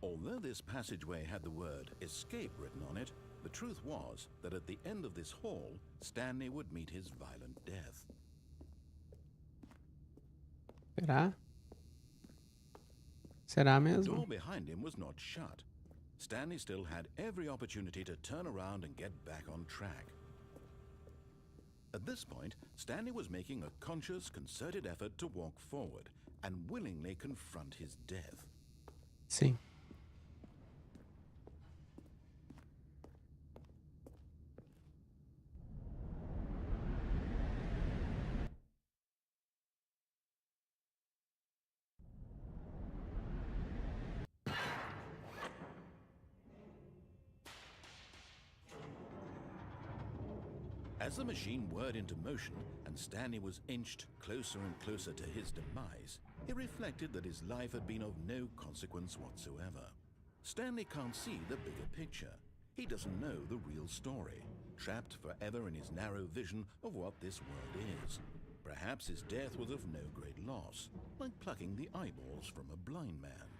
Although this passageway had the word escape written on it, the truth was that at the end of this hall, Stanley would meet his violent death.
Será? Será
The
mesmo?
door behind him was not shut. Stanley still had every opportunity to turn around and get back on track. At this point, Stanley was making a conscious, concerted effort to walk forward and willingly confront his death.
Sim.
As the machine whirred into motion and Stanley was inched closer and closer to his demise, he reflected that his life had been of no consequence whatsoever. Stanley can't see the bigger picture. He doesn't know the real story, trapped forever in his narrow vision of what this world is. Perhaps his death was of no great loss, like plucking the eyeballs from a blind man.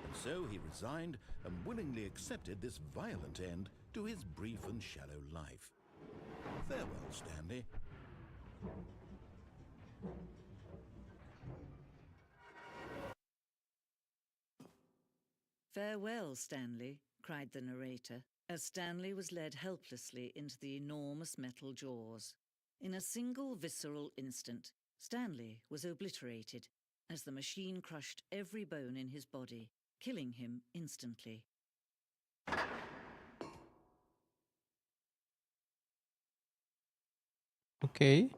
And so he resigned and willingly accepted this violent end to his brief and shallow life. Farewell, Stanley.
Farewell, Stanley, cried the narrator, as Stanley was led helplessly into the enormous metal jaws. In a single visceral instant, Stanley was obliterated as the machine crushed every bone in his body, killing him instantly.
Ok.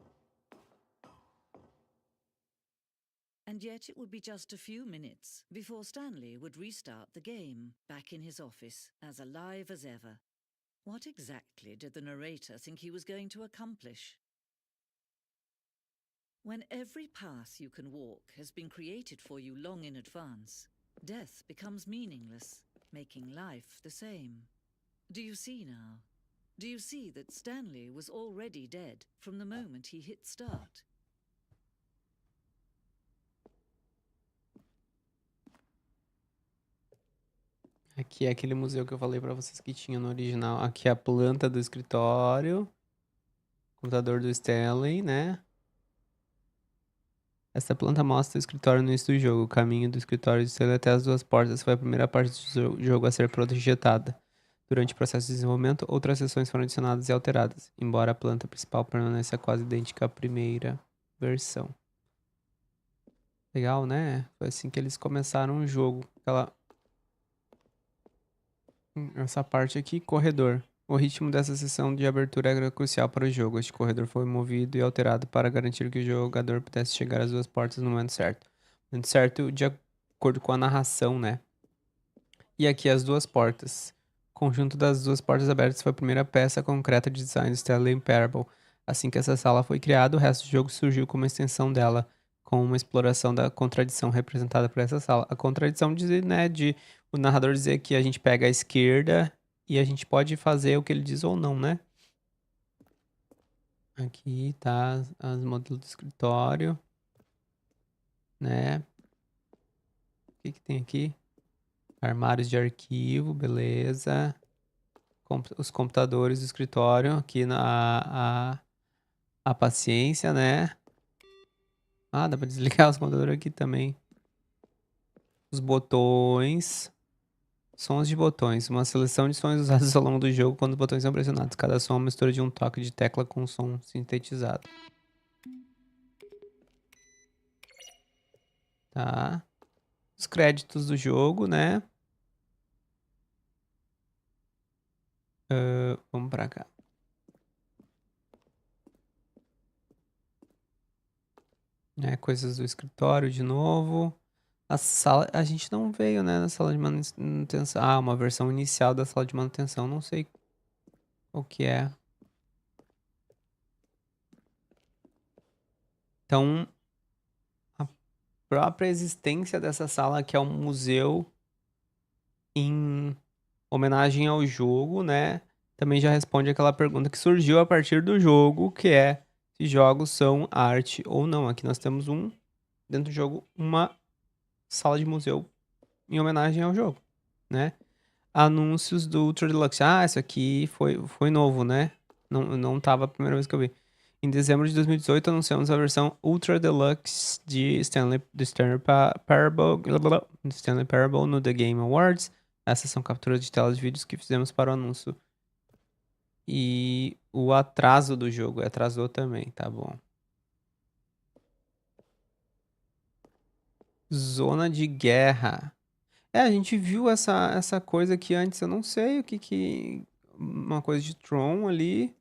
And yet it would be just a few minutes before Stanley would restart the game, back in his office, as alive as ever. What exactly did the narrator think he was going to accomplish? When every path you can walk has been created for you long in advance, death becomes meaningless, making life the same. Do you see now? Do you see that Stanley was already dead from the moment he hit start?
Aqui é aquele museu que eu falei pra vocês que tinha no original. Aqui é a planta do escritório. Computador do Stanley, né? Essa planta mostra o escritório no início do jogo. O caminho do escritório de Stanley até as duas portas foi a primeira parte do jogo a ser projetada. Durante o processo de desenvolvimento, outras seções foram adicionadas e alteradas, embora a planta principal permaneça quase idêntica à primeira versão. Legal, né? Foi assim que eles começaram o jogo. Essa parte aqui, corredor. O ritmo dessa sessão de abertura era crucial para o jogo. Este corredor foi movido e alterado para garantir que o jogador pudesse chegar às duas portas no momento certo. No momento certo, de acordo com a narração, né? E aqui as duas portas. O conjunto das duas portas abertas foi a primeira peça concreta de design do Stanley Parable. Assim que essa sala foi criada, o resto do jogo surgiu como extensão dela, com uma exploração da contradição representada por essa sala. A contradição de o narrador dizer que a gente pega a esquerda e a gente pode fazer o que ele diz ou não, né? Aqui tá as modelos do escritório, né? O que tem aqui? Armários de arquivo, beleza. Os computadores do escritório, aqui a paciência, né? Ah, dá pra desligar os computadores aqui também. Os botões. Sons de botões. Uma seleção de sons usados ao longo do jogo quando os botões são pressionados. Cada som é uma mistura de um toque de tecla com um som sintetizado. Tá. Os créditos do jogo, né? Vamos pra cá. Coisas do escritório de novo. A sala, a gente não veio, né, na sala de manutenção. Ah, uma versão inicial da sala de manutenção, não sei o que é. Então, a própria existência dessa sala, que é um museu em homenagem ao jogo, né, também já responde aquela pergunta que surgiu a partir do jogo, que é se jogos são arte ou não. Aqui nós temos dentro do jogo, uma sala de museu em homenagem ao jogo, né? Anúncios do Ultra Deluxe. Ah, isso aqui foi novo, né? Não tava a primeira vez que eu vi. Em dezembro de 2018, anunciamos a versão Ultra Deluxe de Stanley Parable no The Game Awards. Essas são capturas de telas de vídeos que fizemos para o anúncio. E o atraso do jogo atrasou também, tá bom. Zona de guerra. A gente viu essa coisa aqui antes, eu não sei o que... Uma coisa de Tron ali.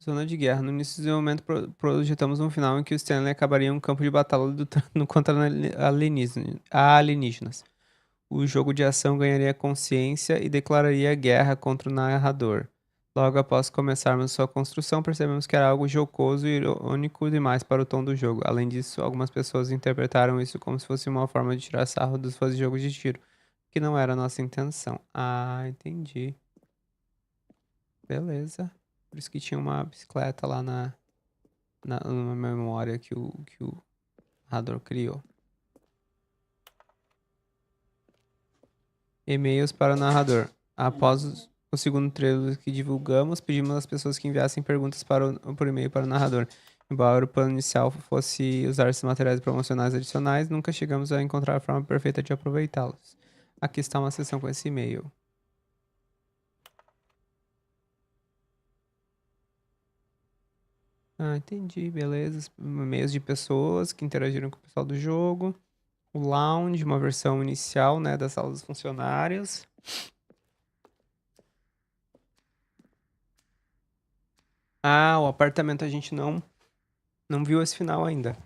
Zona de guerra. No início do desenvolvimento, projetamos um final em que o Stanley acabaria em um campo de batalha lutando contra alienígenas. O jogo de ação ganharia consciência e declararia guerra contra o narrador. Logo após começarmos sua construção, percebemos que era algo jocoso e irônico demais para o tom do jogo. Além disso, algumas pessoas interpretaram isso como se fosse uma forma de tirar sarro dos fãs de jogos de tiro, que não era a nossa intenção. Ah, entendi. Beleza. Por isso que tinha uma bicicleta lá numa memória que o narrador criou. E-mails para o narrador. Após o segundo trailer que divulgamos, pedimos às pessoas que enviassem perguntas por e-mail para o narrador. Embora o plano inicial fosse usar esses materiais promocionais adicionais, nunca chegamos a encontrar a forma perfeita de aproveitá-los. Aqui está uma sessão com esse e-mail. Ah, entendi, beleza. E-mails de pessoas que interagiram com o pessoal do jogo. O lounge, uma versão inicial, né, da sala dos funcionários. Ah, o apartamento a gente não viu esse final ainda.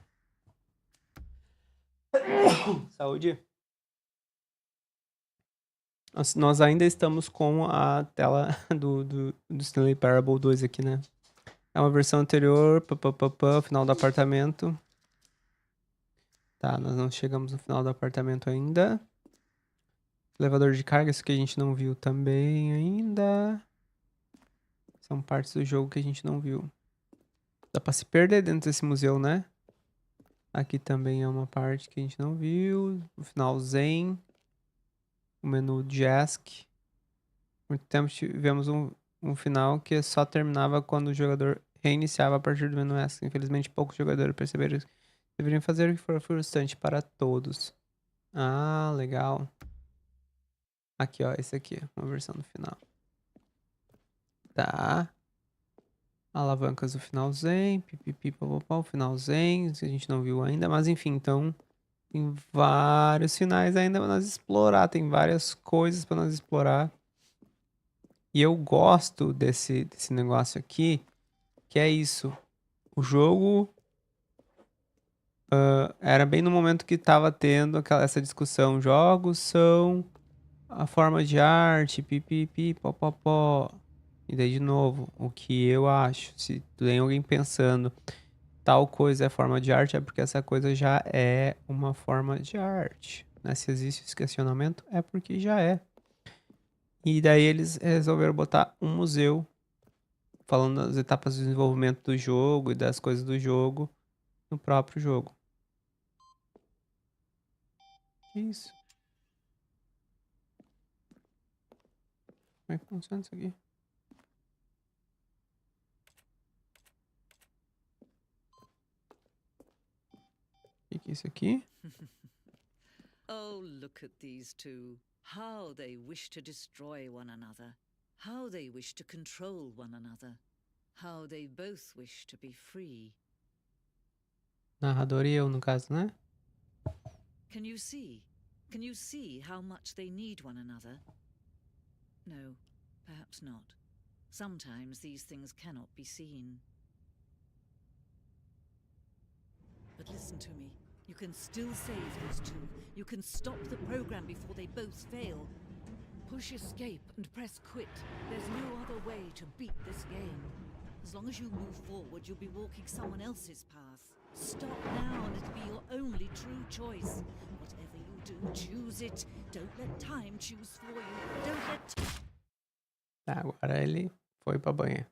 Saúde. Nós ainda estamos com a tela do Stanley Parable 2 aqui, né? É uma versão anterior, final do apartamento. Tá, nós não chegamos no final do apartamento ainda. Elevador de carga, isso que a gente não viu também ainda. São partes do jogo que a gente não viu. Dá pra se perder dentro desse museu, né? Aqui também é uma parte que a gente não viu. O final zen. O menu Jask. Muito tempo tivemos um final que só terminava quando o jogador reiniciava a partir do menu Jask. Infelizmente, poucos jogadores perceberam isso. Deveriam fazer o que for frustrante para todos. Ah, legal. Aqui, ó. Esse aqui. Uma versão do final. Tá. Alavancas do final zen. Pipipi, papapá. O final zen. Que a gente não viu ainda. Mas, enfim, então... Tem vários finais ainda pra nós explorar. Tem várias coisas pra nós explorar. E eu gosto desse negócio aqui. Que é isso. O jogo... era bem no momento que tava tendo essa discussão. Jogos são a forma de arte. Pipipi, popopó. E daí, de novo, o que eu acho. Se tem alguém pensando... Tal coisa é forma de arte, é porque essa coisa já é uma forma de arte. Né? Se existe esse questionamento, é porque já é. E daí eles resolveram botar um museu falando das etapas de desenvolvimento do jogo e das coisas do jogo no próprio jogo. Que isso? Como é que funciona isso aqui? O que é isso aqui?
Oh, look at these two. How they wish to destroy one another. How they wish to control one another. How they both wish to be free.
Narrador e eu, no caso, né?
Can you see? Can you see how much they need one another? No, perhaps not. Sometimes these things cannot be seen. But listen to me. You can still save these two. You can stop the program before they both fail. Push escape and press quit. There's no other way to beat this game. As long as you move forward, you'll be walking someone else's path. Stop now and it'll be your only true choice. Whatever you do, choose it. Don't let time choose for you. Don't let...
Agora ele foi pra banha.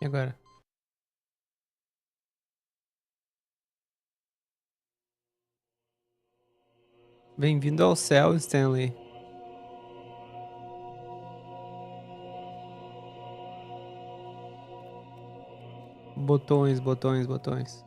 E agora? Bem-vindo ao céu, Stanley. Botões, botões, botões.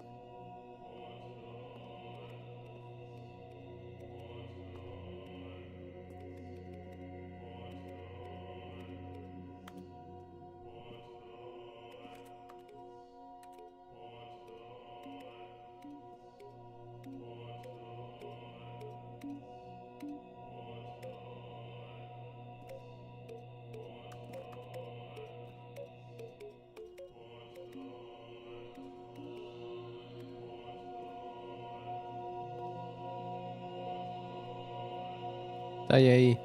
Tá, e aí?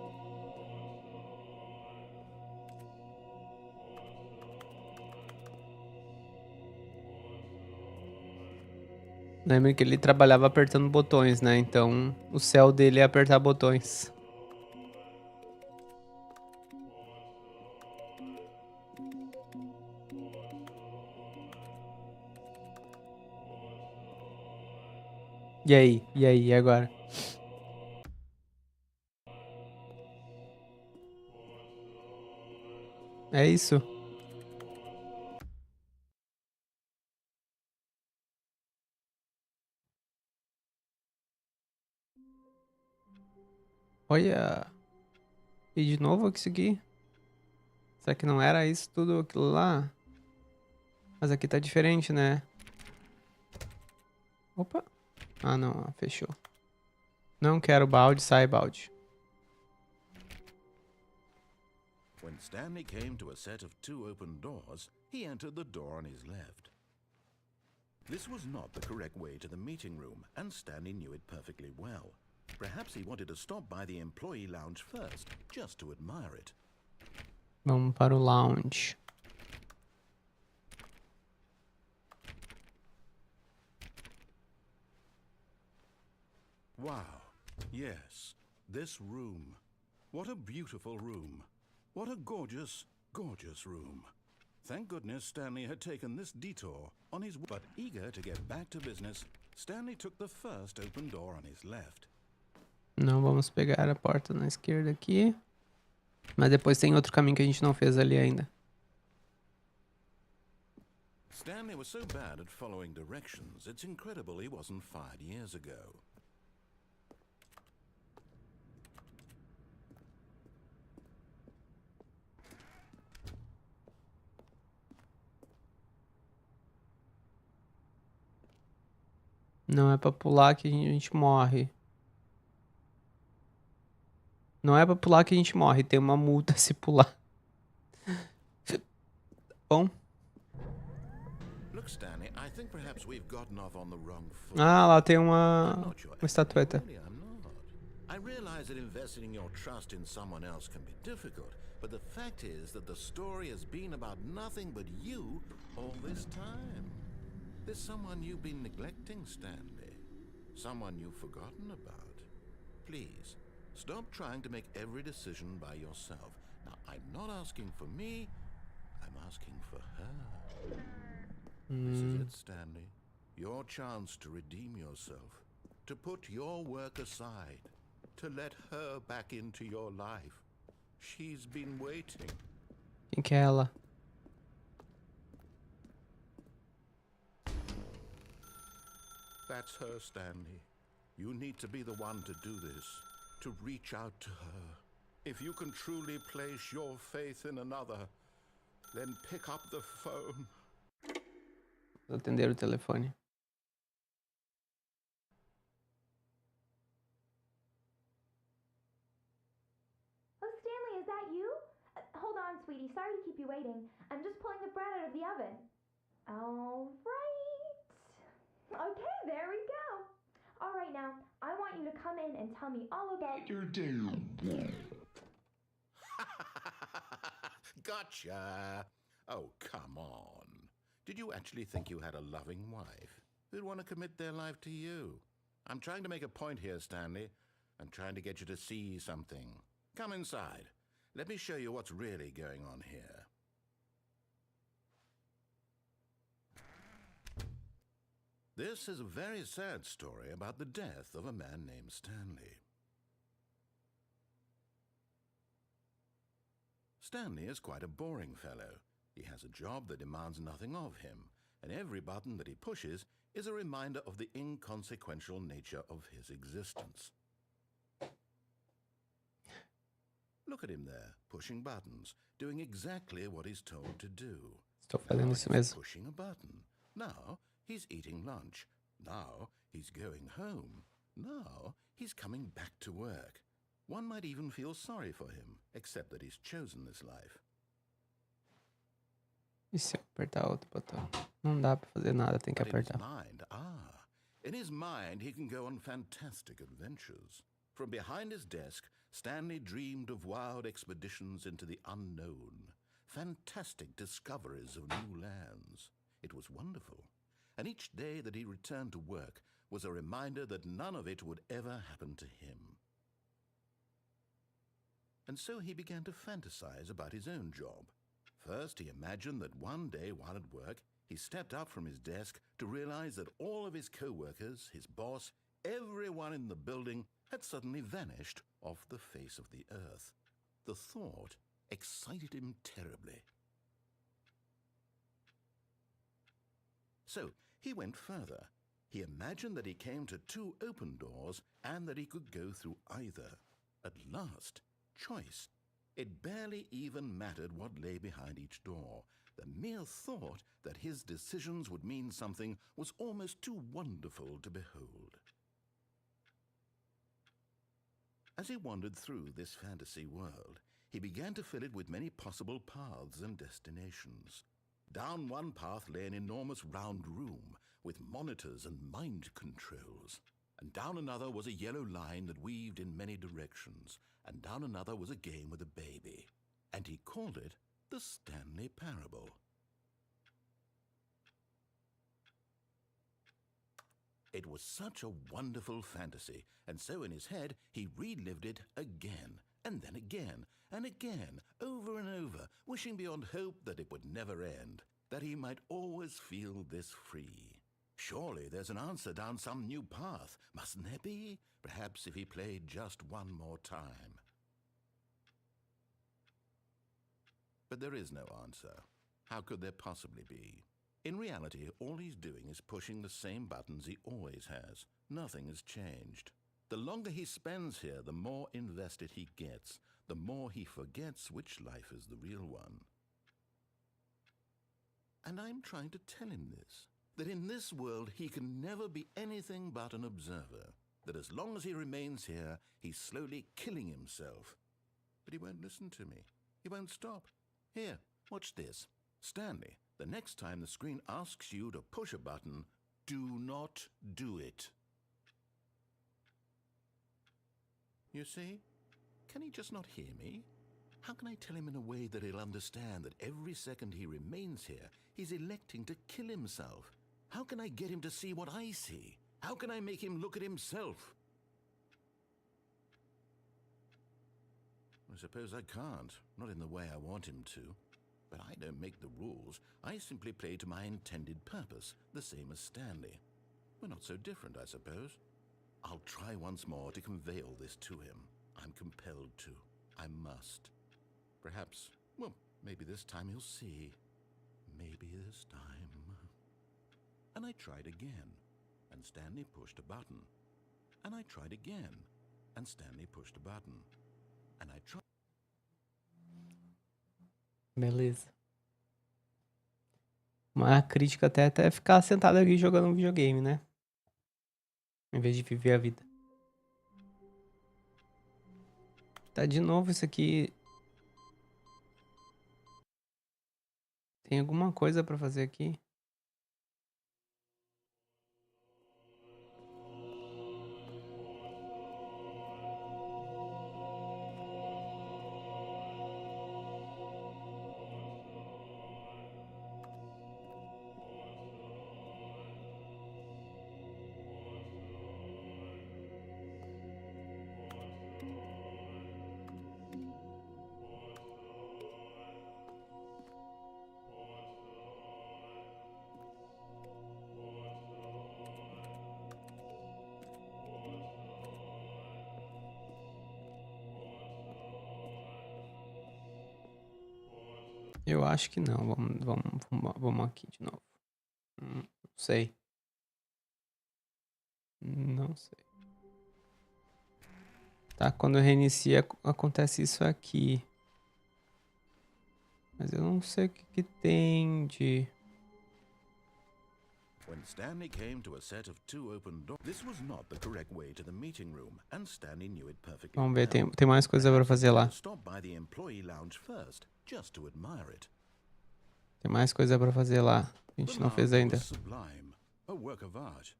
Lembra que ele trabalhava apertando botões, né? Então, o céu dele é apertar botões. E aí? E aí? E agora? É isso? Olha. E de novo isso aqui? Será que não era isso tudo aquilo lá? Mas aqui tá diferente, né? Opa. Ah, não. Fechou. Não quero balde, sai balde.
When Stanley came to a set of 2 open doors, he entered the door on his left. This was not the correct way to the meeting room, and Stanley knew it perfectly well. Perhaps he wanted to stop by the employee lounge first, just to admire it.
Vamos para o lounge.
Wow. Yes, this room. What a beautiful room. What a gorgeous, gorgeous room. Thank goodness Stanley had taken this detour on his... But eager to get back to business, Stanley took the first open door on his left.
Não vamos pegar a porta na esquerda aqui. Mas depois tem outro caminho que a gente não fez ali ainda.
Stanley was so bad at following directions, it's incredible he wasn't fired years ago.
Não é pra pular que a gente morre. Não é pra pular que a gente morre. Tem uma multa se pular. Bom.
Look, Stanley, I think perhaps we've gotten off on the wrong foot.
Ah, lá tem uma estatueta.
I realize that investing in your trust in someone else can be difficult, but the fact is that the story has been about nothing but you all this time. There's someone you've been neglecting, Stanley. Someone you've forgotten about. Please, stop trying to make every decision by yourself. Now, I'm not asking for me, I'm asking for her. This is it, Stanley. Your chance to redeem yourself. To put your work aside. To let her back into your life. She's been waiting.
Quem que é ela?
That's her, Stanley. You need to be the one to do this. To reach out to her. If you can truly place your faith in another, then pick up the phone.
Vou atender o telefone.
Oh, Stanley, is that you? Hold on, sweetie. Sorry to keep you waiting. I'm just pulling the bread out of the oven. All right. Okay, there we go. All right, now, I want you to come in and tell me all about your day.
Gotcha. Oh, come on. Did you actually think you had a loving wife who'd want to commit their life to you? I'm trying to make a point here, Stanley. I'm trying to get you to see something. Come inside. Let me show you what's really going on here. This is a very sad story about the death of a man named Stanley. Stanley is quite a boring fellow. He has a job that demands nothing of him, and every button that he pushes is a reminder of the inconsequential nature of his existence. Look at him there, pushing buttons, doing exactly what he's told to do.
Estou fazendo isso mesmo.
Pushing a button. Now he's eating lunch. Now he's going home. Now he's coming back to work. One might even feel sorry for him, except that he's chosen this life.
E se eu apertar outro botão? Não dá pra fazer nada, tem que apertar.
In his mind, he can go on fantastic adventures. From behind his desk, Stanley dreamed of wild expeditions into the unknown, fantastic discoveries of new lands. It was wonderful, and each day that he returned to work was a reminder that none of it would ever happen to him. And so he began to fantasize about his own job. First, he imagined that one day while at work, he stepped up from his desk to realize that all of his co-workers, his boss, everyone in the building had suddenly vanished off the face of the earth. The thought excited him terribly. So he went further. He imagined that he came to 2 open doors and that he could go through either. At last, choice. It barely even mattered what lay behind each door. The mere thought that his decisions would mean something was almost too wonderful to behold. As he wandered through this fantasy world, he began to fill it with many possible paths and destinations. Down one path lay an enormous round room with monitors and mind controls. And down another was a yellow line that weaved in many directions. And down another was a game with a baby. And he called it the Stanley Parable. It was such a wonderful fantasy, and so in his head he relived it again, and then again, and again, over and over, wishing beyond hope that it would never end, that he might always feel this free. Surely there's an answer down some new path, mustn't there be? Perhaps if he played just one more time. But there is no answer. How could there possibly be? In reality, all he's doing is pushing the same buttons he always has. Nothing has changed. The longer he spends here, the more invested he gets, the more he forgets which life is the real one. And I'm trying to tell him this, that in this world he can never be anything but an observer, that as long as he remains here, he's slowly killing himself. But he won't listen to me. He won't stop. Here, watch this. Stanley, the next time the screen asks you to push a button, do not do it. You see? Can he just not hear me? How can I tell him in a way that he'll understand that every second he remains here, he's electing to kill himself? How can I get him to see what I see? How can I make him look at himself? I suppose I can't, not in the way I want him to. But I don't make the rules. I simply play to my intended purpose, the same as Stanley. We're not so different, I suppose. I'll try once more to convey all this to him. I'm compelled to. I must. Perhaps, well, maybe this time he'll see. Maybe this time. And I tried again, and Stanley pushed a button. And I tried again, and Stanley pushed a button. And I tried...
Beleza. Uma crítica até ficar sentado aqui jogando um videogame, né? Em vez de viver a vida. Tá de novo isso aqui. Tem alguma coisa pra fazer aqui? Eu acho que não. Vamos aqui de novo. Não sei. Não sei. Tá, quando eu reinicia acontece isso aqui. Mas eu não sei o que tem de...
When Stanley came to a set of 2 open doors, this was not the correct way to the meeting room, and Stanley knew it perfectly.
Vamos ver, tem mais coisa pra fazer lá.
Stop by the employee lounge first, just to admire it.
Tem mais coisa pra fazer lá. A gente não fez ainda.
Sublime, a work of art.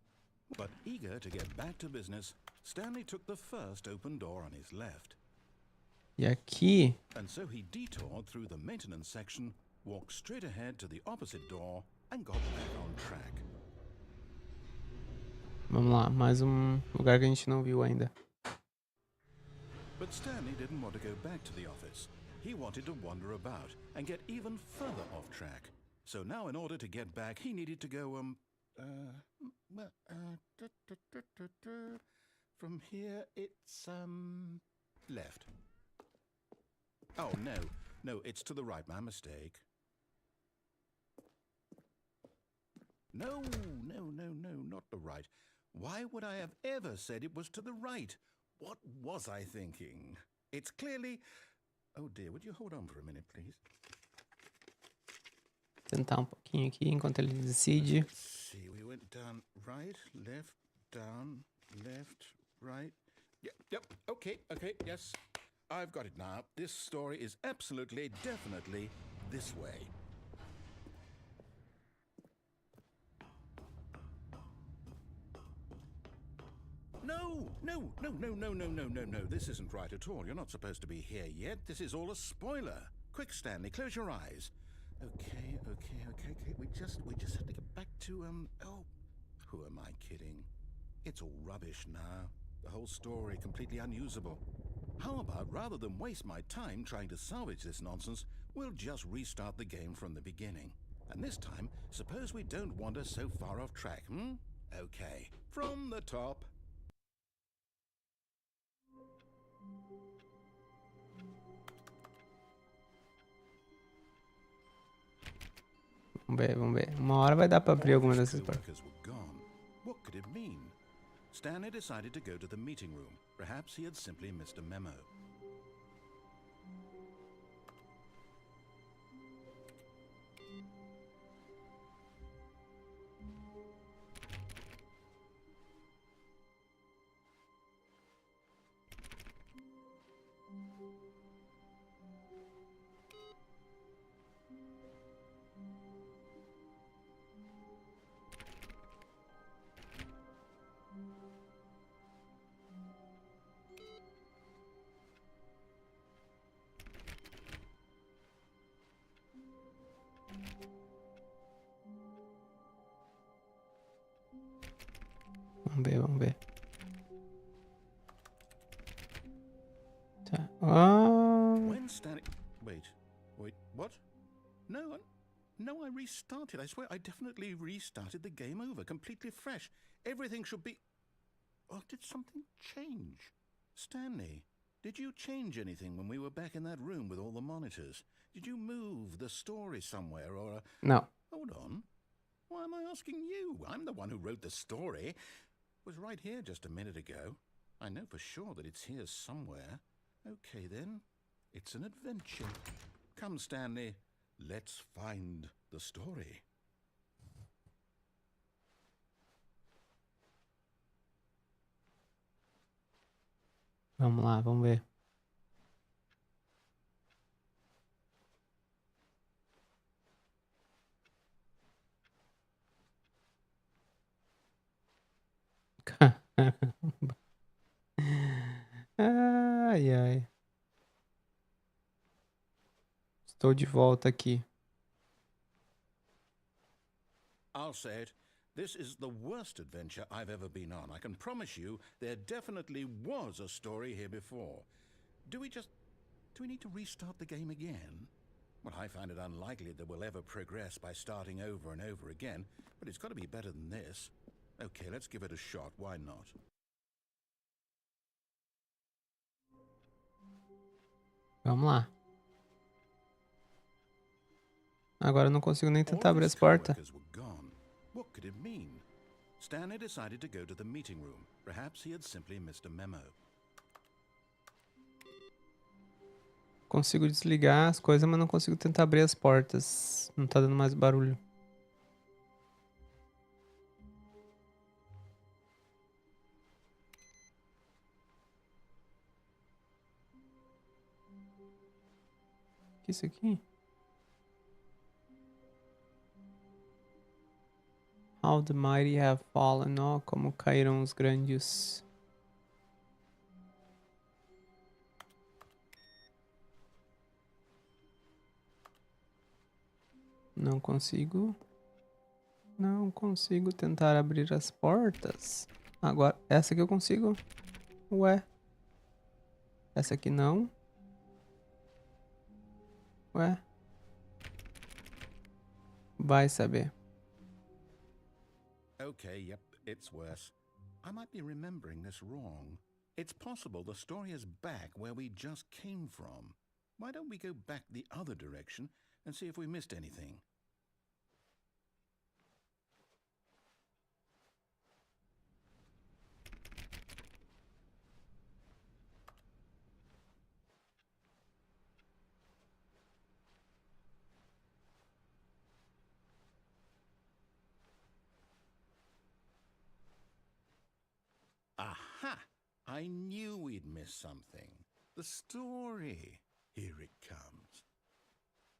But eager to get back to business, Stanley took the first open door on his left.
E aqui...
And so he detoured through the maintenance section, walked straight ahead to the opposite door, and got back on track.
Vamos lá, mais um lugar que a gente não viu ainda.
But Stanley didn't want to go back to the office. He wanted to wander about and get even further off track. So now in order to get back, he needed to go, from here it's, left. Oh, no, it's to the right, my mistake. No, not the right. Why would I have ever said it was to the right? What was I thinking? It's clearly... Oh dear, would you hold on for a minute, please?
Tentar um pouquinho aqui enquanto ele decide.
Let's see, we went down, right, left, down, left, right. Yep, okay, yes. I've got it now. This story is absolutely, definitely this way. No. This isn't right at all. You're not supposed to be here yet. This is all a spoiler. Quick, Stanley, close your eyes. Okay. We just have to get back to, oh, who am I kidding? It's all rubbish now. The whole story completely unusable. How about, rather than waste my time trying to salvage this nonsense, we'll just restart the game from the beginning. And this time, suppose we don't wander so far off track, Okay, from the top.
Vamos ver. Uma hora vai dar pra abrir alguma dessas portas.
What could it mean? Stanley decided to go to the meeting room. Perhaps he had simply missed a memo.
Vamos ver. Tá. Oh.
When Stanley... Wait, what? No, I restarted. I swear I definitely restarted the game over, completely fresh. Everything should be... Oh, did something change? Stanley, did you change anything when we were back in that room with all the monitors? Did you move the story somewhere or...
No.
Hold on. Why am I asking you? I'm the one who wrote the story. It was right here just a minute ago. I know for sure that it's here somewhere. Okay, then. It's an adventure. Come, Stanley. Let's find the story.
Vamos lá, vamos ver. Caramba. Ai. Estou de volta aqui.
I'll say it. This is the worst adventure I've ever been on. I can promise you there definitely was a story here before. Do we need to restart the game again? Well, I find it unlikely that we'll ever progress by starting over and over again, but it's got to be better than this. Okay, let's give it a shot. Why not?
Vamos lá. Agora eu não consigo nem tentar abrir as portas.
What could it mean? Stanley decided to go to the meeting room. Perhaps he had simply missed a memo.
Consigo desligar as coisas, mas não consigo tentar abrir as portas. Não tá dando mais barulho. O que é isso aqui? How the mighty have fallen. Ó, como caíram os grandes. Não consigo. Não consigo tentar abrir as portas. Agora, essa aqui eu consigo. Ué. Essa aqui não. Ué. Vai saber.
Okay, yep, it's worse. I might be remembering this wrong. It's possible the story is back where we just came from. Why don't we go back the other direction and see if we missed anything? Aha! I knew we'd miss something. The story. Here it comes.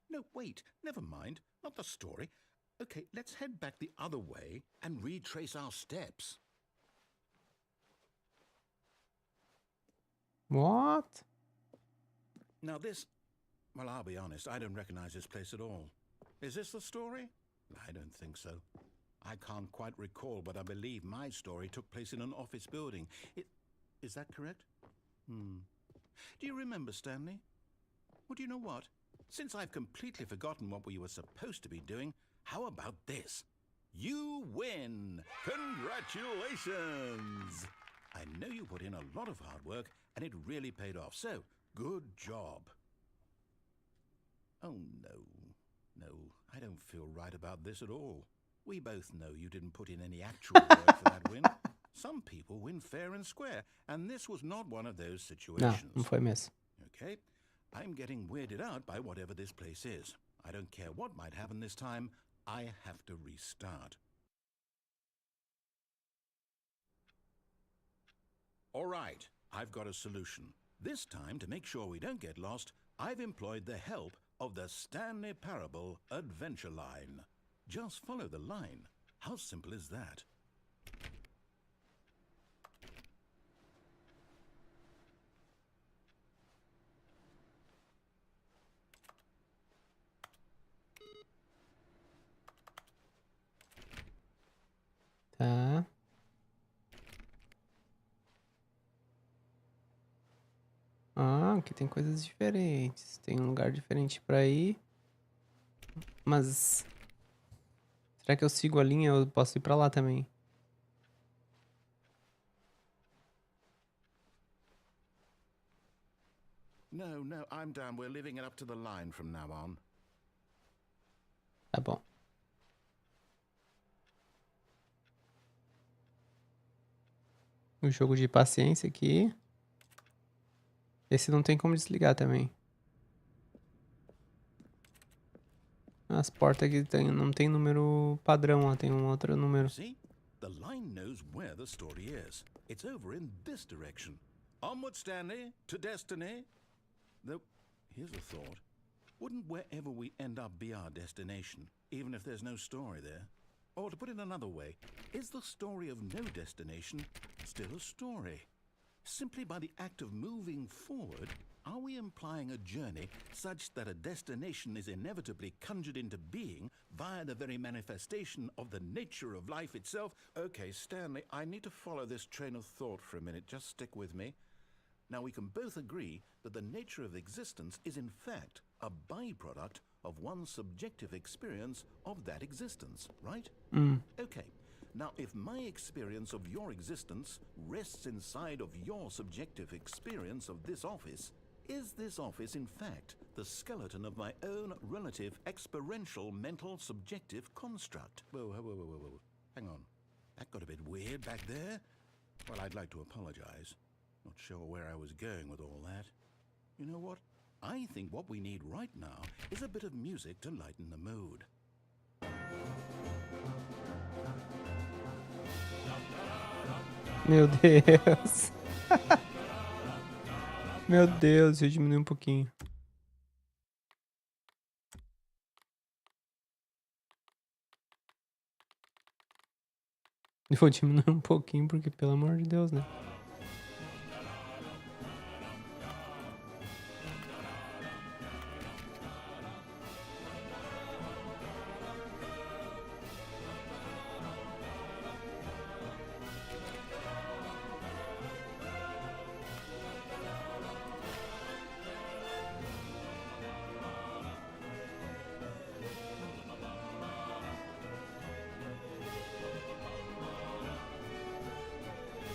No, wait, never mind. Not the story. Okay, let's head back the other way and retrace our steps.
What?
Now this... Well, I'll be honest, I don't recognize this place at all. Is this the story? I don't think so. I can't quite recall, but I believe my story took place in an office building. Is that correct? Do you remember, Stanley? Well, do you know what? Since I've completely forgotten what we were supposed to be doing, how about this? You win! Congratulations! I know you put in a lot of hard work, and it really paid off, so good job. Oh, no, I don't feel right about this at all. We both know you didn't put in any actual work for that win. Some people win fair and square, and this was not one of those situations.
Não foi mesmo.
Okay, I'm getting weirded out by whatever this place is. I don't care what might happen this time, I have to restart. All right, I've got a solution. This time, to make sure we don't get lost, I've employed the help of the Stanley Parable adventure line. Just follow the line. How simple is that?
Tá. Ah, aqui tem coisas diferentes. Tem um lugar diferente pra ir. Mas... será que eu sigo a linha? Eu posso ir pra lá também.
No, I'm done. We're leaving it up to the line from now on.
Tá bom. O jogo de paciência aqui. Esse não tem como desligar também. As portas aqui não tem número padrão, ó. Tem um outro número.
See? The line knows where the story is. It's over in this direction. Onward, Stanley, to destiny. Though, here's a thought. Wouldn't wherever we end up be our destination, even if there's no story there? Or to put it another way, is the story of no destination still a story? Simply by the act of moving forward, are we implying a journey such that a destination is inevitably conjured into being via the very manifestation of the nature of life itself? Okay, Stanley, I need to follow this train of thought for a minute. Just stick with me. Now, we can both agree that the nature of existence is in fact a byproduct of one's subjective experience of that existence, right? Okay. Now, if my experience of your existence rests inside of your subjective experience of this office, is this office in fact the skeleton of my own relative experiential mental subjective construct? Whoa. Hang on. That got a bit weird back there. Well, I'd like to apologize. Not sure where I was going with all that. You know what? I think what we need right now is a bit of music to lighten the mood.
Meu Deus. Meu Deus, eu diminui um pouquinho. Vou diminuir um pouquinho, porque pelo amor de Deus, né?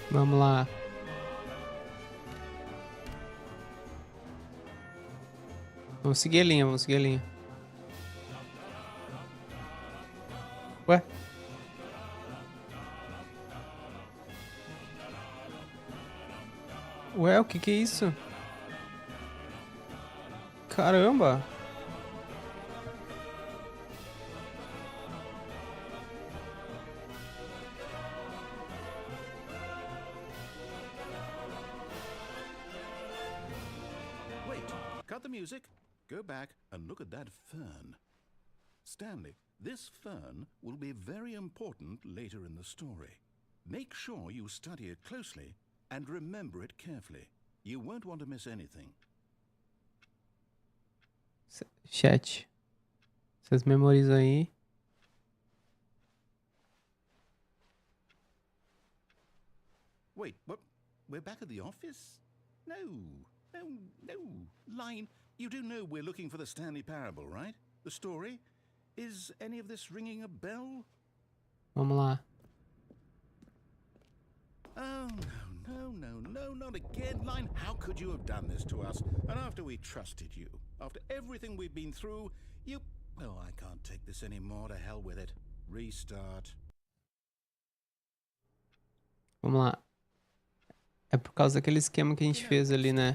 Vamos lá. Vamos seguir a linha, vamos seguir a linha. Ué? Ué, o que é isso? Caramba!
Wait, cut the music. Go back and look at that fern. Stanley, this fern will be very important later in the story. Make sure you study it closely and remember it carefully. You won't want to miss anything.
Chat. Vocês memorizam aí.
Wait, what? We're back at the office? No. Line, you do know we're looking for the Stanley Parable, right? The story? Is any of this ringing a bell?
Vamos lá.
Oh, no, not again, Line. How could you have done this to us? And after we trusted you, after everything we've been through, you... Oh, I can't take this anymore. To hell with it. Restart.
Vamos lá. É por causa daquele esquema que a gente fez ali, né?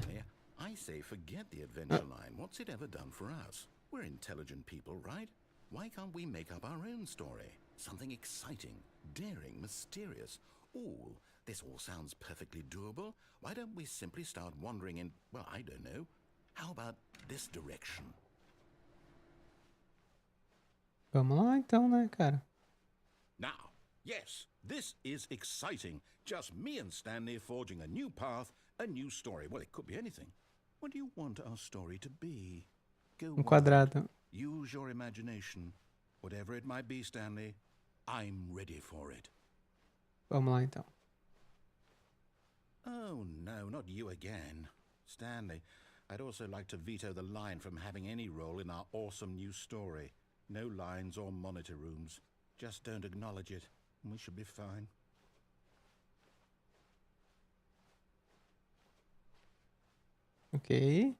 I say forget the adventure line. What's it ever done for us? We're intelligent people, right? Why can't we make up our own story? Something exciting, daring, mysterious. Ooh, this all sounds perfectly doable. Why don't we simply start wandering in, well, I don't know. How about this direction?
Vamos lá então, né, cara?
Now, yes, this is exciting. Just me and Stanley forging a new path, a new story. Well, it could be anything. What do you want our story to be? Go
Quadrado.
Use your imagination. Whatever it might be, Stanley, I'm ready for it.
Vamos lá então.
Oh, no, not you again. Stanley, I'd also like to veto the line from having any role in our awesome new story. No lines or monitor rooms. Just don't acknowledge it, and we should be fine.
Ok.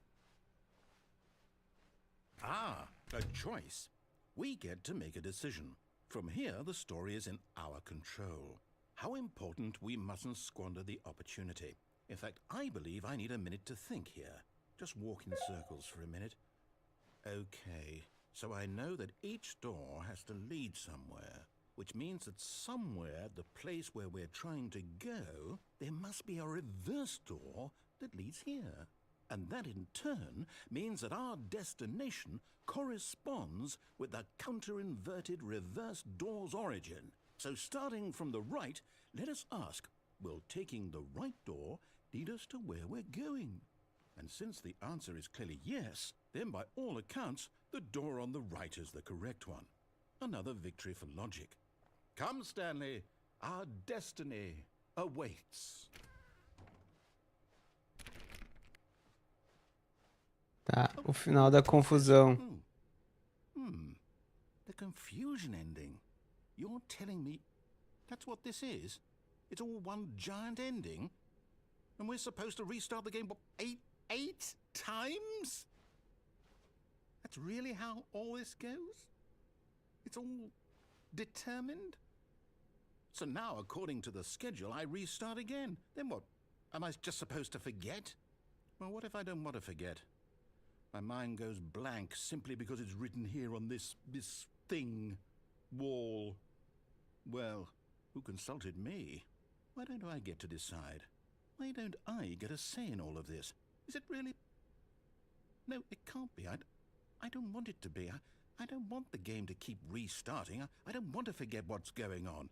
Ah, a choice. We get to make a decision. From here, the story is in our control. How important we mustn't squander the opportunity. In fact, I believe I need a minute to think here. Just walk in circles for a minute. Okay, so I know that each door has to lead somewhere, which means that somewhere, the place where we're trying to go, there must be a reverse door that leads here. And that in turn means that our destination corresponds with the counter-inverted reverse door's origin. So starting from the right, let us ask, will taking the right door lead us to where we're going? And since the answer is clearly yes, then by all accounts, the door on the right is the correct one. Another victory for logic. Come, Stanley, our destiny awaits.
Tá, o final da confusão.
The confusion ending. You're telling me that's what this is? It's all one giant ending? And we're supposed to restart the game, what, eight times? That's really how all this goes? It's all determined? So now, according to the schedule, I restart again. Then what? Am I just supposed to forget? Well, what if I don't want to forget? My mind goes blank simply because it's written here on this thing, wall. Well, who consulted me? Why don't I get to decide? Why don't I get a say in all of this? Is it really? No, it can't be. I don't want it to be. I don't want the game to keep restarting. I don't want to forget what's going on.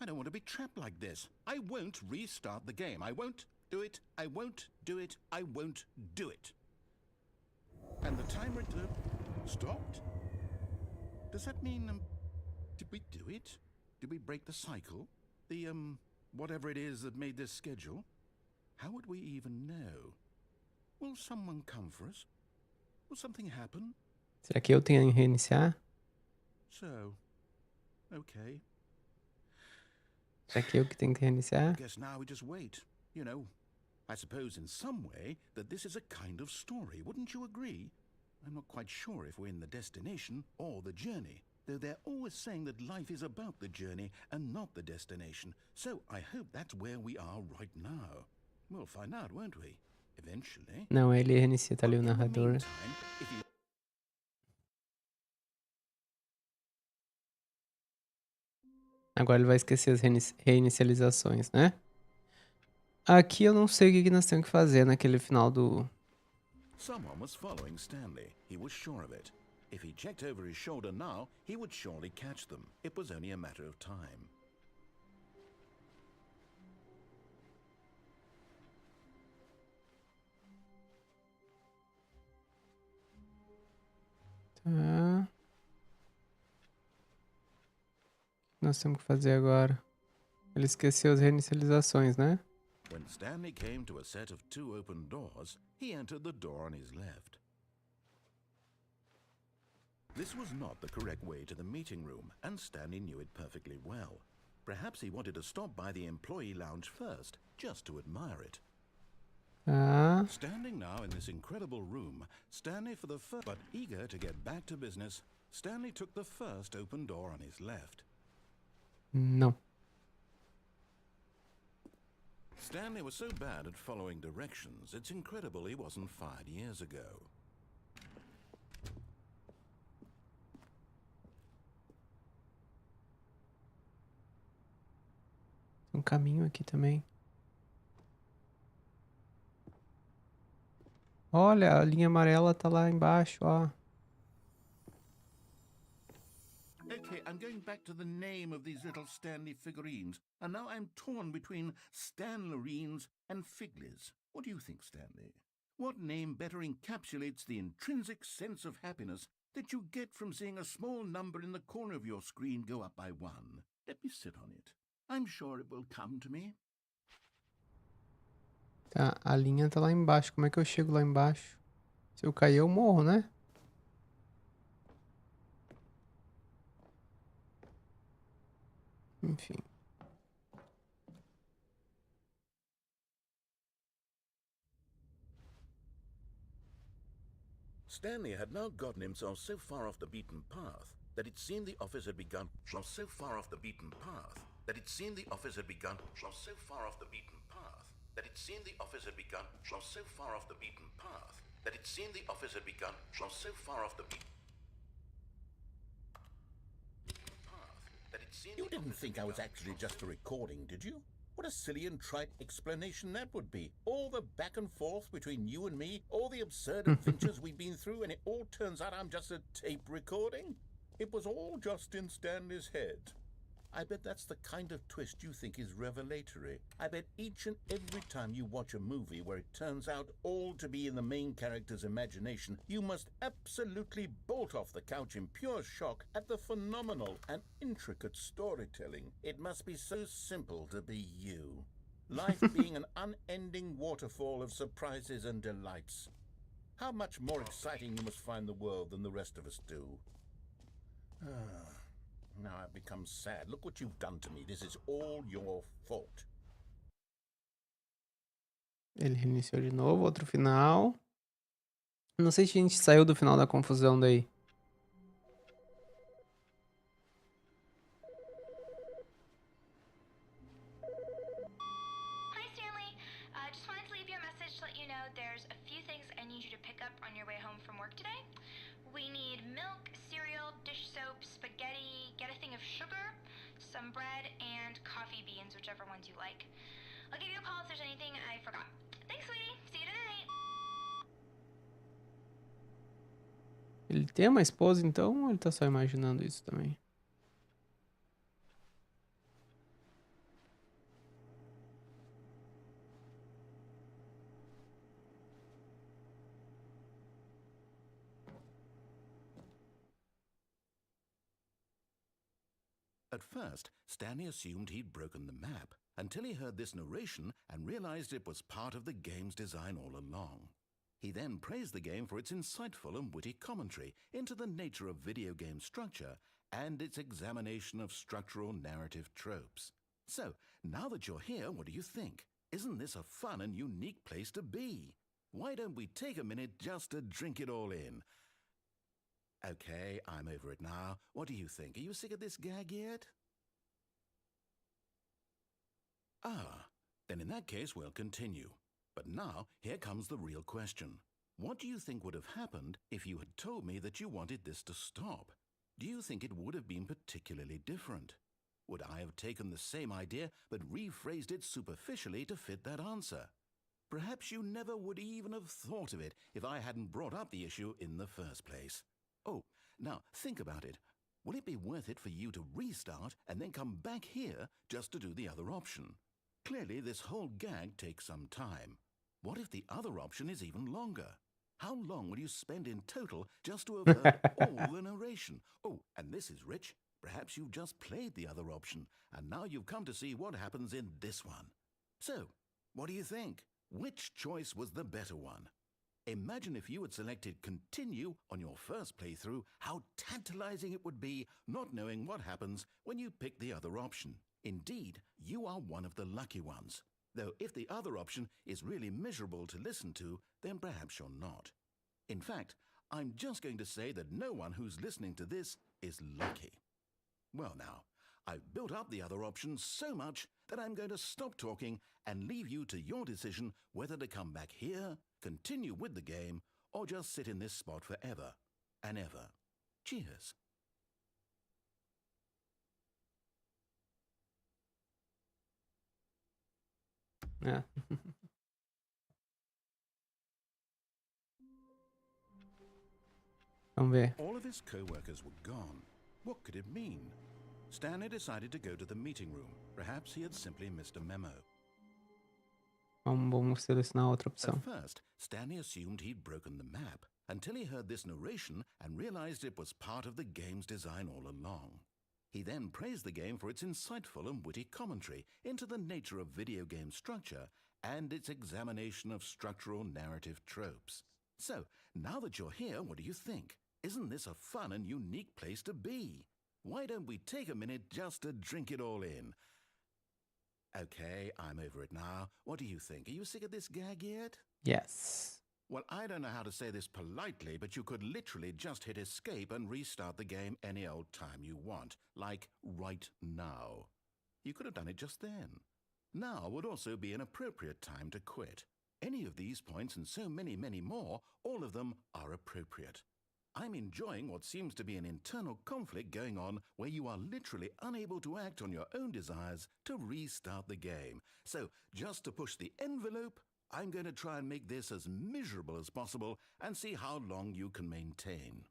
I don't want to be trapped like this. I won't restart the game. I won't do it. I won't do it. I won't do it. And the timer stopped? Does that mean, did we do it? Did we break the cycle? The, whatever it is that made this schedule? How would we even know? Will someone come for us? Will something happen?
Será que eu tenho que reiniciar?
So, okay.
Será que eu que tenho que reiniciar?
I guess now we just wait. You know, I suppose in some way that this is a kind of story. Wouldn't you agree? I'm not quite sure if we're in the destination or the journey, though they're always saying that life is about the journey and not the destination. So I hope that's where we are right now. We'll find out, won't we? Eventually.
Não, ele reinicia, tá ali o narrador. Agora ele vai esquecer as reinicializações, né? Aqui eu não sei o que nós temos que fazer naquele final do...
Someone was following Stanley. He was sure of it. If he checked over his shoulder now, he would surely catch them. It was only a matter of time.
Tá. O que nós temos que fazer agora? Ele esqueceu as reinicializações, né?
When Stanley came to a set of 2 open doors, he entered the door on his left. This was not the correct way to the meeting room, and Stanley knew it perfectly well. Perhaps he wanted to stop by the employee lounge first, just to admire it.
Tá.
Standing now in this incredible room, Stanley for the first, but eager to get back to business, Stanley took the first open door on his left.
Não.
Stanley was so bad at following directions, it's incredible he wasn't fired years ago.
Tem um caminho aqui também. Olha, a linha amarela tá lá embaixo, ó.
Okay, I'm going back to the name of these little Stanley figurines, and now I'm torn between Stanlerines and Figlies. What do you think, Stanley? What name better encapsulates the intrinsic sense of happiness that you get from seeing a small number in the corner of your screen go up by 1? Let me sit on it. I'm sure it will come to me.
Tá, a linha tá lá embaixo. Como é que eu chego lá embaixo? Se eu cair, eu morro, né? Enfim.
Stanley had now gotten himself so far off the beaten path that it seemed the office had begun. So far off the beaten path that it seemed the office had begun. So far off the beaten path that it seemed the office had begun. So far off the beaten path that it seemed the office had begun. So far off the beaten path that it seemed. You didn't think I was actually just a recording, did you? What a silly and trite explanation that would be. All the back and forth between you and me, all the absurd adventures we've been through, and it all turns out I'm just a tape recording? It was all just in Stanley's head. I bet that's the kind of twist you think is revelatory. I bet each and every time you watch a movie where it turns out all to be in the main character's imagination, you must absolutely bolt off the couch in pure shock at the phenomenal and intricate storytelling. It must be so simple to be you. Life being an unending waterfall of surprises and delights. How much more exciting you must find the world than the rest of us do. Now I've become sad. Look what you've done to me. This is all your fault.
Ele reiniciou de novo, outro final. Não sei se a gente saiu do final da confusão daí.
Hi, Stanley. Just wanted to leave you a message to let you know there's a few things I need you to pick up on your way home from work today. We need milk, cereal, dish soap, spaghetti, get a thing of sugar, some bread, and coffee beans, whichever ones you like. I'll give you a call if there's anything I forgot. Thanks, sweetie. See you tonight.
Ele tem uma esposa, então, ou ele tá só imaginando isso também?
At first, Stanley assumed he'd broken the map until he heard this narration and realized it was part of the game's design all along. He then praised the game for its insightful and witty commentary into the nature of video game structure and its examination of structural narrative tropes. So, now that you're here, what do you think? Isn't this a fun and unique place to be? Why don't we take a minute just to drink it all in? Okay, I'm over it now. What do you think? Are you sick of this gag yet? Ah, then in that case we'll continue. But now, here comes the real question. What do you think would have happened if you had told me that you wanted this to stop? Do you think it would have been particularly different? Would I have taken the same idea but rephrased it superficially to fit that answer? Perhaps you never would even have thought of it if I hadn't brought up the issue in the first place. Oh, now think about it. Will it be worth it for you to restart and then come back here just to do the other option? Clearly, this whole gag takes some time. What if the other option is even longer? How long will you spend in total just to have heard all the narration? Oh, and this is rich. Perhaps you've just played the other option, and now you've come to see what happens in this one. So, what do you think? Which choice was the better one? Imagine if you had selected continue on your first playthrough, how tantalizing it would be not knowing what happens when you pick the other option. Indeed, you are one of the lucky ones. Though if the other option is really miserable to listen to, then perhaps you're not. In fact, I'm just going to say that no one who's listening to this is lucky. Well now, I've built up the other option so much that I'm going to stop talking and leave you to your decision whether to come back here, continue with the game, or just sit in this spot forever and ever. Cheers.
É. Vamos ver.
All of his co-workers were gone. What could it mean? Stanley decided to go to the meeting room. Perhaps he had simply missed a memo.
Vamos selecionar outra opção.
At first, Stanley assumed he'd broken the map until he heard this narration and realized it was part of the game's design all along. He then praised the game for its insightful and witty commentary into the nature of video game structure and its examination of structural narrative tropes. So, now that you're here, what do you think? Isn't this a fun and unique place to be? Why don't we take a minute just to drink it all in? Okay, I'm over it now. What do you think? Are you sick of this gag yet?
Yes.
Well, I don't know how to say this politely, but you could literally just hit escape and restart the game any old time you want, like right now. You could have done it just then. Now would also be an appropriate time to quit. Any of these points and so many, many more, all of them are appropriate. I'm enjoying what seems to be an internal conflict going on where you are literally unable to act on your own desires to restart the game. So, just to push the envelope, I'm going to try and make this as miserable as possible and see how long you can maintain.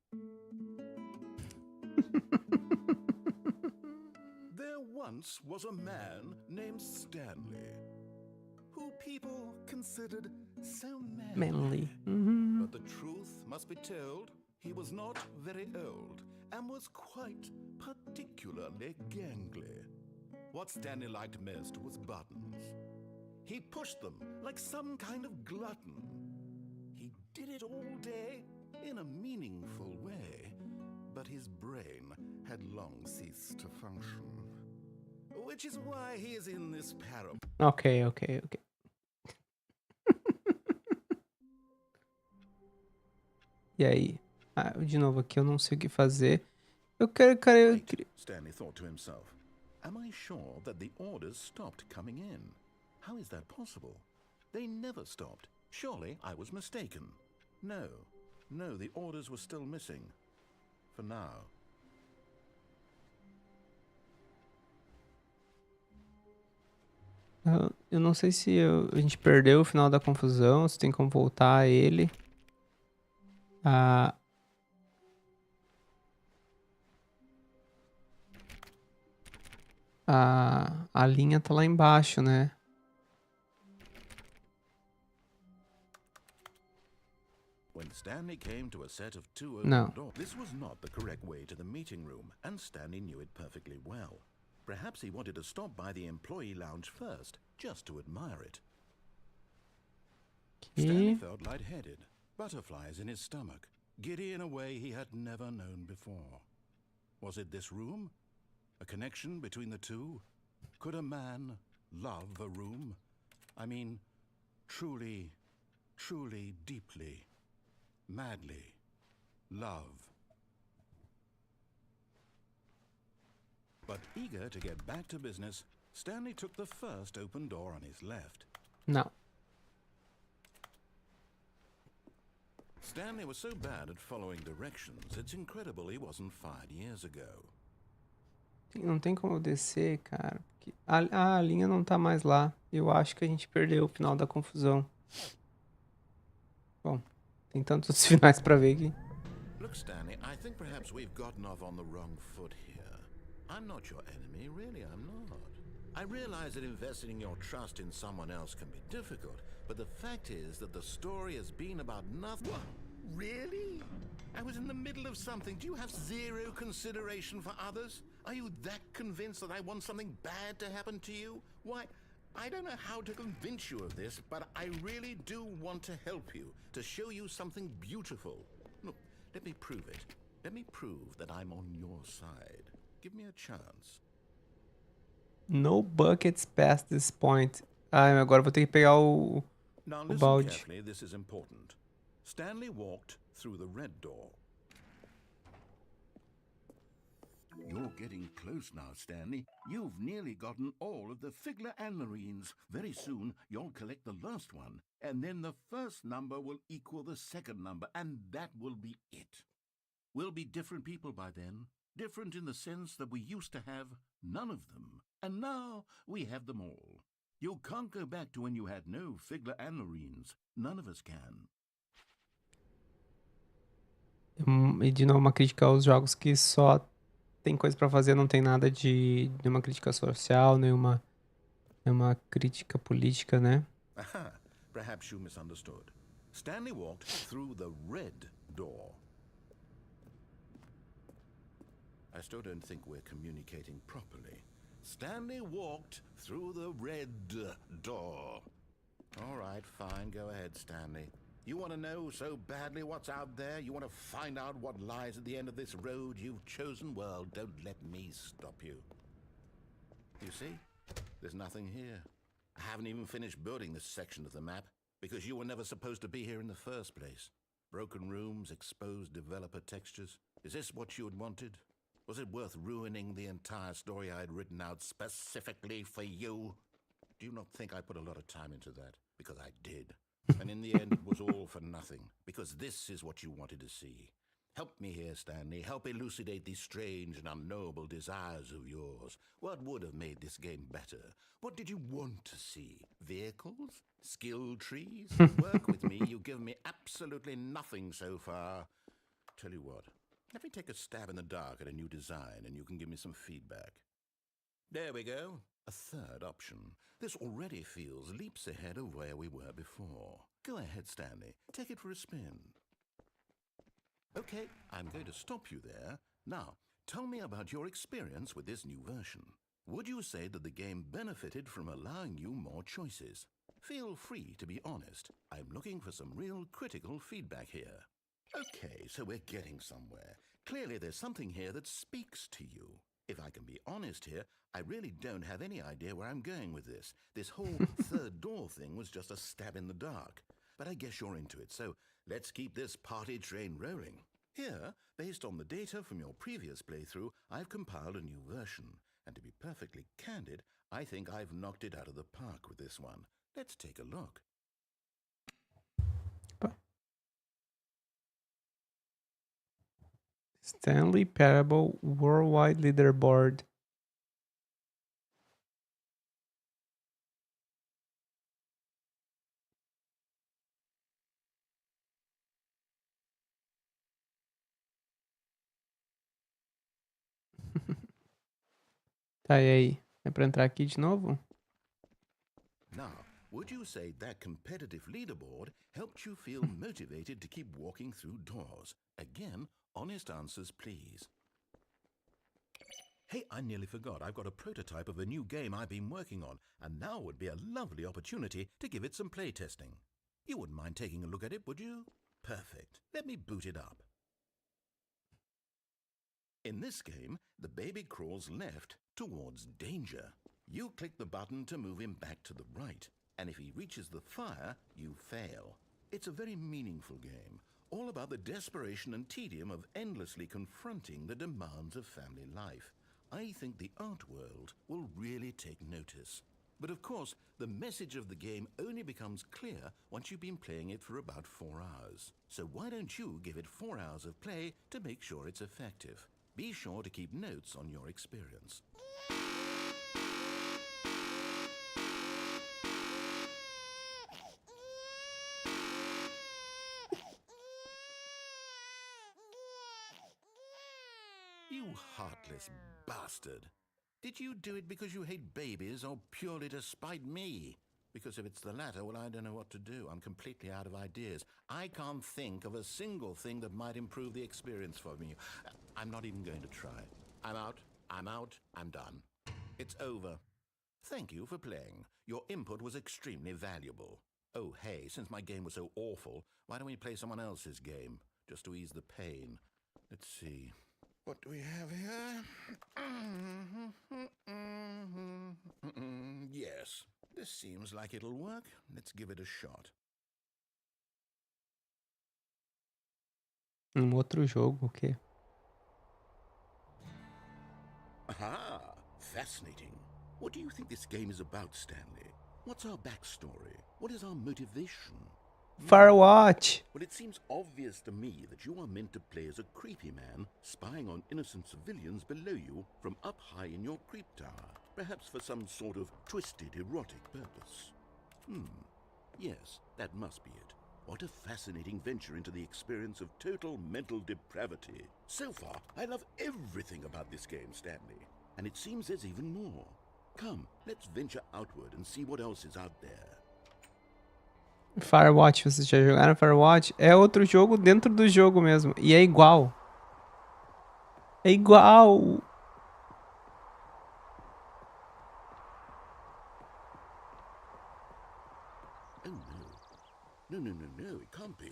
There once was a man named Stanley, who people considered so manly. But the truth must be told, he was not very old and was quite particularly gangly. What Stanley liked most was buttons. He pushed them like some kind of glutton. He did it all day in a meaningful way, but his brain had long ceased to function. Which is why he is in this parable.
Ok. E aí? Ah, de novo aqui eu não sei o que fazer. Eu quero...
Stanley thought to himself, am I sure that the orders stopped coming in? How is that possible? They never stopped. Surely I was mistaken. No, the orders were still missing. For now.
Eu não sei se a gente perdeu o final da confusão, se tem como voltar a ele. A linha tá lá embaixo, né?
When Stanley came to a set of two
No.
open doors, this was not the correct way to the meeting room, and Stanley knew it perfectly well. Perhaps he wanted to stop by the employee lounge first, just to admire it. Stanley felt lightheaded, butterflies in his stomach, giddy in a way he had never known before. Was it this room? A connection between the two? Could a man love a room? I mean, truly, truly, deeply, madly love. But eager to get back to business, Stanley took the first open door on his left.
Não.
Stanley was so bad at following directions, it's incredible he wasn't fired years ago.
Não tem como descer, cara. A linha não tá mais lá. Eu acho que a gente perdeu o final da confusão. Bom, tem tantos finais pra ver aqui.
Look, Stanley, I think perhaps we've gotten off on the wrong foot here. I'm not your enemy, really, I'm not. I realize that investing your trust in someone else can be difficult, but the fact is that the story has been about nothing. What? Really? I was in the middle of something. Do you have zero consideration for others? Are you that convinced that I want something bad to happen to you? Why, I don't know how to convince you of this, but I really do want to help you, to show you something beautiful. Look, let me prove it. Let me prove that I'm on your side. Give me a chance.
No buckets past this point. Ai, agora eu vou ter que pegar o balde.
Carefully, this is important. Stanley walked through the red door. You're getting close now, Stanley. You've nearly gotten all of the Figler and Marines. Very soon, you'll collect the last one, and then the first number will equal the second number, and that will be it. We'll be different people by then. Different in the sense that we used to have none of them, and now we have them all. You can't go back to when you had no Figler and Marines. None of us can.
E de novo uma crítica aos jogos que só tem coisa pra fazer, não tem nada de nenhuma crítica social, nenhuma crítica política, né?
Aha, perhaps you misunderstood. Stanley walked through the red door. I still don't think we're communicating properly. Stanley walked through the red door. All right, fine, go ahead, Stanley. You want to know so badly what's out there? You want to find out what lies at the end of this road you've chosen? Well, don't let me stop you. You see? There's nothing here. I haven't even finished building this section of the map, because you were never supposed to be here in the first place. Broken rooms, exposed developer textures. Is this what you had wanted? Was it worth ruining the entire story I had written out specifically for you? Do you not think I put a lot of time into that? Because I did. And in the end, it was all for nothing. Because this is what you wanted to see. Help me here, Stanley. Help elucidate these strange and unknowable desires of yours. What would have made this game better? What did you want to see? Vehicles? Skill trees? Work with me. You've given me absolutely nothing so far. Tell you what. Let me take a stab in the dark at a new design, and you can give me some feedback. There we go. A third option. This already feels leaps ahead of where we were before. Go ahead, Stanley. Take it for a spin. Okay, I'm going to stop you there. Now, tell me about your experience with this new version. Would you say that the game benefited from allowing you more choices? Feel free to be honest. I'm looking for some real critical feedback here. Okay, so we're getting somewhere. Clearly there's something here that speaks to you. If I can be honest here, I really don't have any idea where I'm going with this. This whole third door thing was just a stab in the dark. But I guess you're into it, so let's keep this party train rolling. Here, based on the data from your previous playthrough, I've compiled a new version. And to be perfectly candid, I think I've knocked it out of the park with this one. Let's take a look.
Stanley Parable Worldwide Leaderboard. Tá, e aí? É pra entrar aqui de novo?
Now, would you say that competitive leaderboard helped you feel motivated to keep walking through doors? Again, honest answers, please. Hey, I nearly forgot. I've got a prototype of a new game I've been working on, and now would be a lovely opportunity to give it some playtesting. You wouldn't mind taking a look at it, would you? Perfect. Let me boot it up. In this game, the baby crawls left towards danger. You click the button to move him back to the right, and if he reaches the fire, you fail. It's a very meaningful game, all about the desperation and tedium of endlessly confronting the demands of family life. I think the art world will really take notice. But of course, the message of the game only becomes clear once you've been playing it for about 4 hours. So why don't you give it 4 hours of play to make sure it's effective? Be sure to keep notes on your experience. You heartless bastard. Did you do it because you hate babies or purely to spite me? Because if it's the latter, well, I don't know what to do. I'm completely out of ideas. I can't think of a single thing that might improve the experience for me. I'm not even going to try. I'm out, I'm done. It's over. Thank you for playing. Your input was extremely valuable. Oh, hey, since my game was so awful, why don't we play someone else's game? Just to ease the pain. Let's see. What do we have here? Yes, this seems like it'll work. Let's give it a shot.
Outro jogo, o quê?
Aha! Fascinating. What do you think this game is about, Stanley? What's our backstory? What is our motivation?
Firewatch!
Well, it seems obvious to me that you are meant to play as a creepy man spying on innocent civilians below you from up high in your creep tower, perhaps for some sort of twisted erotic purpose. Yes, that must be it. What a fascinating venture into the experience of total mental depravity. So far, I love everything about this game, Stanley. And it seems there's even more. Come, let's venture outward and see what else is out there.
Firewatch, vocês já jogaram Firewatch? É outro jogo dentro do jogo mesmo. E é igual. É igual.
Oh no. No, it can't be.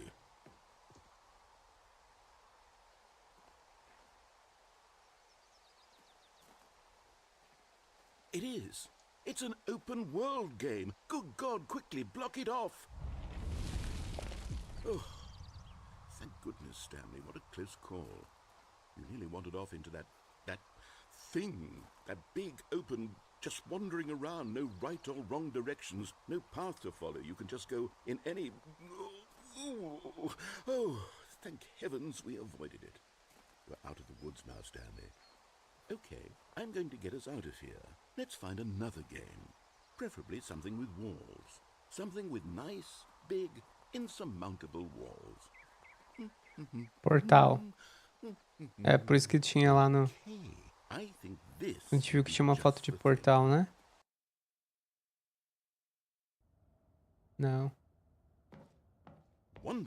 It is. It's an open world game. Good God, quickly block it off. Oh, thank goodness, Stanley. What a close call. You nearly wandered off into that thing. That big, open, just wandering around. No right or wrong directions. No path to follow. You can just go in any... Oh, thank heavens we avoided it. We're out of the woods now, Stanley. Okay, I'm going to get us out of here. Let's find another game. Preferably something with walls. Something with nice, big, insurmountable walls.
Portal. É por isso que tinha lá no...
I think this
A gente viu que tinha uma foto de portal, né? Não.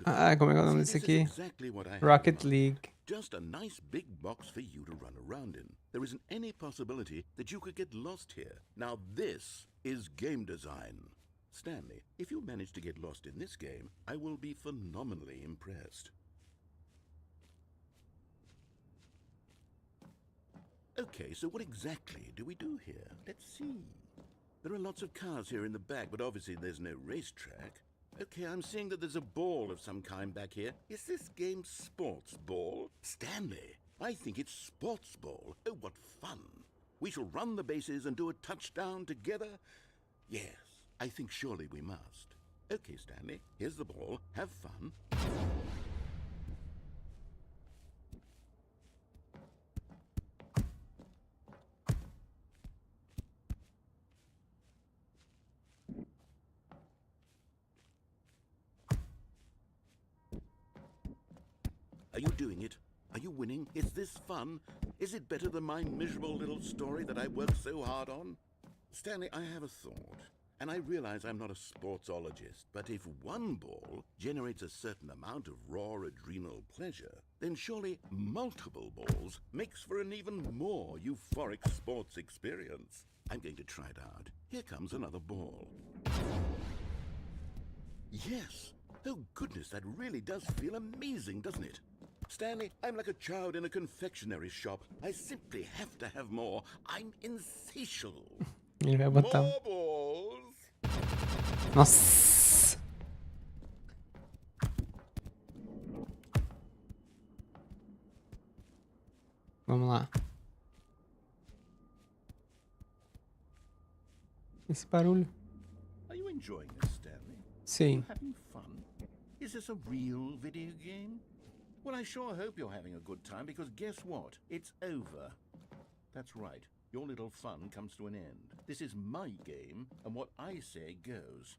Ah, como é que é o nome desse aqui? Rocket League.
Just a nice big box for you to run around in. There isn't any possibility that you could get lost here. Now this is game design. Stanley, if you manage to get lost in this game, I will be phenomenally impressed. Okay, so what exactly do we do here? Let's see. There are lots of cars here in the back, but obviously there's no racetrack. Okay, I'm seeing that there's a ball of some kind back here. Is this game sports ball? Stanley, I think it's sports ball. Oh, what fun. We shall run the bases and do a touchdown together? Yes, I think surely we must. Okay, Stanley, here's the ball. Have fun. Are you doing it? Are you winning? Is this fun? Is it better than my miserable little story that I worked so hard on? Stanley, I have a thought. And I realize I'm not a sportsologist, but if one ball generates a certain amount of raw adrenal pleasure, then surely multiple balls makes for an even more euphoric sports experience. I'm going to try it out. Here comes another ball. Yes! Oh goodness, that really does feel amazing, doesn't it? Stanley, I'm like a child in a confectionery shop. I simply have to have more. I'm insatiable.
Ele vai botar.
More balls.
Nossa. Vamos lá. Esse barulho.
Are you enjoying this, Stanley?
Sim.
Are you having fun? Is this a real video game? Well, I sure hope you're having a good time, because guess what? It's over. That's right. Your little fun comes to an end. This is my game, and what I say goes.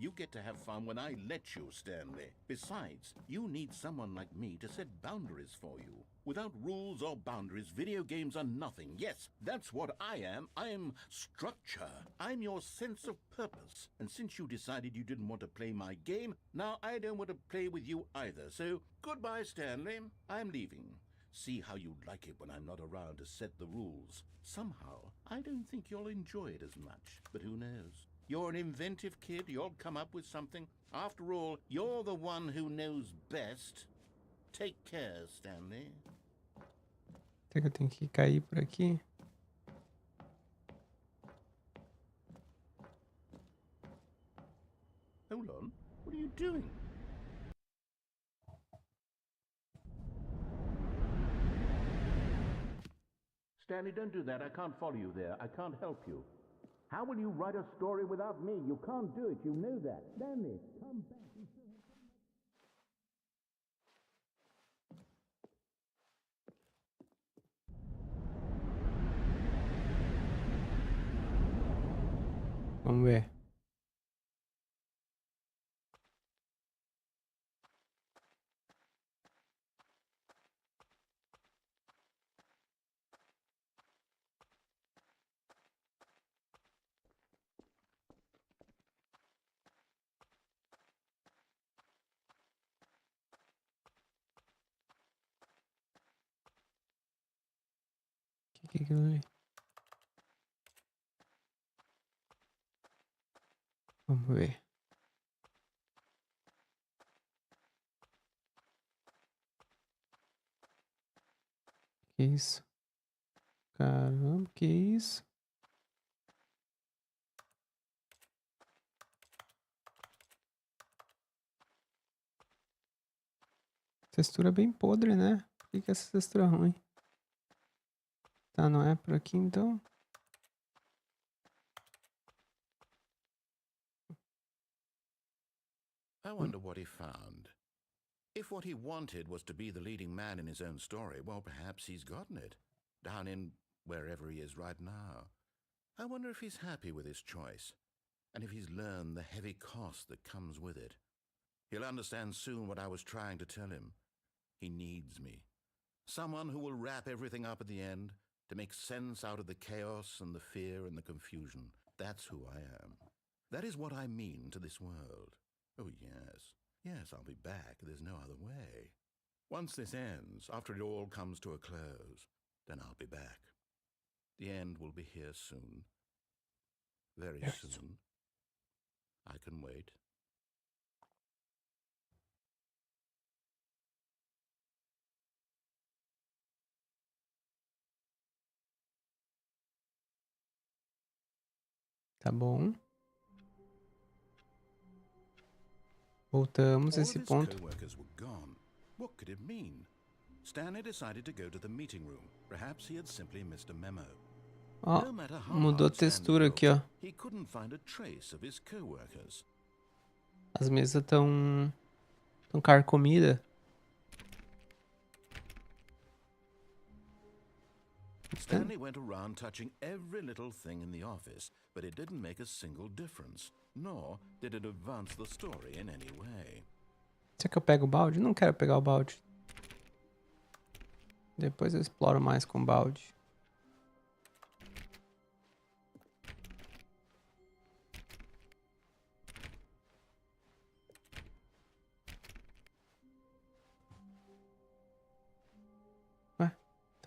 You get to have fun when I let you, Stanley. Besides, you need someone like me to set boundaries for you. Without rules or boundaries, video games are nothing. Yes, that's what I am. I'm structure. I'm your sense of purpose. And since you decided you didn't want to play my game, now I don't want to play with you either. So, goodbye, Stanley. I'm leaving. See how you like it when I'm not around to set the rules. Somehow, I don't think you'll enjoy it as much. But who knows? You're an inventive kid. You'll come up with something. After all, you're the one who knows best. Take care, Stanley.
Será que eu tenho que cair por aqui?
Hold on. What are you doing? Stanley, don't do that. I can't follow you there. I can't help you. How will you write a story without me? You can't do it. You know that. Stanley, come back.
Vamos ver. Que é aquilo ali? Vamos ver. Que isso? Caramba, que isso? Textura bem podre, né? Por que essa textura é ruim? Tá, não é por aqui então?
I wonder what he found. If what he wanted was to be the leading man in his own story, well, perhaps he's gotten it. Down in wherever he is right now. I wonder if he's happy with his choice. And if he's learned the heavy cost that comes with it. He'll understand soon what I was trying to tell him. He needs me. Someone who will wrap everything up at the end, to make sense out of the chaos and the fear and the confusion. That's who I am. That is what I mean to this world. Oh, yes. Yes, I'll be back. There's no other way. Once this ends, after it all comes to a close, then I'll be back. The end will be here soon. Very soon. I can wait.
Tá bom. Voltamos a esse ponto.
What could it mean? Stanley decided to go to the meeting room. Perhaps he had simply missed a memo.
Ó, mudou a textura aqui, ó.
He couldn't find a trace of his co-workers.
As mesas estão carcomidas.
Stanley went around touching every little thing in the office, but it didn't make a single difference, nor did it advance the story in any way.
Será que eu pego o balde? Não quero pegar o balde. Depois eu exploro mais com o balde.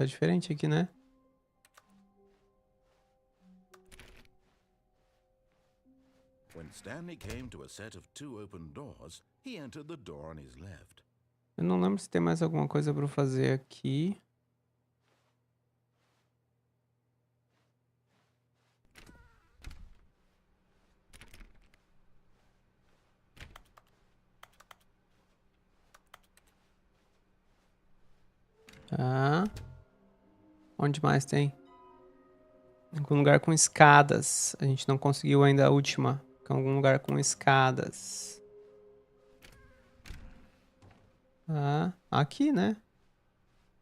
Tá diferente aqui, né?
When Stanley came to a set of 2 open doors, he entered the door on his left.
Eu não lembro se tem mais alguma coisa pra eu fazer aqui. Tá. Onde mais tem? Algum lugar com escadas. A gente não conseguiu ainda a última. Algum lugar com escadas. Ah, aqui, né?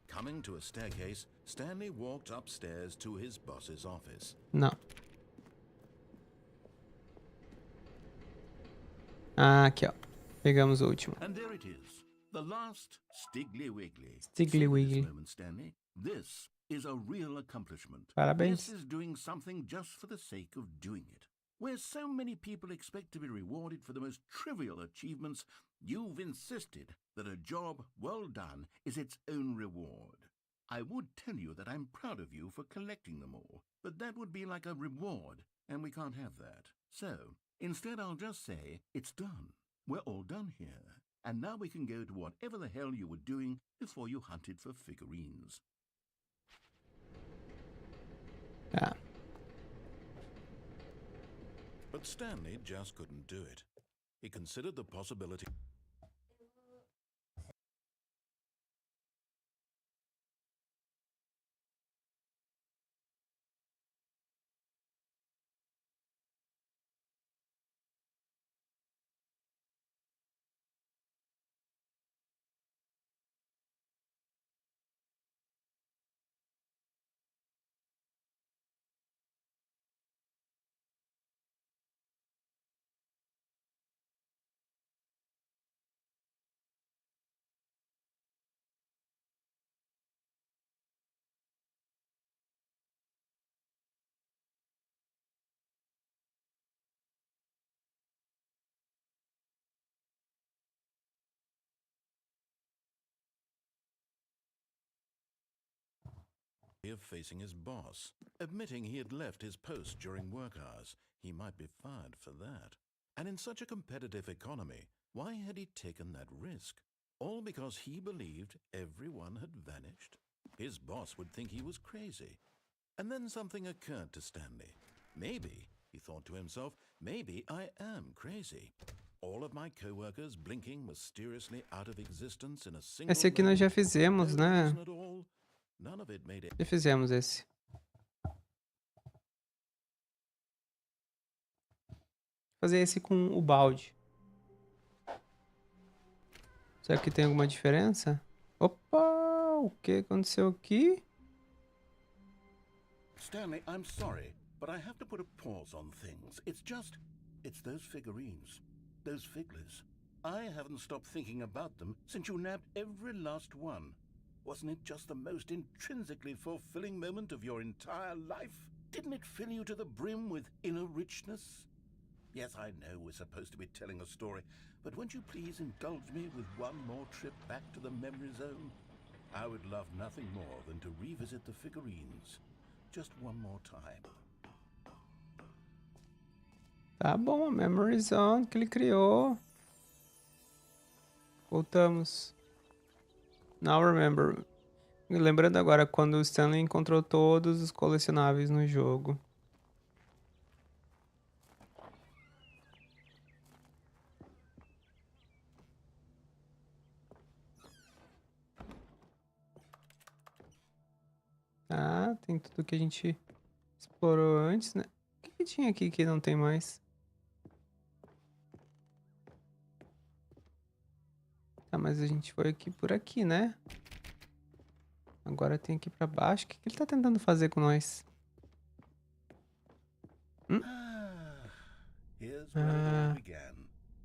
Coming to a staircase, Stanley walked upstairs to his boss's office.
Não. Ah, aqui, ó. Pegamos o último.
And there it is, the last Stiggly Wiggly.
Stiggly Wiggly.
This moment, Stanley, this is a real accomplishment.
Parabéns.
This is doing something just for the sake of doing it. Where so many people expect to be rewarded for the most trivial achievements, you've insisted that a job well done is its own reward. I would tell you that I'm proud of you for collecting them all, but that would be like a reward, and we can't have that. So, instead I'll just say, it's done. We're all done here. And now we can go to whatever the hell you were doing before you hunted for figurines.
Ah.
But Stanley just couldn't do it. He considered the possibility. Of facing his boss, admitting he had left his post during work hours. He might be fired for that. And in such a competitive economy, why had he taken that risk? All because he believed everyone had vanished? His boss would think he was crazy. And then something occurred to Stanley. Maybe, he thought to himself, maybe I am crazy. All of my co-workers blinking mysteriously out of existence in a single
Esse aqui nós já fizemos, né?
None of it made it.
Já fizemos esse. Fazer esse com o balde. Será que tem alguma diferença? Opa! O que aconteceu aqui?
Stanley, I'm sorry, but I have to put a pause on things. It's those figurines. Those figglers. I haven't stopped thinking about them since you nabbed every last one. Wasn't it just the most intrinsically fulfilling moment of your entire life? Didn't it fill you to the brim with inner richness? Yes, I know we're supposed to be telling a story, but won't you please indulge me with one more trip back to the memory zone? I would love nothing more than to revisit the figurines. Just one more time.
Tá bom, a memory zone que ele criou. Voltamos. Now remember. Lembrando agora quando o Stanley encontrou todos os colecionáveis no jogo. Ah, tem tudo que a gente explorou antes, né? O que tinha aqui que não tem mais? Tá, mas a gente foi aqui por aqui, né? Agora tem aqui pra baixo. O que ele tá tentando fazer com nós?
Here's where it all began.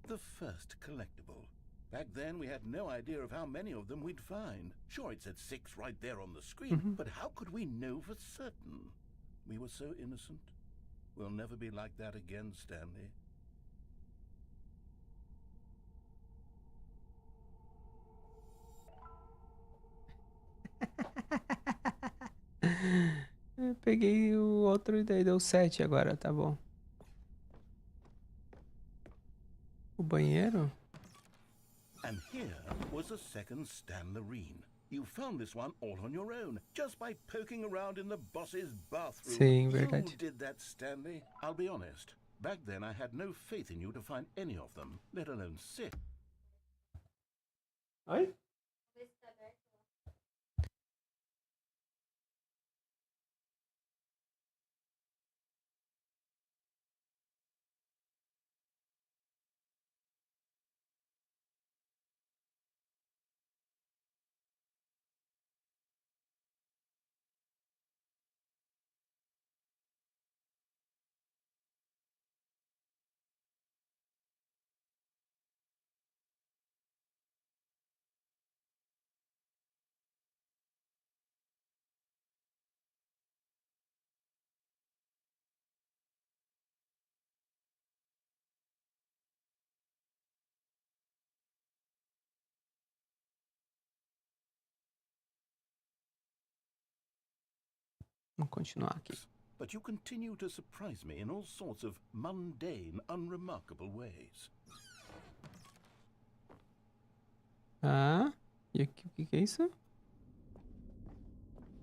The first collectible. Back then, we had no idea of how many of them we'd find. Sure, it said 6 right there on the screen, but how could we know for certain? We were so innocent. We'll never be like that again, Stanley.
peguei o outro e daí deu 7 agora, tá bom. O banheiro?
And here was a second Stanley. You found this one all on your own, just by poking around in the boss's bathroom.
Sim, verdade.
You did that, Stanley. I'll be honest. Back then, I had no faith in you to find any of them, let alone 6.
Oi? Vamos continuar aqui.
But you continue to surprise me in all sorts of mundane, unremarkable ways.
Ah, e aqui, o que é isso?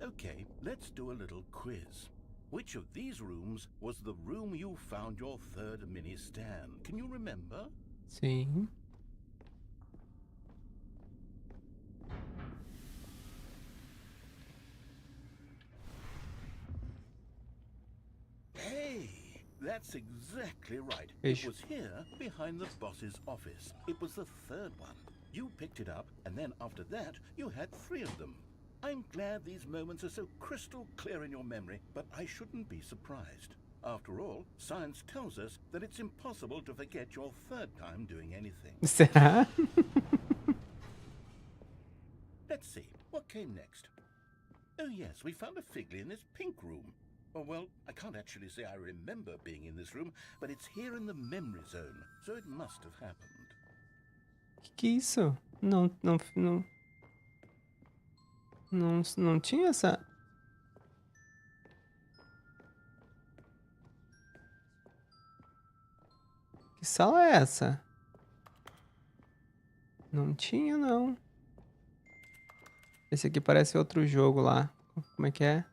Okay, let's do a little quiz. Which of these rooms was the room you found your third mini Stan? Can you remember?
Sim.
Hey, that's exactly right.
Beijo.
It was here, behind the boss's office. It was the third one. You picked it up, and then after that, you had 3 of them. I'm glad these moments are so crystal clear in your memory, but I shouldn't be surprised. After all, science tells us that it's impossible to forget your third time doing anything.
Será?
Let's see, what came next? Oh yes, we found a figley in this pink room. Oh well, I can't actually say I remember being in this room, but it's here in the memory zone, so it must have happened.
Que é isso? Não tinha essa... Que sala é essa? Não tinha, não. Esse aqui parece outro jogo lá. Como é que é?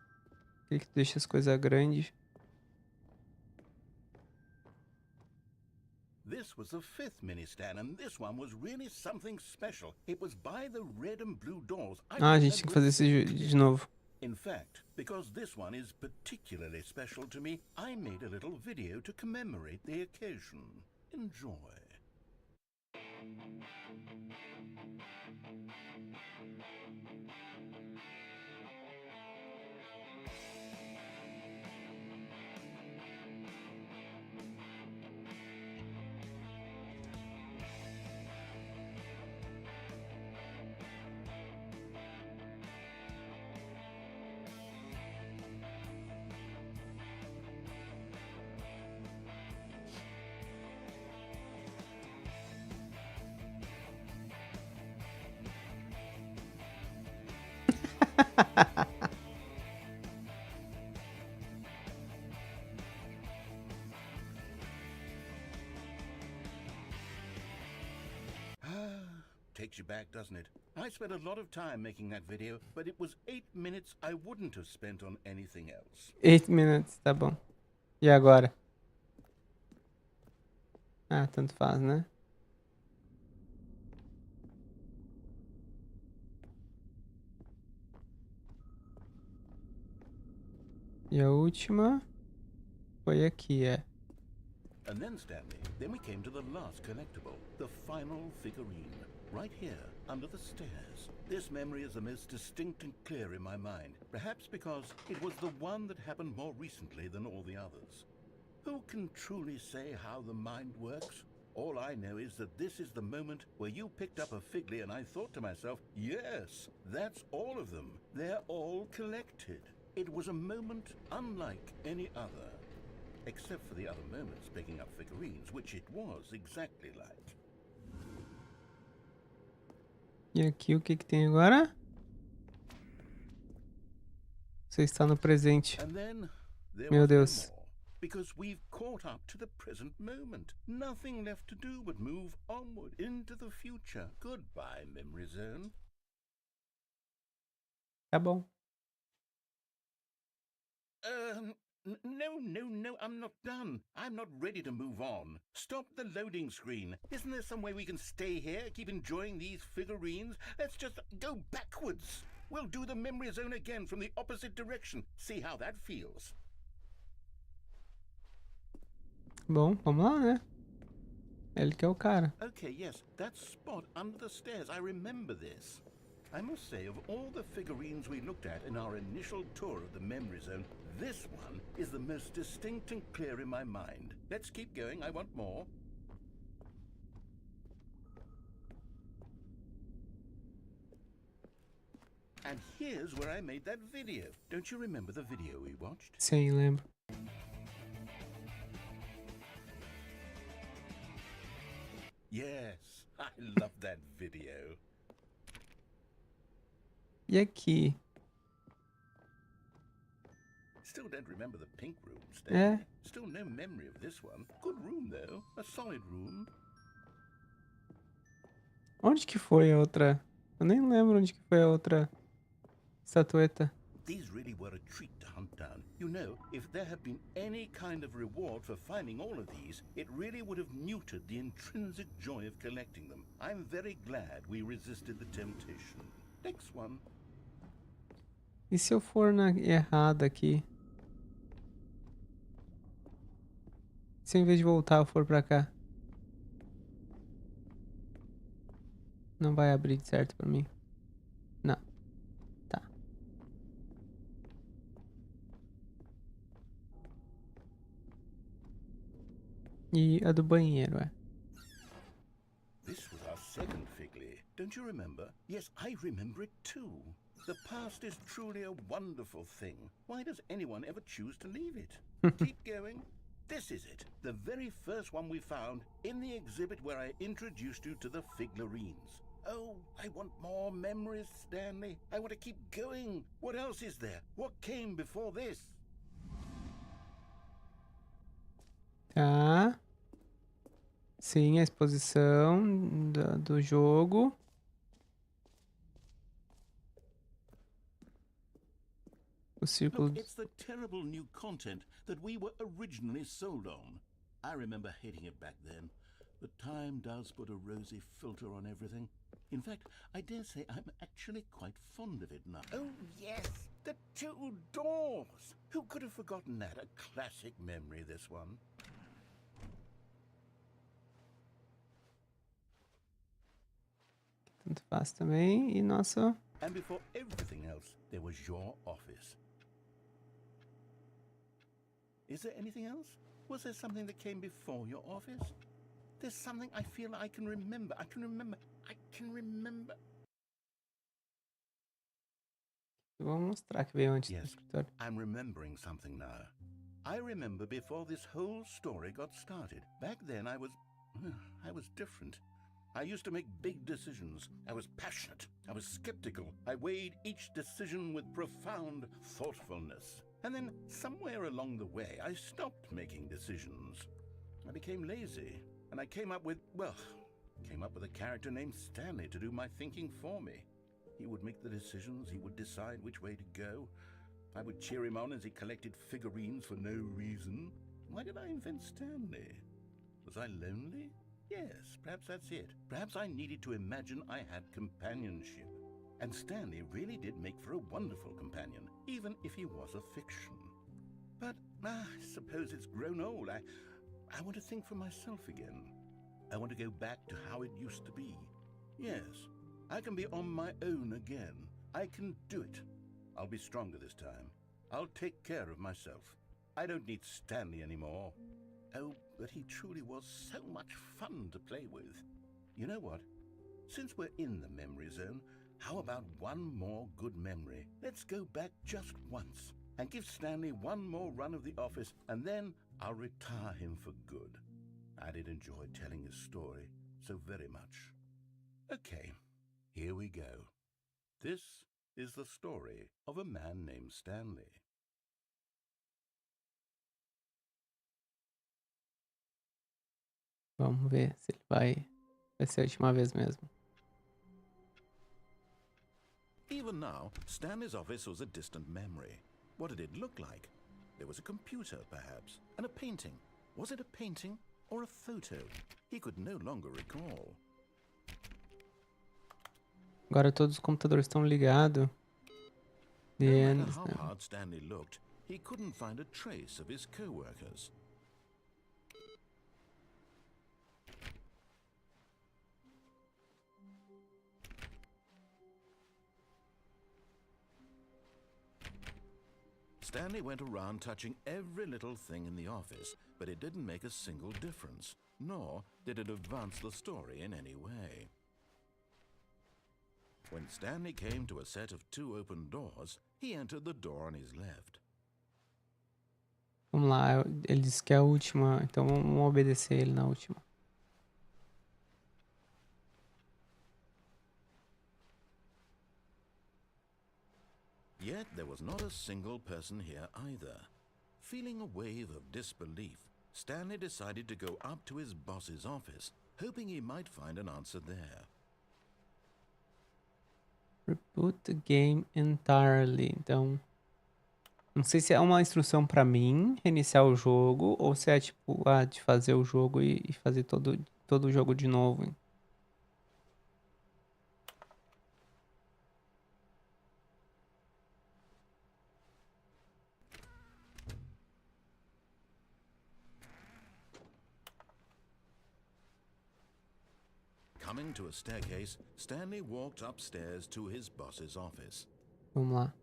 Aquele que deixa as coisas grandes.
This was the 5th mini Stan, and this one was really something special. It was by the red and blue doors.
Ah, a gente tem que fazer esse de novo.
In fact, because this one is particularly special to me, I made a little video to commemorate the occasion. Enjoy. Takes you back, doesn't it? I spent a lot of time making that video, but it was 8 minutes I wouldn't have spent on anything else.
8 minutos, tá bom. E agora? Ah, tanto faz, né? E a última foi aqui, é.
And then, Stanley, then we came to the last collectible, the final figurine, right here, under the stairs. This memory is the most distinct and clear in my mind, perhaps because it was the one that happened more recently than all the others. Who can truly say how the mind works? All I know is that this is the moment where you picked up a figley and I thought to myself, yes, that's all of them. They're all collected. It was a moment unlike any other. Except for the other moments picking up figurines, which it was exactly like.
E aqui o que que tem agora? Você está no presente.
And then there
Meu
was no
Deus.
more, because we've caught up to the present moment. Nothing left to do but move onward into the future. Goodbye, memory zone.
Tá bom.
No, I'm not done. I'm not ready to move on. Stop the loading screen. Isn't there some way we can stay here, keep enjoying these figurines? Let's just go backwards. We'll do the memory zone again from the opposite direction. See how that feels.
Bom, vamos lá, né? Ele que é o cara.
Okay, yes, that spot under the stairs. I remember this. I must say, of all the figurines we looked at in our initial tour of the memory zone, this one is the most distinct and clear in my mind. Let's keep going. I want more. And here's where I made that video. Don't you remember the video we watched?
Sim, lembro.
Yes, I love that video.
E aqui?
Still don't remember the pink room, Stanley.
É.
Still no memory of this one. Good room, though. A solid room.
Onde que foi a outra? Eu nem lembro onde que foi a outra estatueta.
These really were a treat to hunt down. You know, if there had been any kind of reward for finding all of these, it really would have muted the intrinsic joy of collecting them. I'm very glad we resisted the temptation. Next one.
E se eu for na errada aqui? Se em vez de voltar eu for pra cá? Não vai abrir certo pra mim. Não. Tá. E a do banheiro, é.
This was our second figly. Don't you remember? Yes, I remember it too. The past is truly a wonderful thing. Why does anyone ever choose to leave it? Keep going. This is it. The very first one we found in the exhibit where I introduced you to the figurines. Oh, I want more memories, Stanley. I want to keep going. What else is there? What came before this?
Tá. Sim, a exposição do jogo. O círculo.
Look, it's the terrible new content that we were originally sold on. I remember hating it back then, but time does put a rosy filter on everything. In fact, I dare say I'm actually quite fond of it now. Oh, yes, the two doors. Who could have forgotten that? A classic memory, this one.
Tanto faz também. E nossa.
And before everything else, there was your office. Is there anything else? Was there something that came before your office? There's something I feel I can remember. I can remember.
Eu vou mostrar que veio antes do
Yes,
escritório.
I'm remembering something now. I remember before this whole story got started. Back then I was different. I used to make big decisions. I was passionate. I was skeptical. I weighed each decision with profound thoughtfulness. And then somewhere along the way, I stopped making decisions. I became lazy, and I came up with a character named Stanley to do my thinking for me. He would make the decisions, he would decide which way to go. I would cheer him on as he collected figurines for no reason. Why did I invent Stanley? Was I lonely? Yes, perhaps that's it. Perhaps I needed to imagine I had companionship. And Stanley really did make for a wonderful companion, even if he was a fiction. But I suppose it's grown old. I want to think for myself again. I want to go back to how it used to be. Yes, I can be on my own again. I can do it. I'll be stronger this time. I'll take care of myself. I don't need Stanley anymore. Oh, but he truly was so much fun to play with. You know what? Since we're in the memory zone, how about one more good memory? Let's go back just once and give Stanley one more run of the office, and then I'll retire him for good. I did enjoy telling his story so very much. Okay, here we go. This is the story of a man named Stanley.
Vamos ver se ele vai ser a última vez mesmo.
Even now, Stanley's office was a distant memory. What did it look like? There was a computer, perhaps, and a painting. Was it a painting or a photo? He could no longer recall.
Agora todos os computadores estão ligados.
No matter how hard Stanley looked, he couldn't find a trace of his co-workers. Stanley went around touching every little thing in the office, but it didn't make a single difference, nor did it advance the story in any way. When Stanley came to a set of 2 open doors, he entered the door on his left.
Vamos lá, ele disse que é a última, então vamos obedecer ele na última.
Yet there was not a single person here either. Feeling a wave of disbelief, Stanley decided to go up to his boss's office, hoping he might find an answer there.
Reboot the game entirely. Então, não sei se é uma instrução pra mim reiniciar o jogo ou se é tipo, de fazer o jogo e fazer todo o jogo de novo. Hein?
Coming to a staircase, Stanley walked upstairs to his boss's office.
Vamos lá.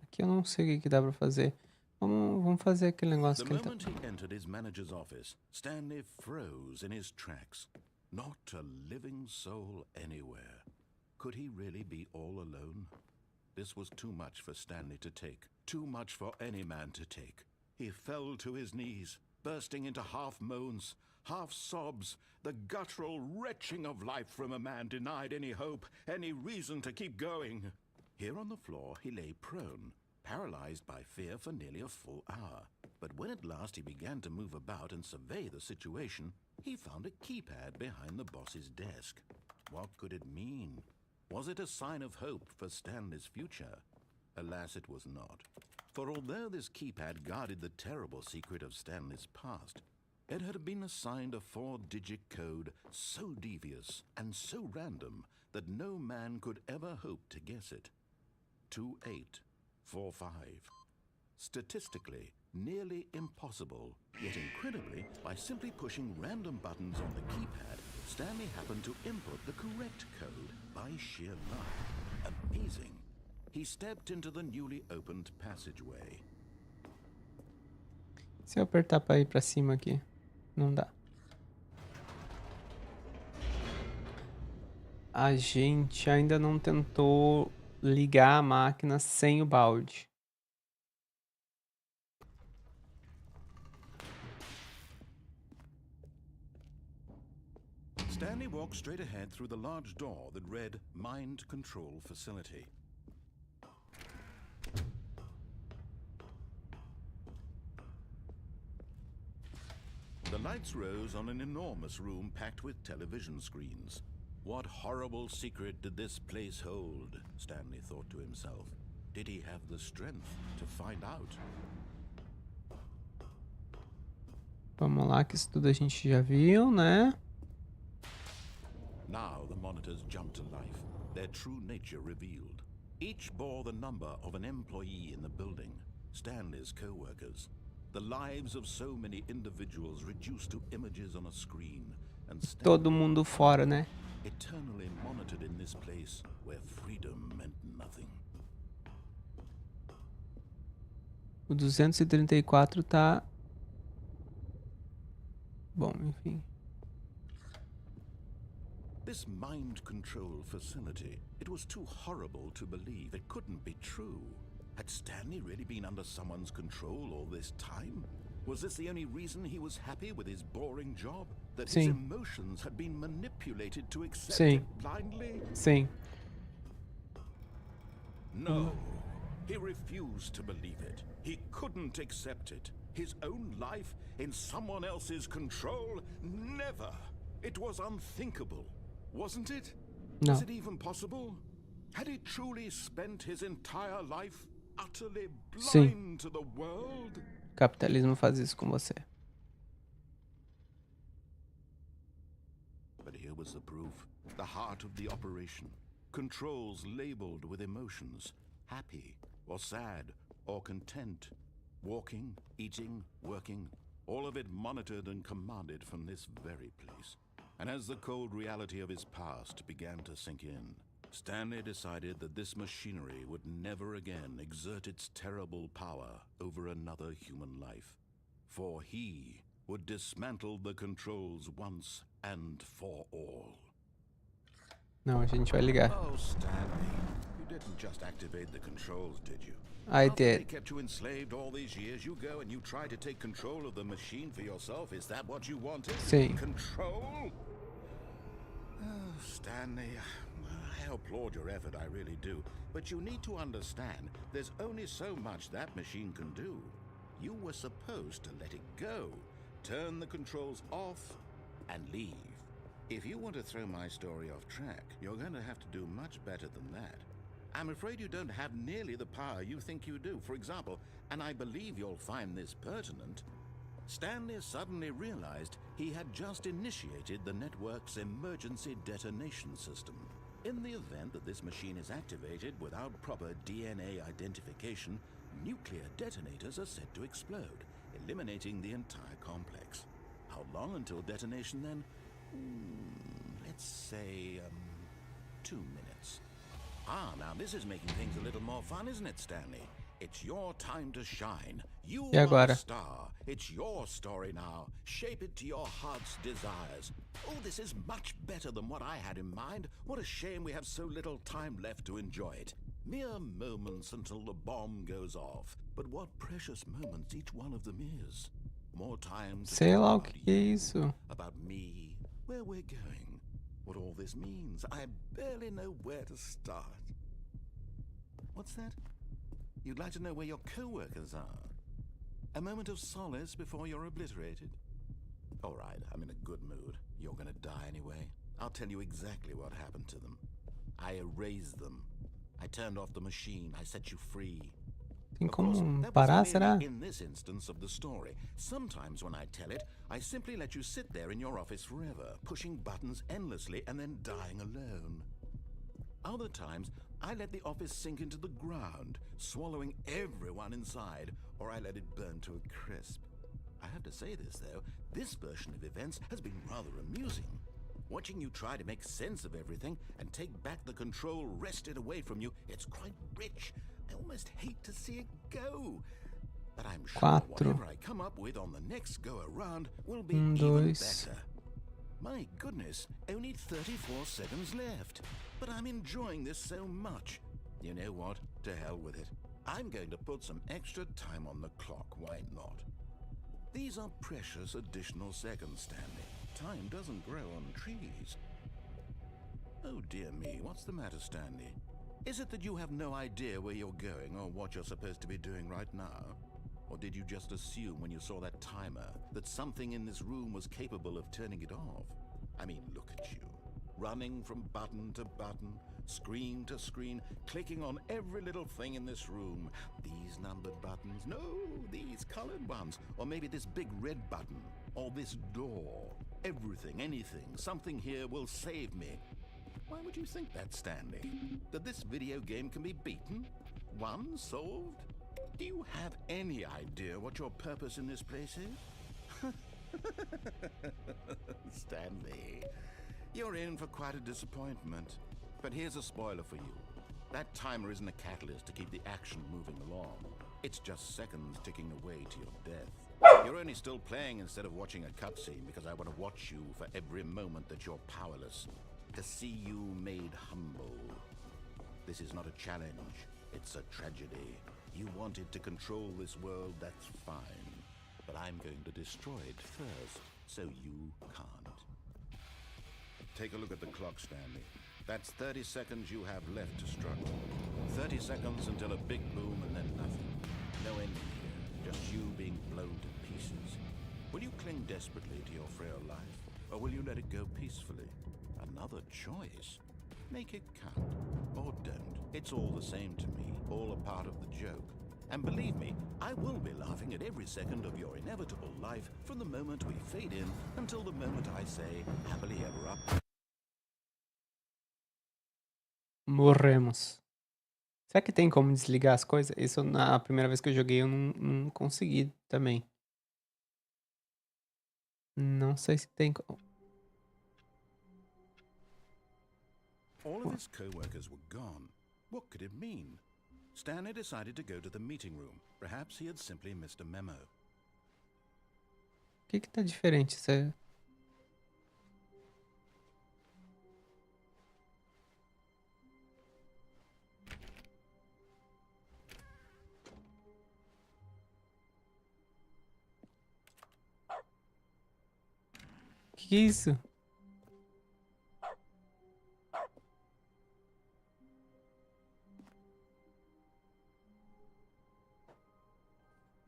Aqui eu não sei o que dá pra fazer. Vamos fazer aquele negócio que ele tá...
The moment he entered his manager's office, Stanley froze in his tracks. Not a living soul anywhere. Could he really be all alone? This was too much for Stanley to take. Too much for any man to take. He fell to his knees, bursting into half moans, half sobs, the guttural retching of life from a man denied any hope, any reason to keep going. Here on the floor he lay prone, paralyzed by fear for nearly a full hour. But when at last he began to move about and survey the situation, he found a keypad behind the boss's desk. What could it mean? Was it a sign of hope for Stanley's future? Alas, it was not. For although this keypad guarded the terrible secret of Stanley's past, it had been assigned a 4-digit code so devious and so random that no man could ever hope to guess it. 2845. Statistically, nearly impossible, yet incredibly, by simply pushing random buttons on the keypad, Stanley happened to input the correct code by sheer luck. Amazing. He stepped into the newly opened passageway.
Se eu apertar pra ir pra cima aqui, não dá. A gente ainda não tentou ligar a máquina sem o balde.
Stanley walked straight ahead through the large door that read Mind Control Facility. The lights rose on an enormous room packed with television screens. What horrible secret did this place hold? Stanley thought to himself. Did he have the strength to find out?
Vamos lá, que isso tudo a gente já viu, né?
Now the monitors jumped to life, their true nature revealed. Each bore the number of an employee in the building, Stanley's co-workers. The lives of so many individuals reduced to images on a screen, and
todo mundo fora, né?
Eternally monitored in this place where freedom meant nothing.
O 234 tá... Bom, enfim.
This mind control facility, it was too horrible to believe. It couldn't be true. Had Stanley really been under someone's control all this time? Was this the only reason he was happy with his boring job? That his
Sim.
emotions had been manipulated to accept
Sim.
it blindly?
Sim.
No. He refused to believe it. He couldn't accept it. His own life in someone else's control? Never. It was unthinkable, wasn't it?
No.
Was it even possible? Had he truly spent his entire life utterly blind to the world?
Capitalismo faz isso com você.
But here was the proof. The heart of the operation. Controls labeled with emotions. Happy, or sad, or content. Walking, eating, working. All of it monitored and commanded from this very place. And as the cold reality of his past began to sink in, Stanley decided that this machinery would never again exert its terrible power over another human life. For he would dismantle the controls once and for all.
Não, a gente vai ligar.
Oh, Stanley, you didn't just activate the controls, did you?
I
After they
did.
kept you enslaved all these years, you go and you try to take control of the machine for yourself. Is that what you wanted?
Sim.
Control? Oh, Stanley, I applaud your effort, I really do. But you need to understand, there's only so much that machine can do. You were supposed to let it go, turn the controls off, and leave. If you want to throw my story off track, you're going to have to do much better than that. I'm afraid you don't have nearly the power you think you do. For example, and I believe you'll find this pertinent, Stanley suddenly realized he had just initiated the network's emergency detonation system. In the event that this machine is activated without proper DNA identification, nuclear detonators are set to explode, eliminating the entire complex. How long until detonation then? Let's say, 2 minutes. Ah, now this is making things a little more fun, isn't it, Stanley? It's your time to shine. You
E
are
agora?
the star. It's your story now. Shape it to your heart's desires. Oh, this is much better than what I had in mind. What a shame we have so little time left to enjoy it. Mere moments until the bomb goes off. But what precious moments each one of them is. More time to
Sei
talk
lá o
about
que é
you,
isso.
about me, where we're going, what all this means. I barely know where to start. What's that? You'd like to know where your co-workers are? A moment of solace before you're obliterated? All right, I'm in a good mood. You're gonna die anyway. I'll tell you exactly what happened to them. I erased them. I turned off the machine. I set you free.
Tem
Of course,
como
that was
parar,
merely
será?
in this instance of the story. Sometimes when I tell it, I simply let you sit there in your office forever, pushing buttons endlessly and then dying alone. Other times, I let the office sink into the ground, swallowing everyone inside, or I let it burn to a crisp. I have to say this, though, this version of events has been rather amusing. Watching you try to make sense of everything and take back the control wrested away from you, it's quite rich. I almost hate to see it go. But I'm sure whatever I come up with on the next go-around will be even better. My goodness, only 34 seconds left. But I'm enjoying this so much. You know what? To hell with it. I'm going to put some extra time on the clock, why not? These are precious additional seconds, Stanley. Time doesn't grow on trees. Oh dear me, what's the matter, Stanley? Is it that you have no idea where you're going or what you're supposed to be doing right now? Or did you just assume when you saw that timer that something in this room was capable of turning it off? I mean, look at you. Running from button to button, screen to screen, clicking on every little thing in this room. These numbered buttons, no, these colored ones. Or maybe this big red button, or this door. Everything, anything, something here will save me. Why would you think that, Stanley? That this video game can be beaten? Won? Solved? Do you have any idea what your purpose in this place is? Stanley, you're in for quite a disappointment. But here's a spoiler for you. That timer isn't a catalyst to keep the action moving along. It's just seconds ticking away to your death. You're only still playing instead of watching a cutscene because I want to watch you for every moment that you're powerless. To see you made humble. This is not a challenge, it's a tragedy. You wanted to control this world, that's fine. but I'm going to destroy it first, so you can't. Take a look at the clock, Stanley. That's 30 seconds you have left to struggle. 30 seconds until a big boom and then nothing. No ending here, just you being blown to pieces. Will you cling desperately to your frail life, or will you let it go peacefully? Another choice. Make it count, or don't. It's all the same to me, all a part of the joke. And believe me, I will be laughing at every second of your inevitable life from the moment we fade in until the moment I say, happily ever up.
Morremos. Será que tem como desligar as coisas? Isso na primeira vez que eu joguei eu não consegui também. Não sei se tem como.
All of his co-workers were gone. What could it mean? Stanley decided to go to the meeting room. Perhaps he had simply missed a memo.
O que tá diferente? Isso que é isso?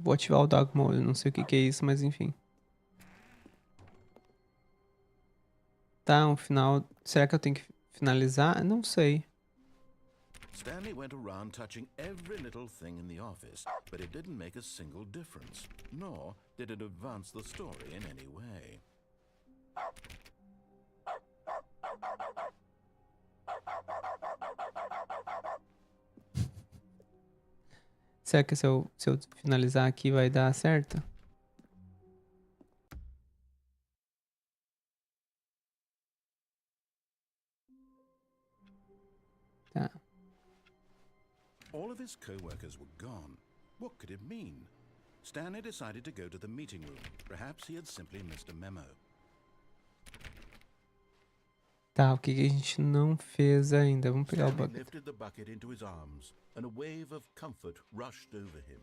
Vou ativar o Dog Mode, não sei o que é isso, mas enfim. Tá, um final. Será que eu tenho que finalizar? Não sei.
Stanley went around touching every little thing in the office, but it didn't make a single difference, nor did it advance the story in any way.
Será que se eu finalizar aqui vai dar certo? Tá.
All of his co-workers were gone. What could it mean? Stanley decided to go to the meeting room. Perhaps he had simply missed a memo.
Tá, o que a gente não fez ainda? Vamos pegar o
Stanley
bucket.
lifted the bucket into his arms, and a wave of comfort rushed over him.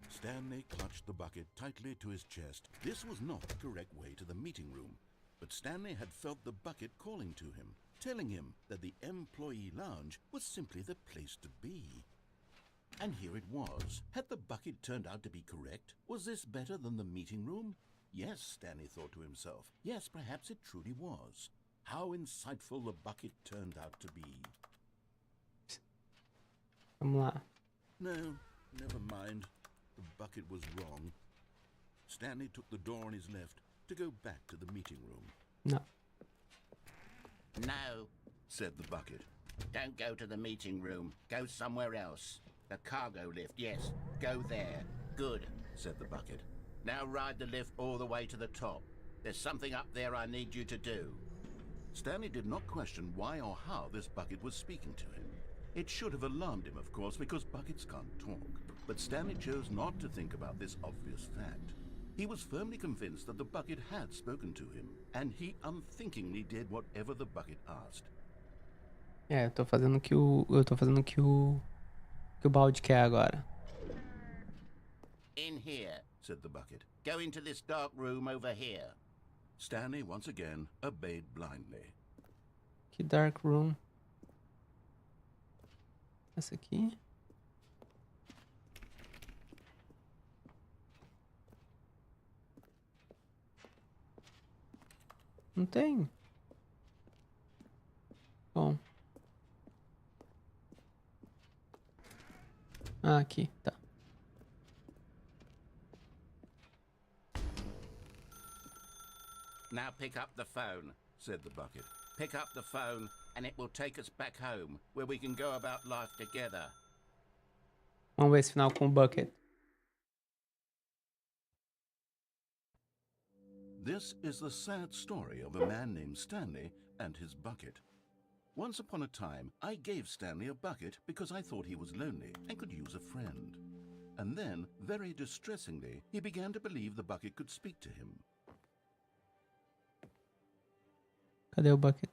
Stanley clutched the bucket tightly to his chest. This was not the correct way to the meeting room, but Stanley had felt the bucket calling to him, telling him that the employee lounge was simply the place to be. And here it was. Had the bucket turned out to be correct? Was this better than the meeting room? Yes, Stanley thought to himself. Yes, perhaps it truly was. How insightful the bucket turned out to be.
Vamos lá.
No, never mind. The bucket was wrong. Stanley took the door on his left to go back to the meeting room.
No.
No,
said the bucket.
don't go to the meeting room. Go somewhere else. The cargo lift, yes. Go there. Good,
said the bucket.
Now ride the lift all the way to the top. There's something up there I need you to do.
Stanley did not question why or how this bucket was speaking to him. It should have alarmed him, of course, because buckets can't talk. But Stanley chose not to think about this obvious fact. He was firmly convinced that the bucket had spoken to him, and he unthinkingly did whatever the bucket asked.
É, eu tô fazendo o que o balde quer agora.
In here,
said the bucket.
Go into this dark room over here.
Stanley once again obeyed blindly.
Que dark room. Essa aqui. Não tem. Bom. Ah, aqui, tá.
Now pick up the phone,
said the bucket.
Pick up the phone and it will take us back home, where we can go about life together.
Vamos ver esse final com o bucket.
This is the sad story of a man named Stanley and his bucket. Once upon a time, I gave Stanley a bucket because I thought he was lonely and could use a friend. And then, very distressingly, he began to believe the bucket could speak to him.
Cadê o bucket?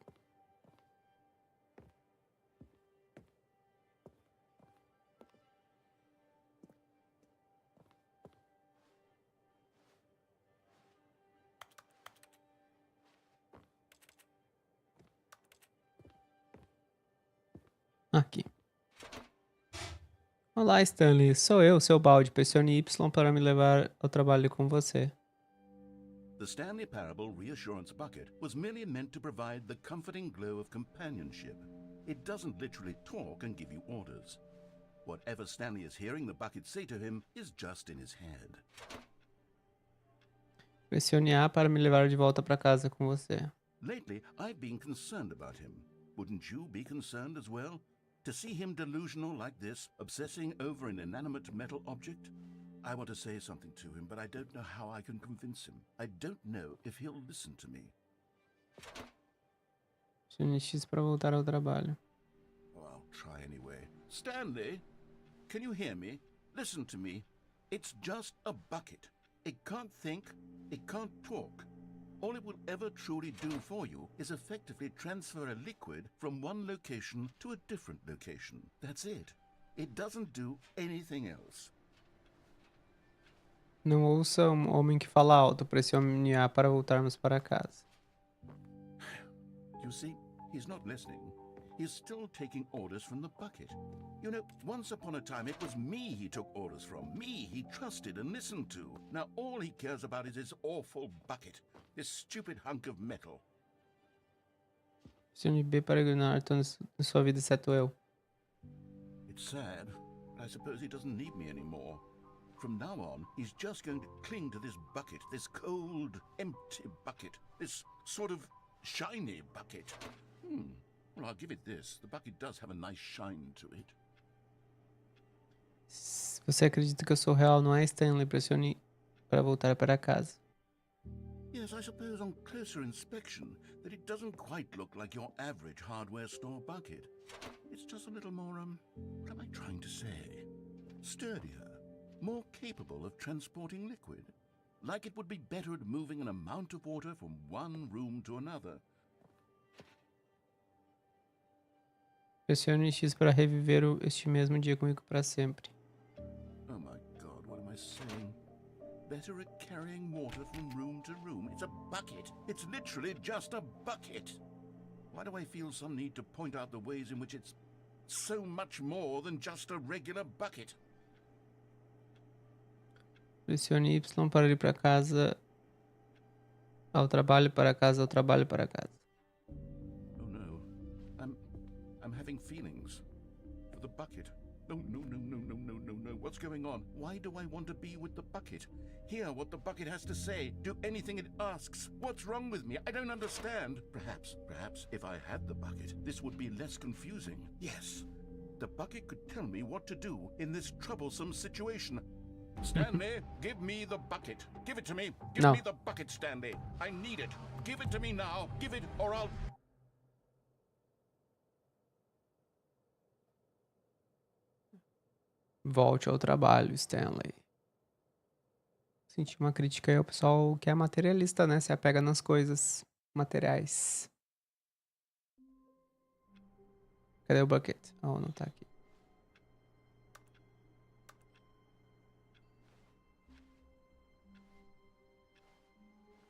Aqui. Olá, Stanley. Sou eu, seu balde. Pressione Y para me levar ao trabalho com você.
The Stanley Parable reassurance bucket was merely meant to provide the comforting glow of companionship. It doesn't literally talk and give you orders. Whatever Stanley is hearing the bucket say to him is just in his head.
Pressione A para me levar de volta para casa com você.
Lately, I've been concerned about him. Wouldn't you be concerned as well? To see him delusional like this, obsessing over an inanimate metal object? I want to say something to him, but I don't know how I can convince him. I don't know if he'll listen to me.
Pressione X para voltar ao trabalho.
Oh, I'll try anyway. Stanley, can you hear me? Listen to me. It's just a bucket. It can't think, it can't talk. All it will ever truly do for you is effectively transfer a liquid from one location to a different location. That's it. It doesn't do anything else.
Não ouça um homem que fala alto. Pressione A para voltarmos para casa.
You see, he's not listening. He's still taking orders from the bucket. You know, once upon a time, it was me he took orders from. Me he trusted and listened to. Now all he cares about is his awful bucket. This stupid hunk of metal.
Pressione B para ignorar tudo na sua vida, exceto eu.
It's sad, but I suppose he doesn't need me anymore. From now on, he's just going to cling to this bucket, this cold, empty bucket, this sort of shiny bucket. Well, I'll give it this. The bucket does have a nice shine to it.
Se você acredita que eu sou real, não é, Stanley? Pressione para voltar para casa.
Yes, I suppose on closer inspection that it doesn't quite look like your average hardware store bucket. It's just a little more, what am I trying to say? Sturdier, more capable of transporting liquid. Like it would be better at moving an amount of water from one room to another.
Pressione X para reviver este mesmo dia comigo para sempre.
Oh my God, what am I saying? Better at carrying water from room to room. It's a bucket. It's literally just a bucket. Why do I feel some need to point out the ways in which it's so much more than just a regular bucket?
Pressione Y para ir para casa, ao trabalho, para casa, ao trabalho, para casa.
Oh no, I'm having feelings for the bucket. No. What's going on? Why do I want to be with the bucket? Hear what the bucket has to say. Do anything it asks. What's wrong with me? I don't understand. Perhaps if I had the bucket, this would be less confusing. Yes, the bucket could tell me what to do in this troublesome situation. Stanley, give me the bucket. Give it to me. Give me the bucket, Stanley. I need it. Give it to me now. Give it or I'll...
Volte ao trabalho, Stanley. Senti uma crítica aí ao pessoal que é materialista, né? Se apega nas coisas materiais. Cadê o bucket? Oh, não tá aqui.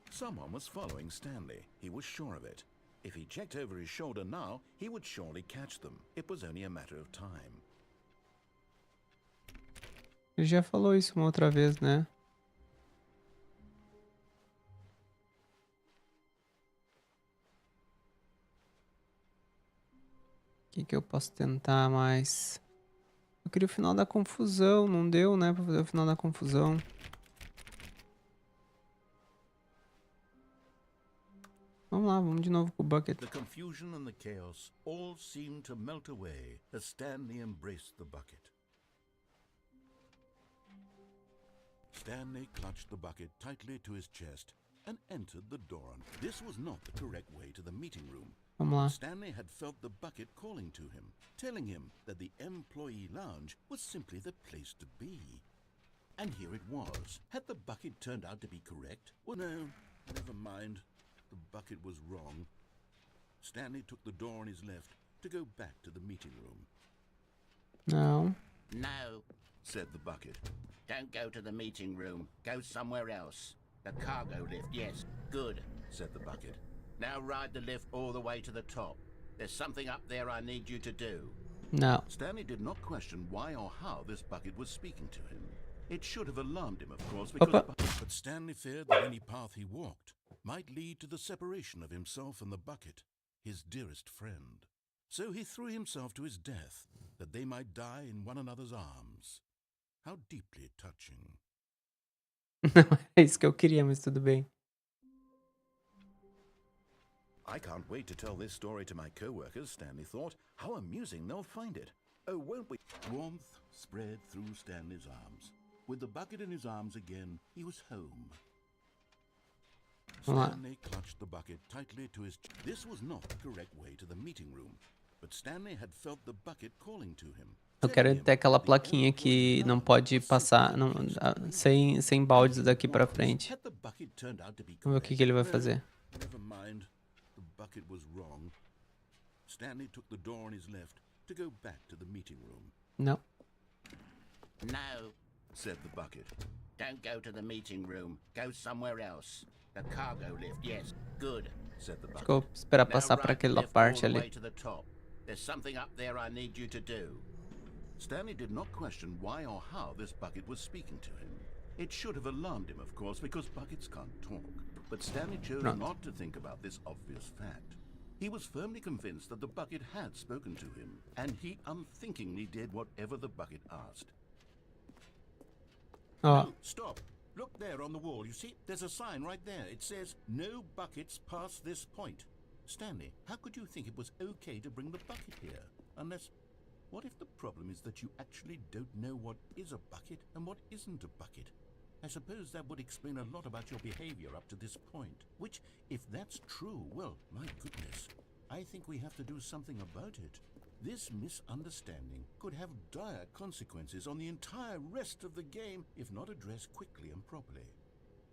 Someone was following Stanley. He was sure of it. If he checked over his shoulder now, he would surely catch them. It was only a matter of time.
Ele já falou isso uma outra vez, né? O que eu posso tentar mais? Eu queria o final da confusão, não deu, né? Pra fazer o final da confusão. Vamos lá, vamos de novo com o bucket.
The confusion and the chaos all seemed to melt away as Stanley embraced the bucket. Stanley clutched the bucket tightly to his chest and entered the door. This was not the correct way to the meeting room.
Vamos lá.
Stanley had felt the bucket calling to him, telling him that the employee lounge was simply the place to be. And here it was. Had the bucket turned out to be correct? Well, no, never mind. The bucket was wrong. Stanley took the door on his left to go back to the meeting room.
Não.
No,
said the bucket.
don't go to the meeting room. Go somewhere else. The cargo lift, yes. Good,
said the bucket.
Now ride the lift all the way to the top. There's something up there I need you to do.
Não.
Stanley did not question why or how this bucket was speaking to him. It should have alarmed him, of course, because... But Stanley feared that any path he walked might lead to the separation of himself and the bucket, his dearest friend. So he threw himself to his death, that they might die in one another's arms. How deeply touching.
Não é isso que eu queria, mas tudo bem.
I can't wait to tell this story to my co-workers, Stanley thought. How amusing they'll find it. Oh, won't we? Warmth spread through Stanley's arms. With the bucket in his arms again, he was home. Stanley clutched the bucket tightly to his... This was not the correct way to the meeting room, but Stanley had felt the bucket calling to him.
Eu quero ter aquela plaquinha que não pode passar sem baldes daqui pra frente. Vamos ver o que ele vai fazer.
Never mind. The bucket was wrong. Stanley took the door on his left to go back to the meeting room.
Não.
No,
said the bucket.
don't go to the meeting room. Go somewhere else. The cargo lift, yes. Good,
said the bucket.
Vou esperar
Now
passar pra
right
aquela
lift
parte
all the way
ali.
to the top. There's something up there I need you to do.
Stanley did not question why or how this bucket was speaking to him. It should have alarmed him, of course, because buckets can't talk. But Stanley chose not to think about this obvious fact. He was firmly convinced that the bucket had spoken to him, and he unthinkingly did whatever the bucket asked. No, stop. Look there on the wall. You see, there's a sign right there. It says, "No buckets past this point." Stanley, how could you think it was okay to bring the bucket here? Unless... What if the problem is that you actually don't know what is a bucket and what isn't a bucket? I suppose that would explain a lot about your behavior up to this point. Which, if that's true, well, my goodness, I think we have to do something about it. This misunderstanding could have dire consequences on the entire rest of the game if not addressed quickly and properly.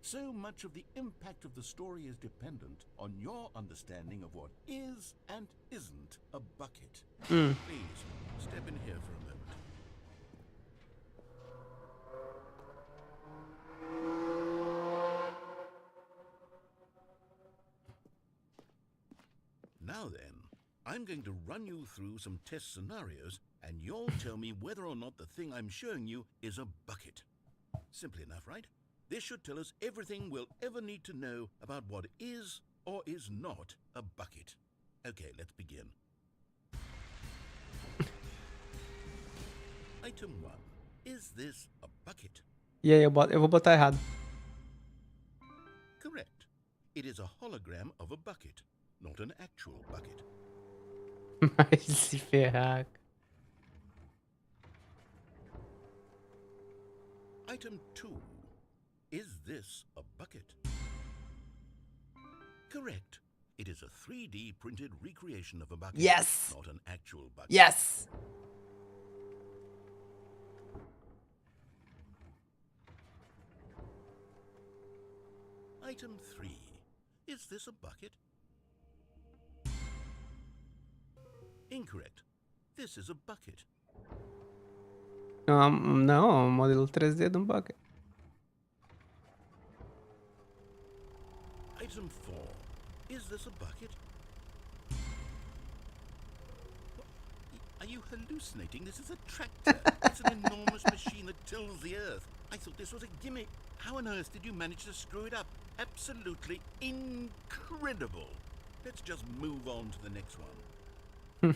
So much of the impact of the story is dependent on your understanding of what is and isn't a bucket. Please, step in here for a moment. Now then, I'm going to run you through some test scenarios, and you'll tell me whether or not the thing I'm showing you is a bucket. Simple enough, right? This should tell us everything we'll ever need to know about what is or is not a bucket. Okay, let's begin. Item 1. Is this a bucket?
E aí, eu vou botar errado.
Correct. It is a hologram of a bucket, not an actual bucket.
Vai se ferrar.
Item 2. Is this a bucket? Correct. It is a 3D printed recreation of a bucket.
Yes!
Not an actual bucket.
Yes!
Item 3. Is this a bucket? Incorrect. This is a bucket.
Não, é um modelo 3D de um bucket.
Item 4. Is this a bucket? Are you hallucinating? This is a tractor. It's an enormous machine that tills the earth. I thought this was a gimmick. How on earth did you manage to screw it up? Absolutely incredible. Let's just move on to the next one.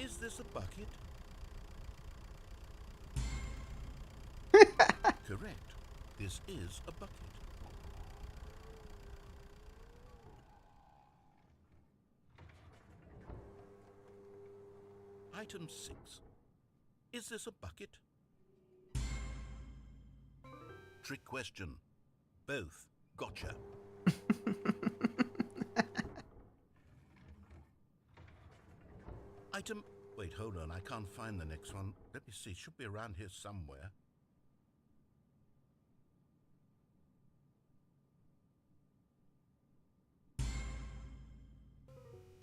Is this a bucket? Correct. This is a bucket. Item 6. Is this a bucket? Trick question. Both. Gotcha. Item... Wait, hold on. I can't find the next one. Let me see. It should be around here somewhere.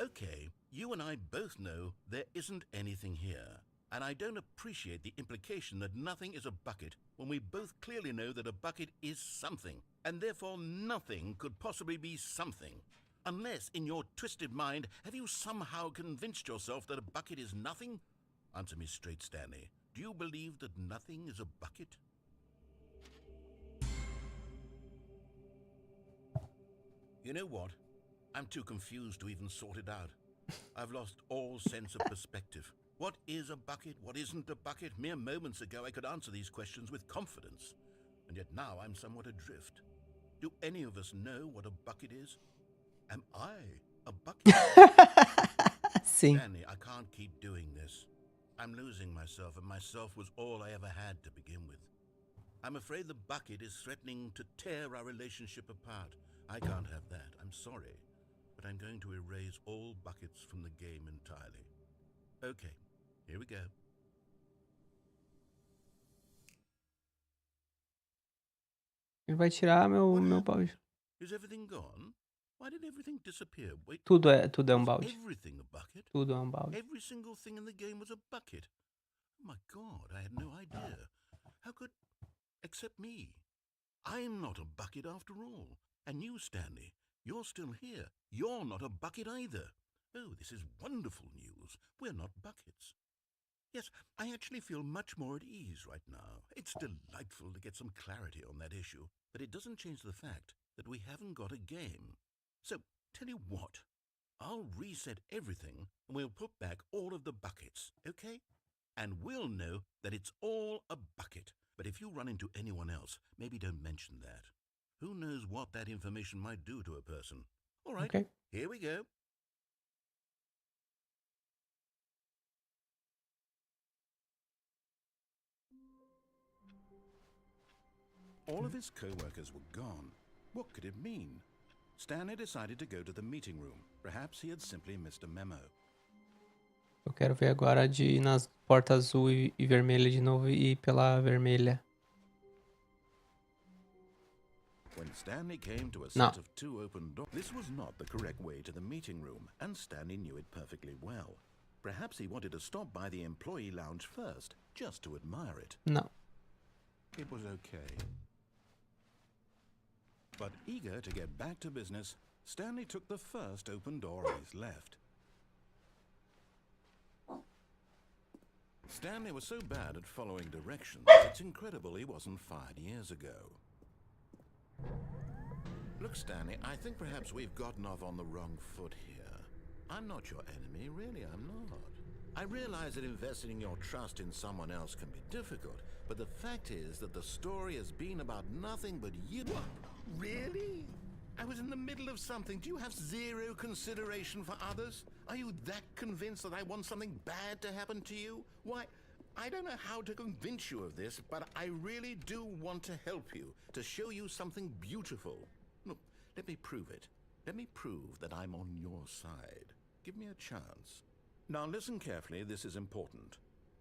Okay, you and I both know there isn't anything here. And I don't appreciate the implication that nothing is a bucket when we both clearly know that a bucket is something, and therefore nothing could possibly be something. Unless, in your twisted mind, have you somehow convinced yourself that a bucket is nothing? Answer me straight, Stanley. Do you believe that nothing is a bucket? You know what? I'm too confused to even sort it out. I've lost all sense of perspective. What is a bucket? What isn't a bucket? Mere moments ago I could answer these questions with confidence. And yet now I'm somewhat adrift. Do any of us know what a bucket is? Am I a bucket?
Sim.
Stanley, I can't keep doing this. I'm losing myself, and myself was all I ever had to begin with. I'm afraid the bucket is threatening to tear our relationship apart. I can't have that. I'm sorry. But I'm going to erase all buckets from the game entirely. Okay, here we go.
Ele vai tirar meu balde.
Is everything gone? Why did everything disappear? Wait,
Tudo é um
was
balde.
everything a bucket?
Tudo é um balde.
Every single thing in the game was a bucket. Oh my God, I had no idea. How could... Except me. I'm not a bucket after all. And you, Stanley, you're still here. You're not a bucket either. Oh, this is wonderful news. We're not buckets. Yes, I actually feel much more at ease right now. It's delightful to get some clarity on that issue, but it doesn't change the fact that we haven't got a game. So, tell you what, I'll reset everything and we'll put back all of the buckets, okay? And we'll know that it's all a bucket. But if you run into anyone else, maybe don't mention that. Who knows what that information might do to a person? All right,
Okay.
Here we go. All of his co-workers were gone. What could it mean? Stanley decided to go to the meeting room. Perhaps he had simply missed a memo.
Eu quero ver agora de ir nas portas azul e vermelha de novo e ir pela vermelha.
When Stanley came to a set of two open doors, this was not the correct way to the meeting room, and Stanley knew it perfectly well. Perhaps he wanted to stop by the employee lounge first, just to admire it.
Não.
It was okay. But eager to get back to business, Stanley took the first open door on his left. Stanley was so bad at following directions, it's incredible he wasn't fired years ago. Look, Stanley, I think perhaps we've gotten off on the wrong foot here. I'm not your enemy, really, I'm not. I realize that investing your trust in someone else can be difficult, but the fact is that the story has been about nothing but you. What? Really? I was in the middle of something. Do you have zero consideration for others? Are you that convinced that I want something bad to happen to you? Why, I don't know how to convince you of this, but I really do want to help you, to show you something beautiful. Look, let me prove it. Let me prove that I'm on your side. Give me a chance. Now listen carefully, this is important.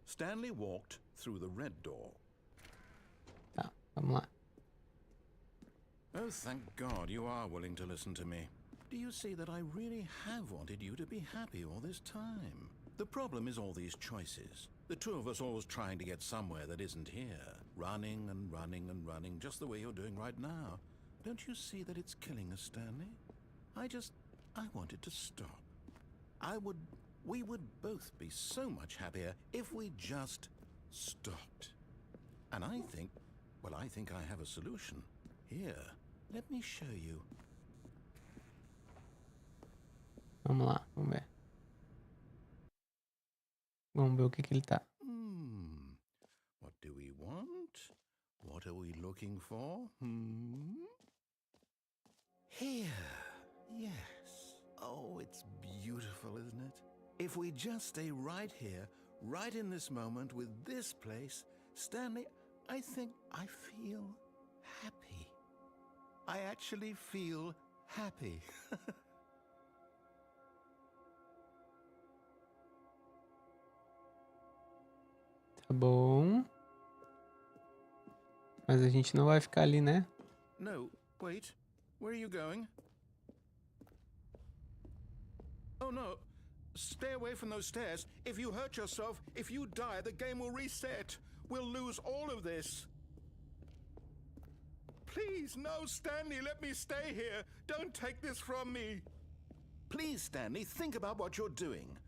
Stanley walked through the red door.
Tá, vamos lá.
Oh, thank God you are willing to listen to me. Do you see that I really have wanted you to be happy all this time? The problem is all these choices. The two of us always trying to get somewhere that isn't here. Running and running and running, just the way you're doing right now. Don't you see that it's killing us, Stanley? I wanted to stop. We would both be so much happier if we just stopped. And I think I have a solution. Here, let me show you.
Vamos lá, vamos ver. Vamos ver o que ele tá.
What do we want? What are we looking for? Here. Yes. Oh, it's beautiful, isn't it? If we just stay right here, right in this moment with this place, Stanley, I think I feel happy. I actually feel happy.
Tá bom. Mas a gente não vai ficar ali, né?
No, wait. Where are you going? Oh no. Stay away from those stairs. If you hurt yourself, if you die, the game will reset. We'll lose all of this. Please, no, Stanley, let me stay here. Don't take this from me. Please, Stanley, think about what you're doing.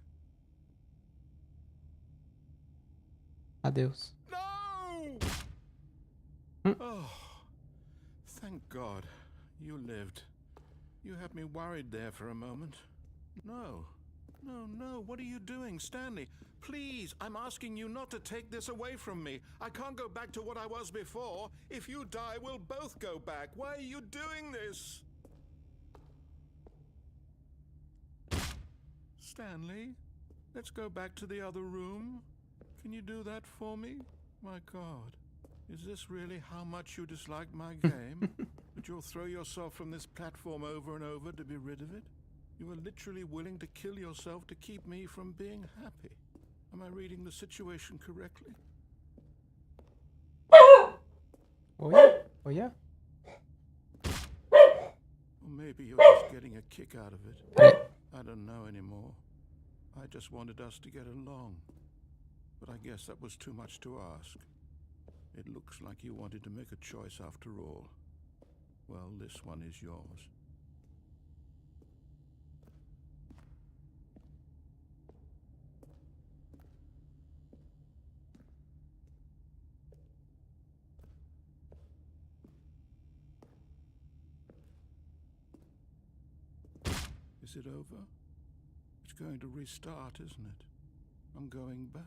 Adeus.
No! Oh, thank God. You lived. You had me worried there for a moment. No. No, what are you doing, Stanley? Please, I'm asking you not to take this away from me. I can't go back to what I was before. If you die, we'll both go back. Why are you doing this? Stanley, let's go back to the other room. Can you do that for me? My God, is this really how much you dislike my game? That you'll throw yourself from this platform over and over to be rid of it? You are literally willing to kill yourself to keep me from being happy. Am I reading the situation correctly?
Oh yeah.
Or maybe you're just getting a kick out of it. I don't know anymore. I just wanted us to get along. But I guess that was too much to ask. It looks like you wanted to make a choice after all. Well, this one is yours. Is it over? It's going to restart, isn't it? I'm going back.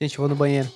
Gente, eu vou no banheiro.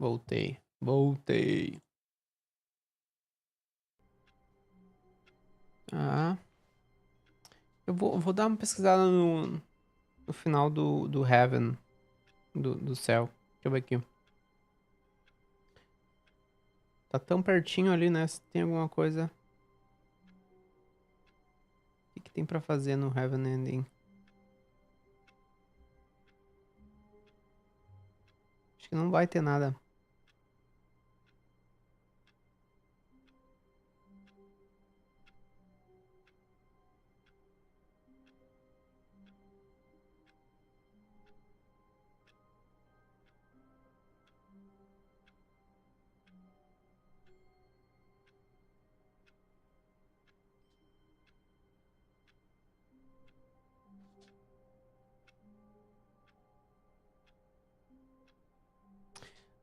Voltei. Ah. Eu vou dar uma pesquisada no final do Heaven. Do céu. Deixa eu ver aqui. Tá tão pertinho ali, né? Se tem alguma coisa. O que tem pra fazer no Heaven Ending? Acho que não vai ter nada.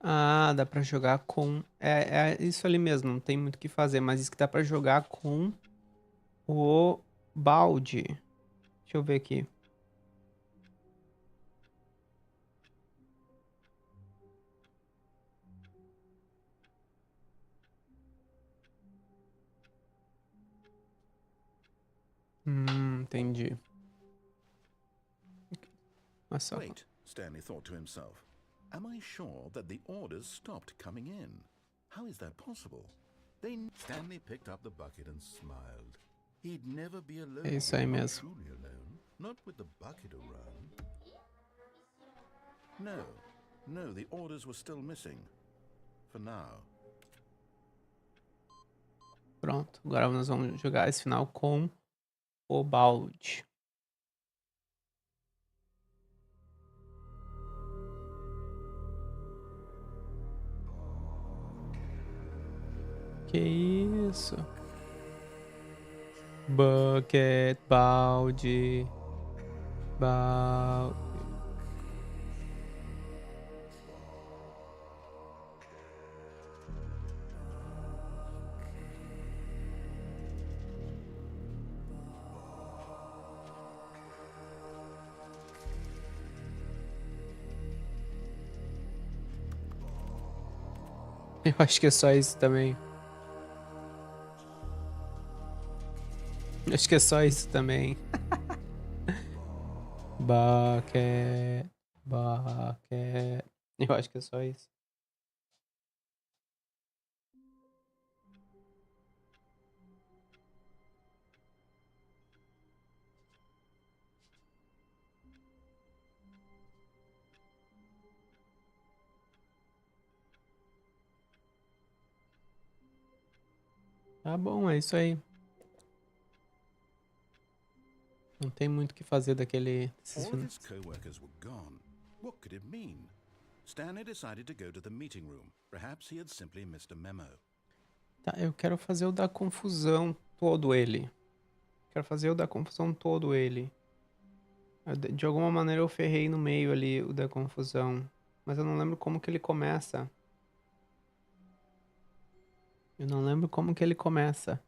Ah, dá pra jogar com... É isso ali mesmo, não tem muito o que fazer, mas isso que dá pra jogar com o balde. Deixa eu ver aqui. Entendi. Olha só.
Wait, Stanley thought to himself. Am I sure that the orders stopped coming in? How is that possible? Stanley picked up the bucket and smiled. He'd never be alone.
É isso aí
Not
mesmo.
truly alone. Not with the bucket around. No, the orders were still missing. For now.
Pronto, agora nós vamos jogar esse final com o balde. Que isso? Bucket, balde, balde. Eu acho que é só isso também. Acho que é só isso também. Bucket, bucket. Eu acho que é só isso. Tá bom, é isso aí. Não tem muito o que fazer desses
All of his
finais.
co-workers were gone. What could it mean? Stanley decided to go to the meeting room. Perhaps he had simply missed a memo.
Tá, eu quero fazer o da confusão todo ele. Quero fazer o da confusão todo ele. De alguma maneira eu ferrei no meio ali o da confusão. Mas eu não lembro como que ele começa. Eu não lembro como que ele começa.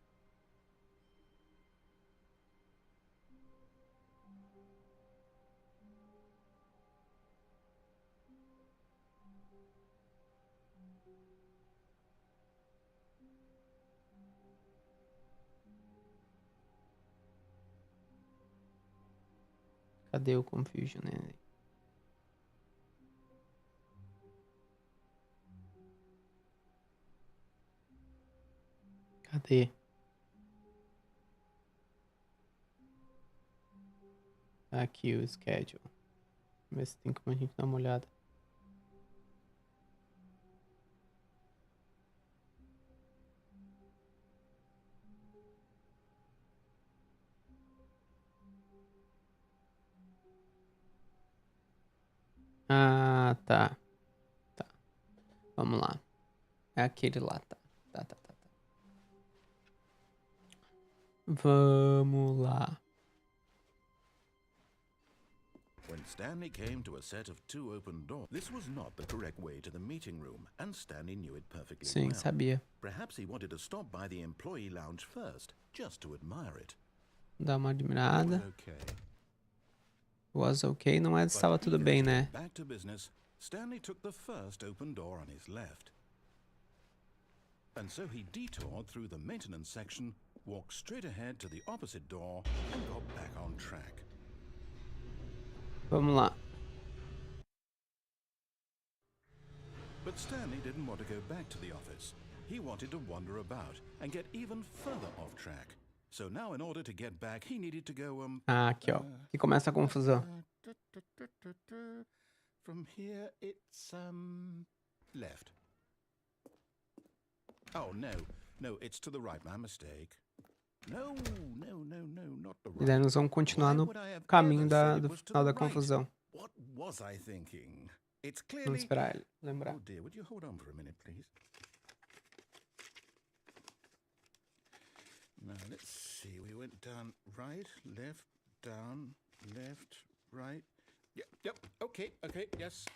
Cadê o confusion nele? Cadê? Tá aqui o schedule. Vamos ver se tem como a gente dar uma olhada. Ah, tá. Tá. Vamos lá. É aquele lá, tá. Tá. Vamos lá.
When Stanley came to a set of 2 open doors, this was not the correct way to the meeting room, and Stanley knew it perfectly
Sim,
well.
sabia.
Perhaps he wanted to stop by the employee lounge first, just to admire it.
Dá uma admirada.
It was okay.
Was okay, não é estava tudo
But
bem,
eager to
né?
get back to business, Stanley took the first open door on his left. And so he detoured through the maintenance section, walked straight ahead to the opposite door, and got back on track.
Vamos lá.
But Stanley didn't want to go back to the office. He wanted to wander about and get even further off track. So now in order to get back, he needed to go,
Ah, aqui, ó. Que começa a confusão.
From here, it's, left. Oh, no. No, it's to the right. My mistake. No, not the
E daí
right.
nós vamos continuar
Why
no
would I have
caminho
ever
da,
said it
do
was to
final
the
da
right?
confusão.
What was I thinking? It's
Vamos
clearly...
esperar ele lembrar.
Oh dear, would you hold on for a minute, please? Now, let's see. We went down right, left, down, left, right. Yep, okay, yes.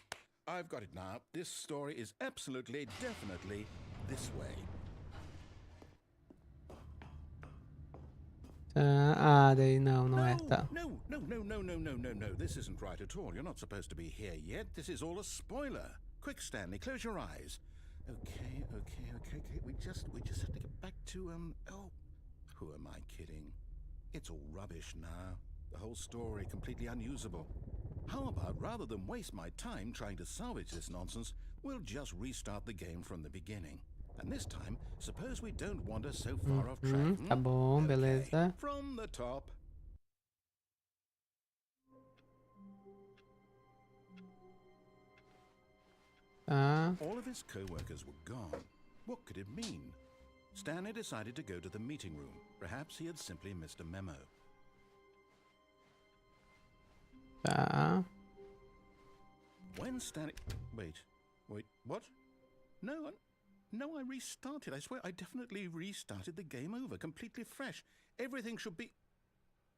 I've got it now. This story is absolutely, definitely this way.
Daí não é, tá.
No. This isn't right at all. You're not supposed to be here yet. This is all a spoiler. Quick, Stanley, close your eyes. Okay. We just have to get back to, oh, who am I kidding? It's all rubbish now. The whole story completely unusable. How about, rather than waste my time trying to salvage this nonsense, we'll just restart the game from the beginning. And this time, suppose we don't wander so far off track.
Tá bom, beleza.
From the top. All of his co-workers were gone. What could it mean? Stanley decided to go to the meeting room. Perhaps he had simply missed a memo.
Tá.
When Stanley... Wait, what? No, I restarted. I swear, I definitely restarted the game over, completely fresh. Everything should be...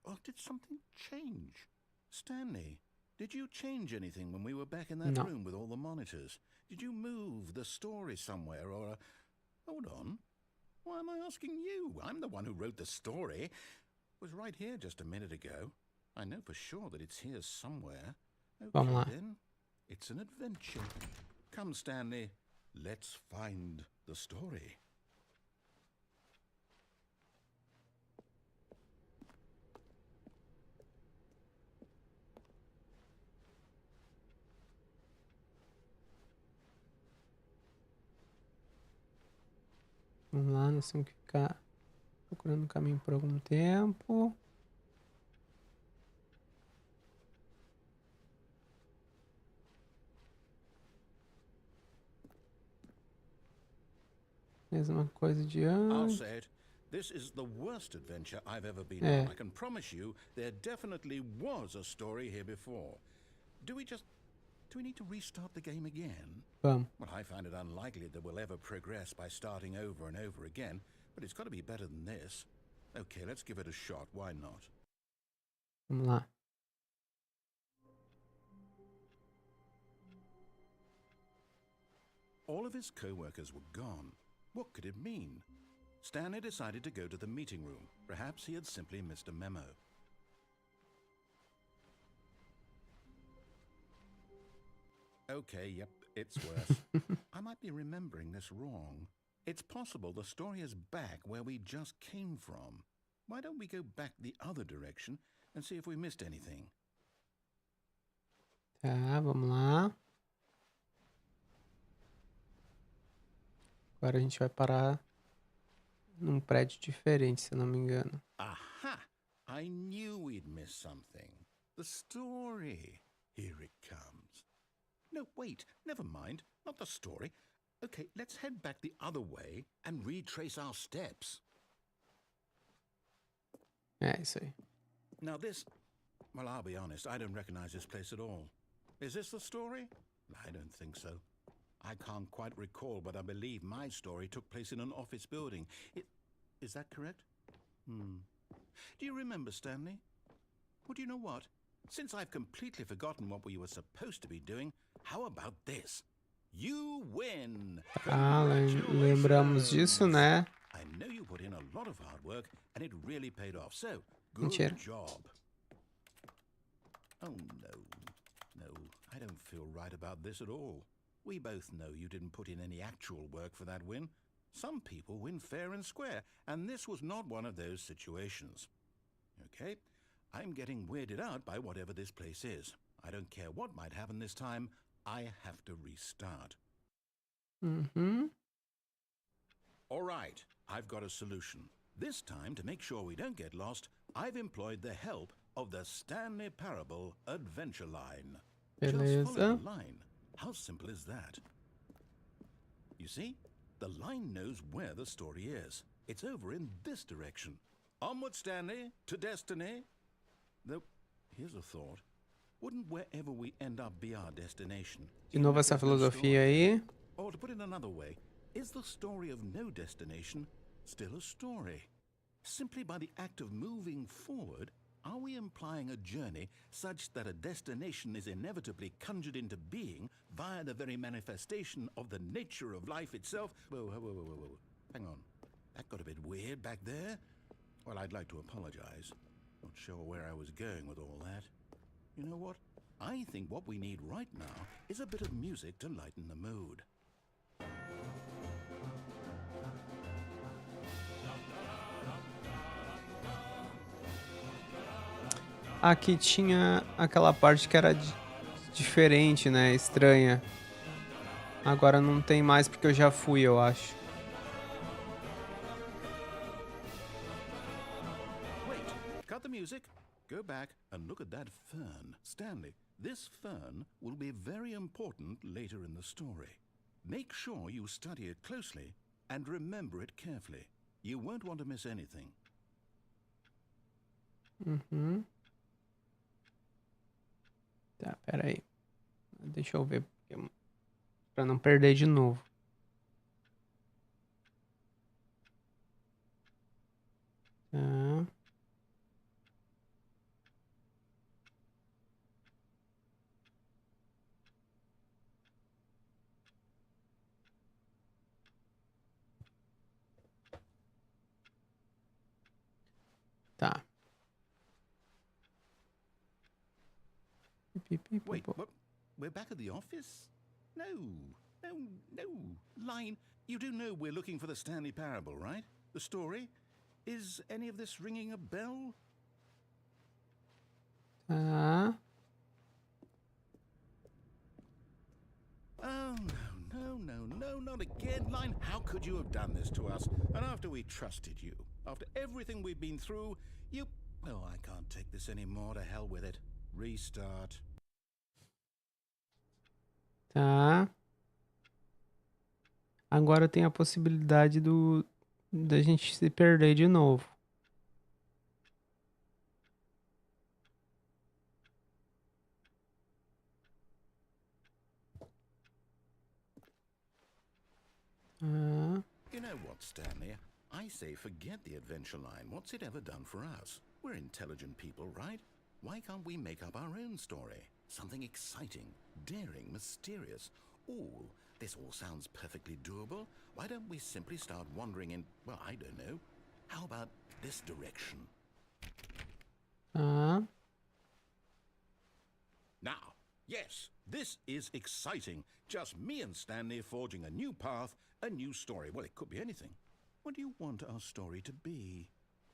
Oh, did something change? Stanley, did you change anything when we were back in that room with all the monitors? Did you move the story somewhere, or... Hold on. Why am I asking you? I'm the one who wrote the story. It was right here just a minute ago. I know for sure that it's here somewhere. Okay, then. It's an adventure. Come, Stanley. Let's find the story.
Vamos lá, nós temos que ficar procurando o caminho por algum tempo. Mesma coisa de
I'll
antes.
say it. This is the worst adventure I've ever been on. I can promise you there definitely was a story here before. Do we need to restart the game again?
Vamos.
Well, I find it unlikely that we'll ever progress by starting over and over again, but it's got to be better than this. Okay, let's give it a shot. Why not?
Vamos lá.
All of his co-workers were gone. What could it mean? Stanley decided to go to the meeting room. Perhaps he had simply missed a memo. Okay, yep, it's worse. I might be remembering this wrong. It's possible the story is back where we just came from. Why don't we go back the other direction and see if we missed anything?
Tá, vamos lá. Agora a gente vai parar num prédio diferente, se eu não me engano.
Aha! I knew we'd miss something. The story. Here it comes. No, wait, never mind. Not the story. Okay, let's head back the other way and retrace our steps.
É isso aí.
Now this... Well, I'll be honest, I don't recognize this place at all. Is this the story? I don't think so. I can't quite recall, but I believe my story took place in an office building. Is that correct? Do you remember, Stanley? Well, do you know what? Since I've completely forgotten what we were supposed to be doing, how about this? You win!
Lembramos disso, né?
I know you put in a lot of hard work, and it really paid off, so good job. Oh, no, I don't feel right about this at all. We both know you didn't put in any actual work for that win. Some people win fair and square, and this was not one of those situations. Okay, I'm getting weirded out by whatever this place is. I don't care what might happen this time, I have to restart. All right, I've got a solution. This time, to make sure we don't get lost, I've employed the help of the Stanley Parable Adventure Line. Just follow
Beleza.
the line. How simple is that? You see? The line knows where the story is. It's over in this direction. Onward, Stanley, to destiny. Though, here's a thought. Wouldn't wherever we end up be our destination?
De novo essa filosofia aí.
Or to put it another way, is the story of no destination still a story? Simply by the act of moving forward, are we implying a journey such that a destination is inevitably conjured into being via the very manifestation of the nature of life itself? Whoa. Hang on. That got a bit weird back there. Well, I'd like to apologize. Not sure where I was going with all that. You know what? I think what we need right now is a bit of music to lighten the mood.
Aqui tinha aquela parte que era diferente, né? Estranha. Agora não tem mais porque eu já fui, eu acho.
Wait, cut the music. Go back and look at that fern. Stanley, this fern will be very important later in the story. Make sure you study it closely and remember it carefully. You won't want to miss anything.
Uhum. Tá, pera aí. Deixa eu ver. Pra não perder de novo. Tá. Tá.
Wait, what? We're back at the office? No. Line, you do know we're looking for the Stanley Parable, right? The story? Is any of this ringing a bell?
Tá.
Oh, no, not again, Line. How could you have done this to us? And after we trusted you, after everything we've been through, you... Oh, I can't take this anymore. To hell with it. Restart.
Tá. Agora tem a possibilidade da gente se perder de novo. Ah.
You know what, Stanley? I say forget the adventure line. What's it ever done for us? We're intelligent people, right? Why can't we make up our own story? Something exciting, daring, mysterious. Ooh, this all sounds perfectly doable. Why don't we simply start wandering in, well, I don't know. How about this direction?
Ah.
Now, yes, this is exciting. Just me and Stanley forging a new path, a new story. Well, it could be anything. What do you want our story to be?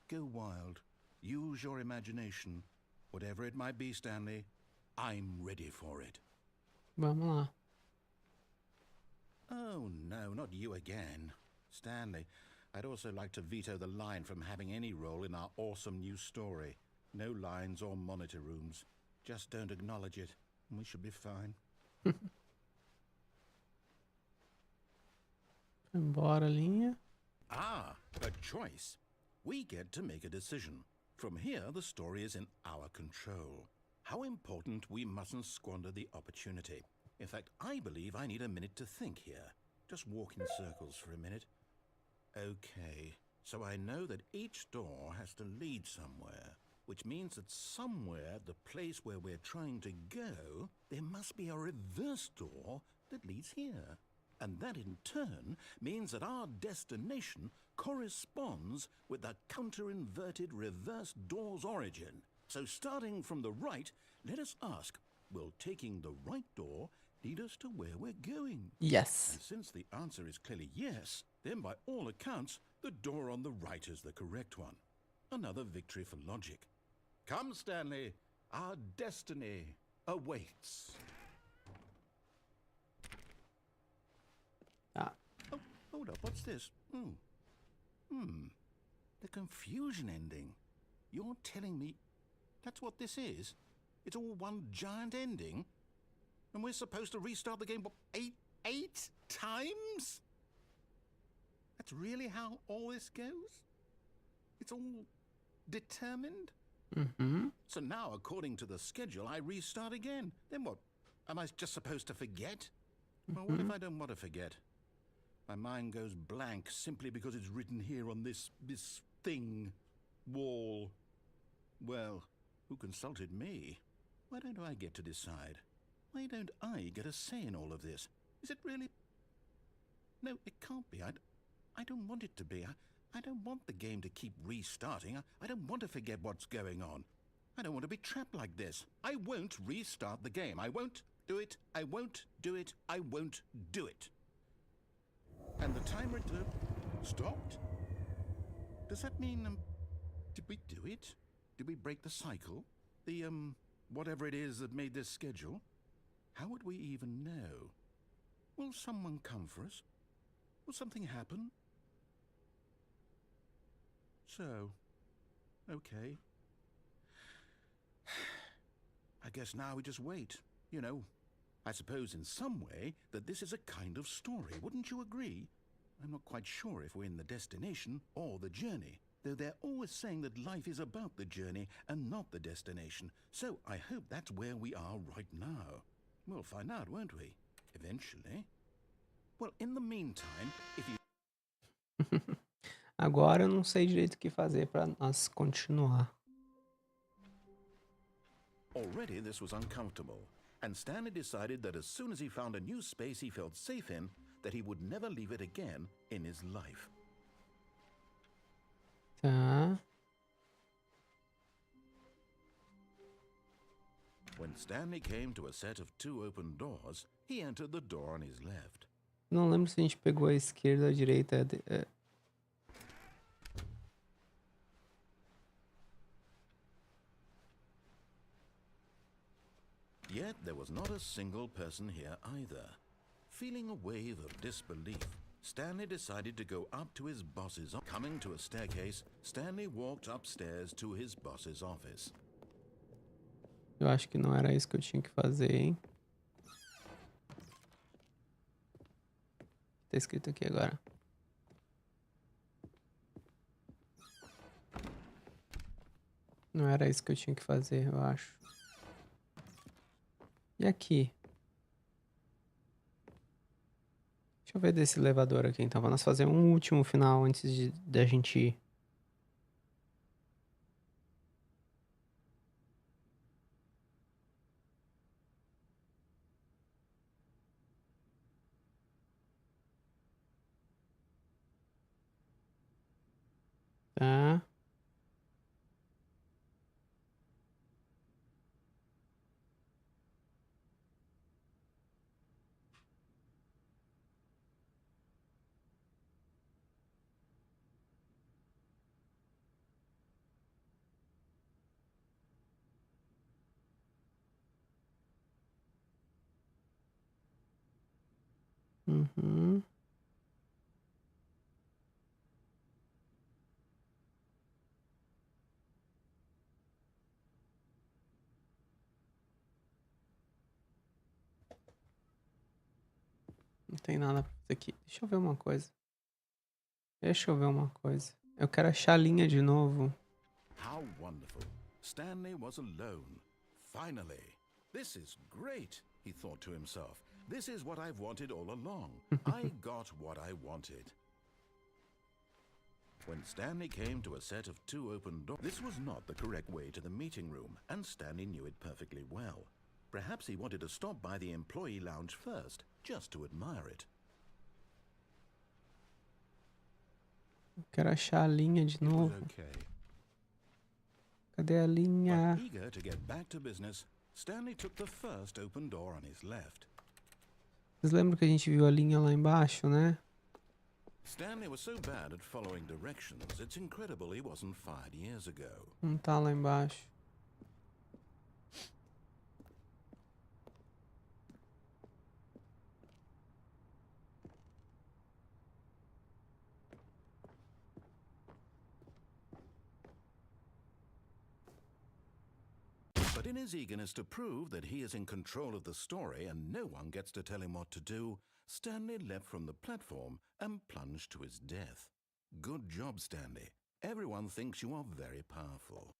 Go wild. Use your imagination. Whatever it might be, Stanley, I'm ready for it.
Vamos lá.
Oh, no, not you again. Stanley, I'd also like to veto the line from having any role in our awesome new story. No lines or monitor rooms. Just don't acknowledge it, and we should be fine.
Embora, linha.
Ah, a choice. We get to make a decision. From here, the story is in our control. How important we mustn't squander the opportunity. In fact, I believe I need a minute to think here. Just walk in circles for a minute. Okay, so I know that each door has to lead somewhere, which means that somewhere, the place where we're trying to go, there must be a reverse door that leads here. And that in turn means that our destination corresponds with the counter-inverted reverse door's origin. So starting from the right, let us ask, will taking the right door lead us to where we're going?
Yes.
And since the answer is clearly yes, then by all accounts, the door on the right is the correct one. Another victory for logic. Come, Stanley, our destiny awaits.
Ah.
Oh, hold up, what's this? The confusion ending. You're telling me that's what this is? It's all one giant ending? And we're supposed to restart the game, what, eight times? That's really how all this goes? It's all determined?
Uhum.
So now, according to the schedule, I restart again. Then what? Am I just supposed to forget? Well, what if I don't want to forget? My mind goes blank simply because it's written here on this thing, wall. Well, who consulted me? Why don't I get to decide? Why don't I get a say in all of this? Is it really? No, it can't be. I don't want it to be. I don't want the game to keep restarting. I don't want to forget what's going on. I don't want to be trapped like this. I won't restart the game. I won't do it. I won't do it. I won't do it. And the timer stopped? Does that mean, did we do it? Did we break the cycle? The, whatever it is that made this schedule? How would we even know? Will someone come for us? Will something happen? So, okay. I guess now we just wait. You know, I suppose in some way that this is a kind of story, wouldn't you agree? I'm not quite sure if we're in the destination or the journey, though they're always saying that life is about the journey and not the destination. So I hope that's where we are right now. We'll find out, won't we? Eventually. Well, in the meantime, if you...
Agora eu não sei direito o que fazer para nós continuar.
Already this was uncomfortable, and Stanley decided that as soon as he found a new space he felt safe in, that he would never leave it again in his life.
Tá.
When Stanley came to a set of 2 open doors, he entered the door on his left.
Não lembro se a gente pegou a esquerda ou a direita.
Yet there was not a single person here either. Feeling a wave of disbelief, Stanley decided to go up to his boss's office. Coming to a staircase, Stanley walked upstairs to his boss's office.
Eu acho que não era isso que eu tinha que fazer, hein? Tá escrito aqui agora. Não era isso que eu tinha que fazer, eu acho. E aqui? Deixa eu ver desse elevador aqui, então. Vamos fazer um último final antes da gente ir. Tá. Uhum. Não tem nada pra fazer aqui. Deixa eu ver uma coisa. Eu quero achar a linha de novo.
How wonderful. Stanley was alone. Finally. This is great, he thought to himself. This is what I've wanted all along. I got what I wanted. When Stanley came to a set of 2 open doors, this was not the correct way to the meeting room, and Stanley knew it perfectly well. Perhaps he wanted to stop by the employee lounge first, just to admire it.
Eu quero achar a linha de novo.
Okay.
Cadê a linha?
But eager to get back to business, Stanley took the first open door on his left.
Vocês lembram que a gente viu a linha lá embaixo, né?
Stanley was so bad at following directions, it's incredible he wasn't fired years ago.
Não tá lá embaixo.
But But in his eagerness to prove that he is in control of the story and no one gets to tell him what to do, Stanley leapt from the platform and plunged to his death. Good job, Stanley. Everyone thinks you are very powerful.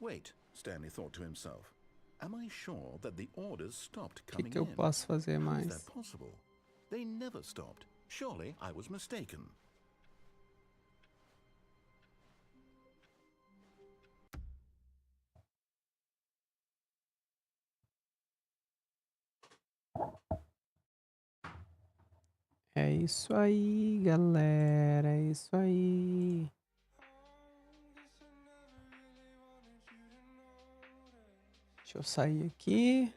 Wait, Stanley thought to himself. Am I sure that the orders stopped
O
coming
que eu
in?
posso fazer
How is
mais?
that possible? They never stopped. Surely I was mistaken.
É isso aí, galera. É isso aí. Deixa eu sair aqui.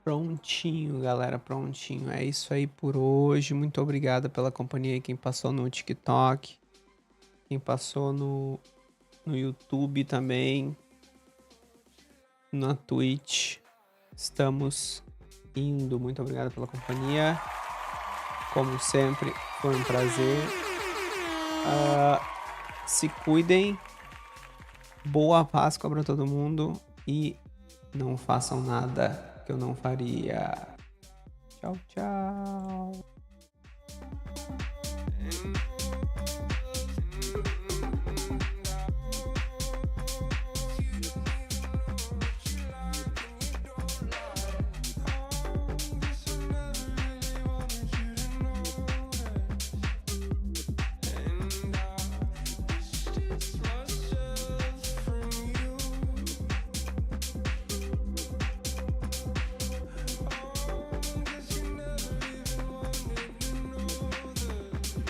Prontinho, galera, prontinho. É isso aí por hoje. Muito obrigado pela companhia aí, quem passou no TikTok, quem passou no YouTube também, na Twitch. Estamos indo. Muito obrigado pela companhia. Como sempre, foi um prazer. Se cuidem. Boa Páscoa para todo mundo e não façam nada que eu não faria. Tchau, tchau.